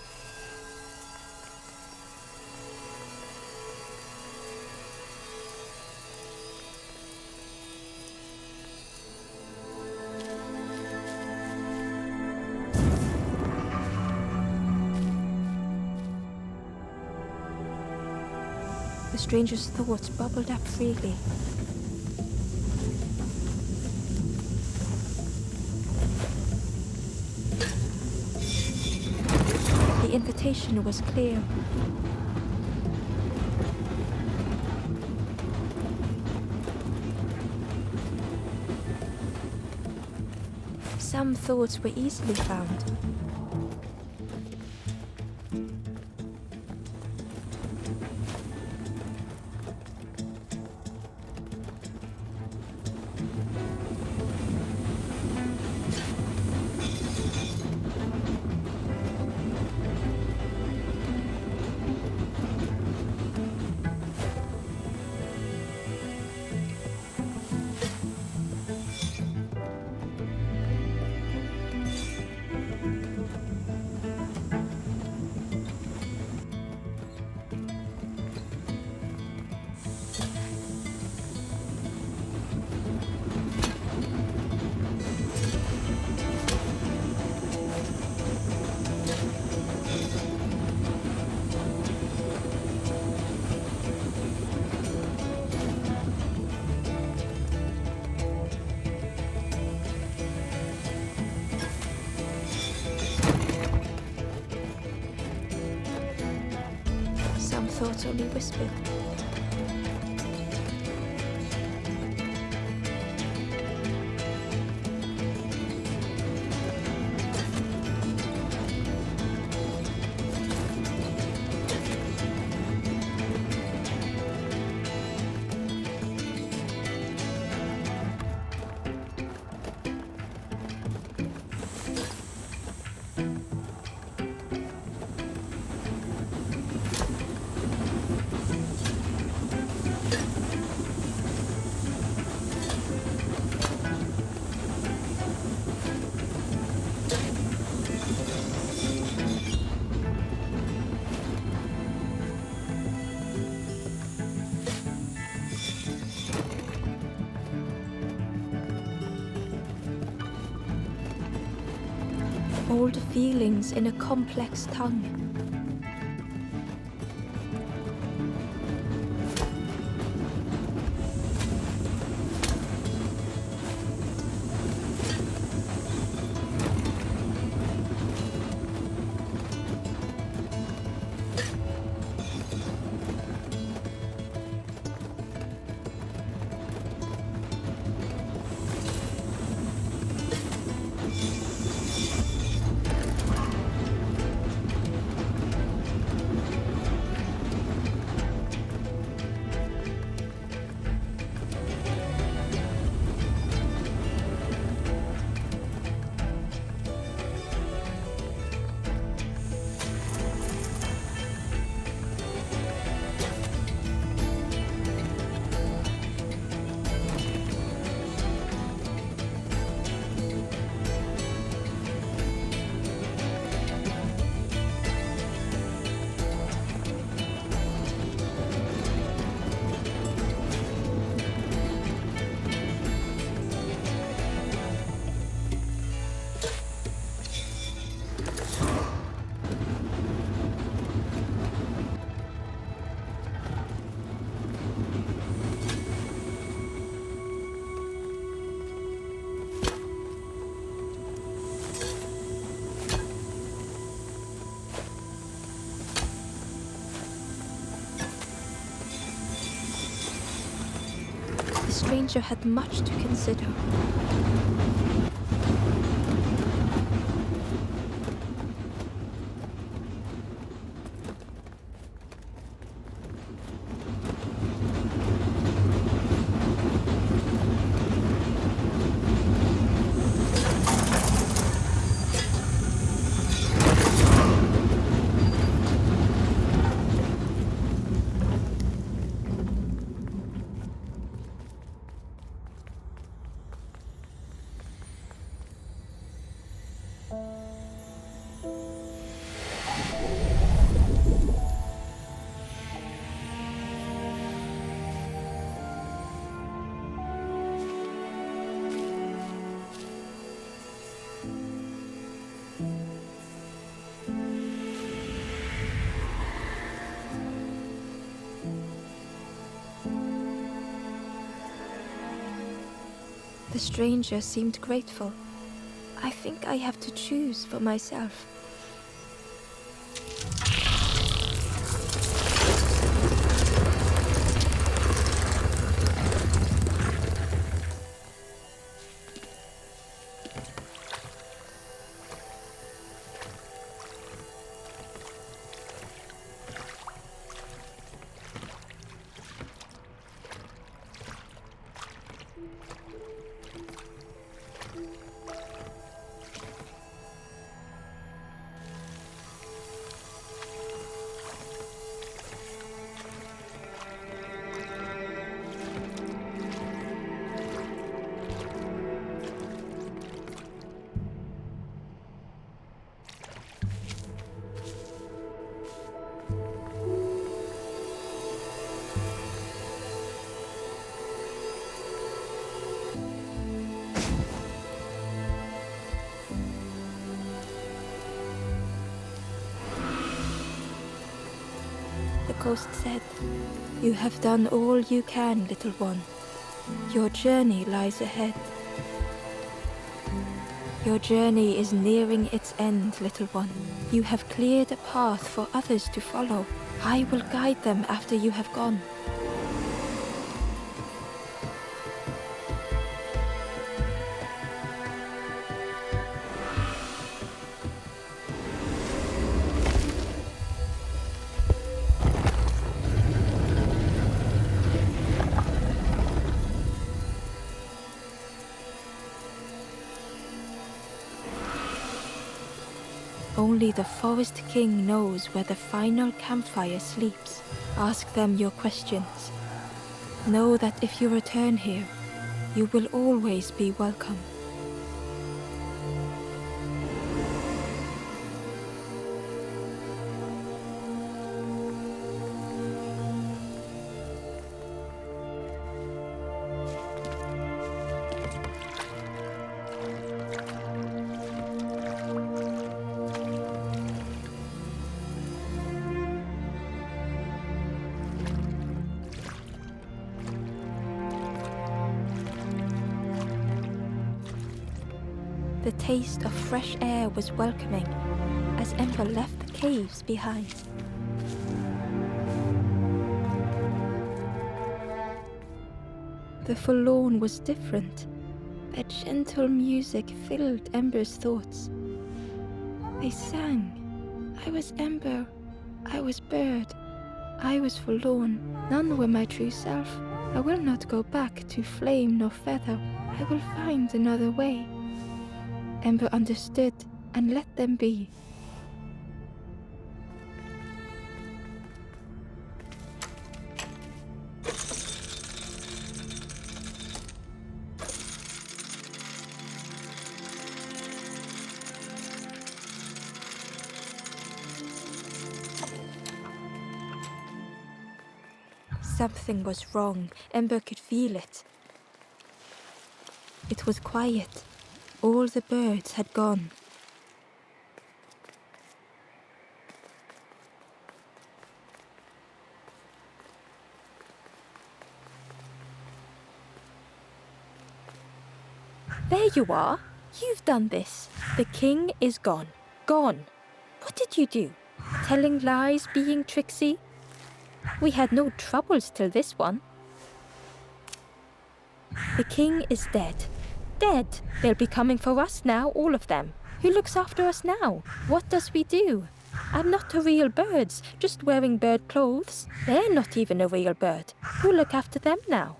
The stranger's thoughts bubbled up freely. The invitation was clear. Some thoughts were easily found. Some thoughts only whispered. Old feelings in a complex tongue. The stranger had much to consider. The stranger seemed grateful. I think I have to choose for myself. The ghost said, "You have done all you can, little one. Your journey lies ahead. Your journey is nearing its end, little one. You have cleared a path for others to follow. I will guide them after you have gone." Only the Forest King knows where the final campfire sleeps. Ask them your questions. Know that if you return here, you will always be welcome. The taste of fresh air was welcoming as Ember left the caves behind. The forlorn was different. Their gentle music filled Ember's thoughts. They sang. I was Ember. I was bird. I was forlorn. None were my true self. I will not go back to flame nor feather. I will find another way. Ember understood and let them be. Something was wrong. Ember could feel it. It was quiet. All the birds had gone. There you are. You've done this. The king is gone. Gone. What did you do? Telling lies, being tricksy? We had no troubles till this one. The king is dead. Dead. They'll be coming for us now, all of them. Who looks after us now? What does we do? I'm not a real bird, just wearing bird clothes. They're not even a real bird. Who'll look after them now?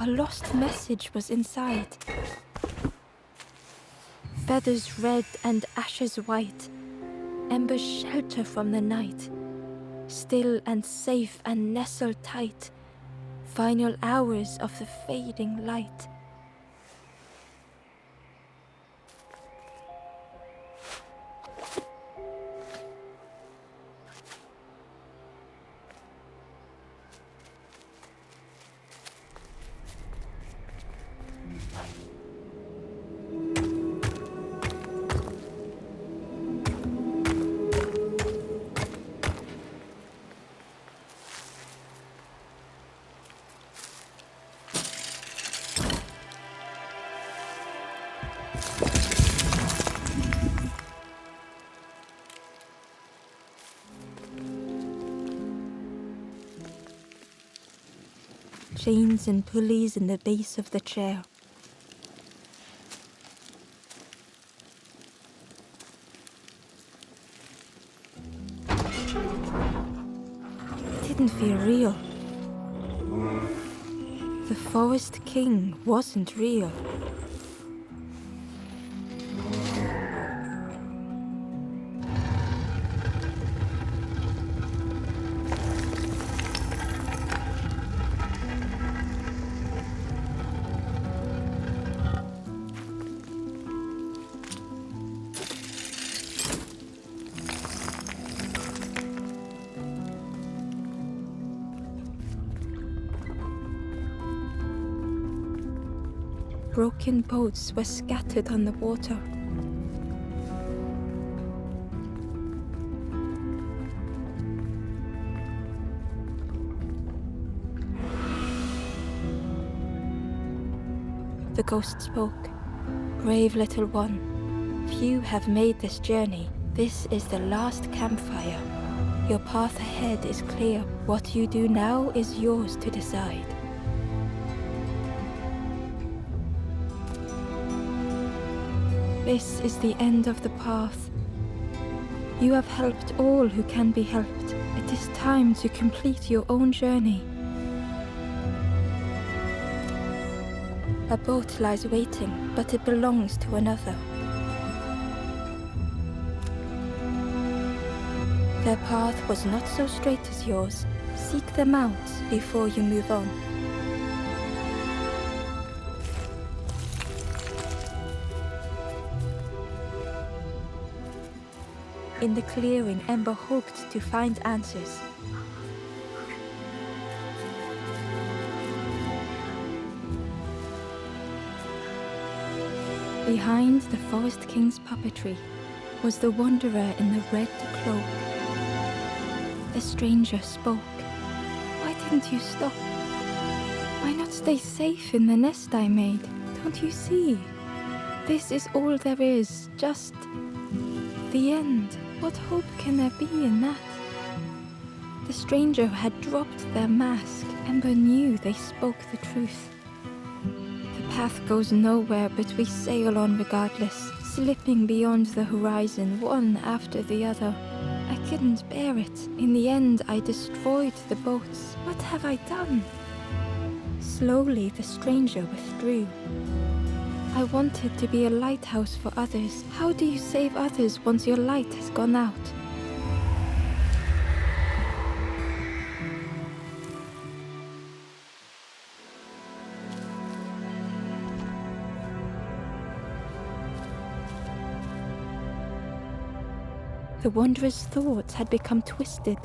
A lost message was inside. Feathers red and ashes white, embers shelter from the night. Still and safe and nestled tight, final hours of the fading light. Chains and pulleys in the base of the chair. It didn't feel real. The Forest King wasn't real. Broken boats were scattered on the water. The ghost spoke. Brave little one, few have made this journey. This is the last campfire. Your path ahead is clear. What you do now is yours to decide. This is the end of the path. You have helped all who can be helped. It is time to complete your own journey. A boat lies waiting, but it belongs to another. Their path was not so straight as yours. Seek them out before you move on. In the clearing, Ember hoped to find answers. Behind the Forest King's puppetry was the wanderer in the red cloak. The stranger spoke. Why didn't you stop? Why not stay safe in the nest I made? Don't you see? This is all there is, just the end. What hope can there be in that? The stranger had dropped their mask. Ember knew they spoke the truth. The path goes nowhere, but we sail on regardless, slipping beyond the horizon, one after the other. I couldn't bear it. In the end, I destroyed the boats. What have I done? Slowly, the stranger withdrew. I wanted to be a lighthouse for others. How do you save others once your light has gone out? The wanderer's thoughts had become twisted.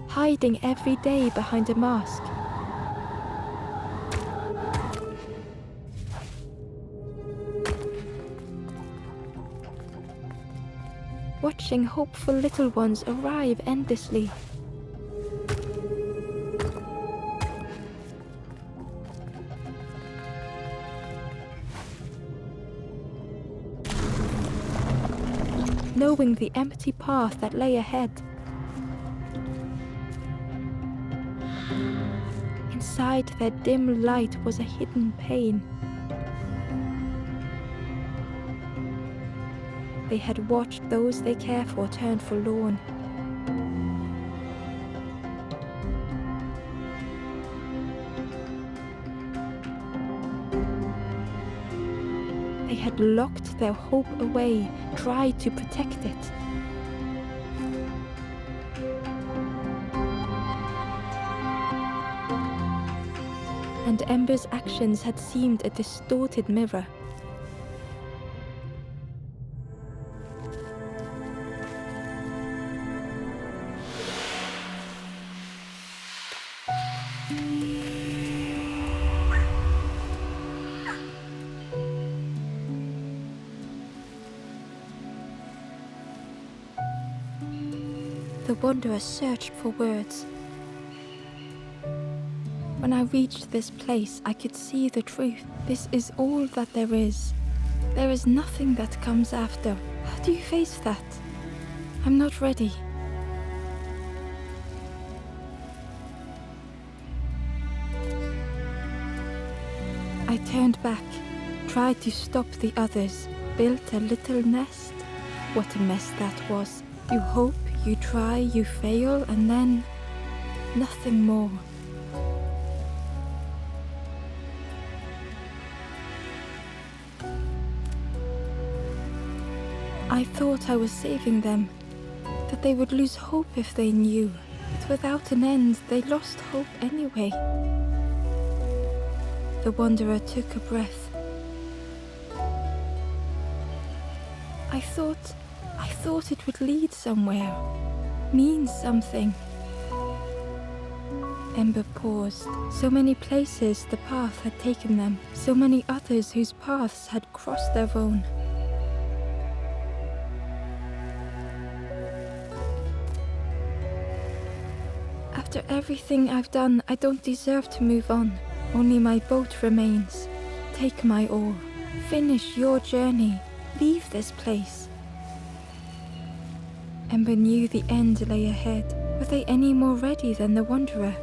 Hiding every day behind a mask. Watching hopeful little ones arrive endlessly. Knowing the empty path that lay ahead. Inside their dim light was a hidden pain. They had watched those they care for turn forlorn. They had locked their hope away, tried to protect it. And Ember's actions had seemed a distorted mirror. The Wanderer searched for words. When I reached this place, I could see the truth. This is all that there is. There is nothing that comes after. How do you face that? I'm not ready. I turned back, tried to stop the others, built a little nest. What a mess that was. You hope, you try, you fail, and then nothing more. I thought I was saving them, that they would lose hope if they knew. But without an end, they lost hope anyway. The Wanderer took a breath. I thought it would lead somewhere, mean something. Ember paused. So many places the path had taken them, so many others whose paths had crossed their own. After everything I've done, I don't deserve to move on. Only my boat remains. Take my oar. Finish your journey. Leave this place. Ember knew the end lay ahead. Were they any more ready than the Wanderer?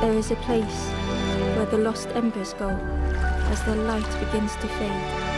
There is a place where the lost embers go as their light begins to fade.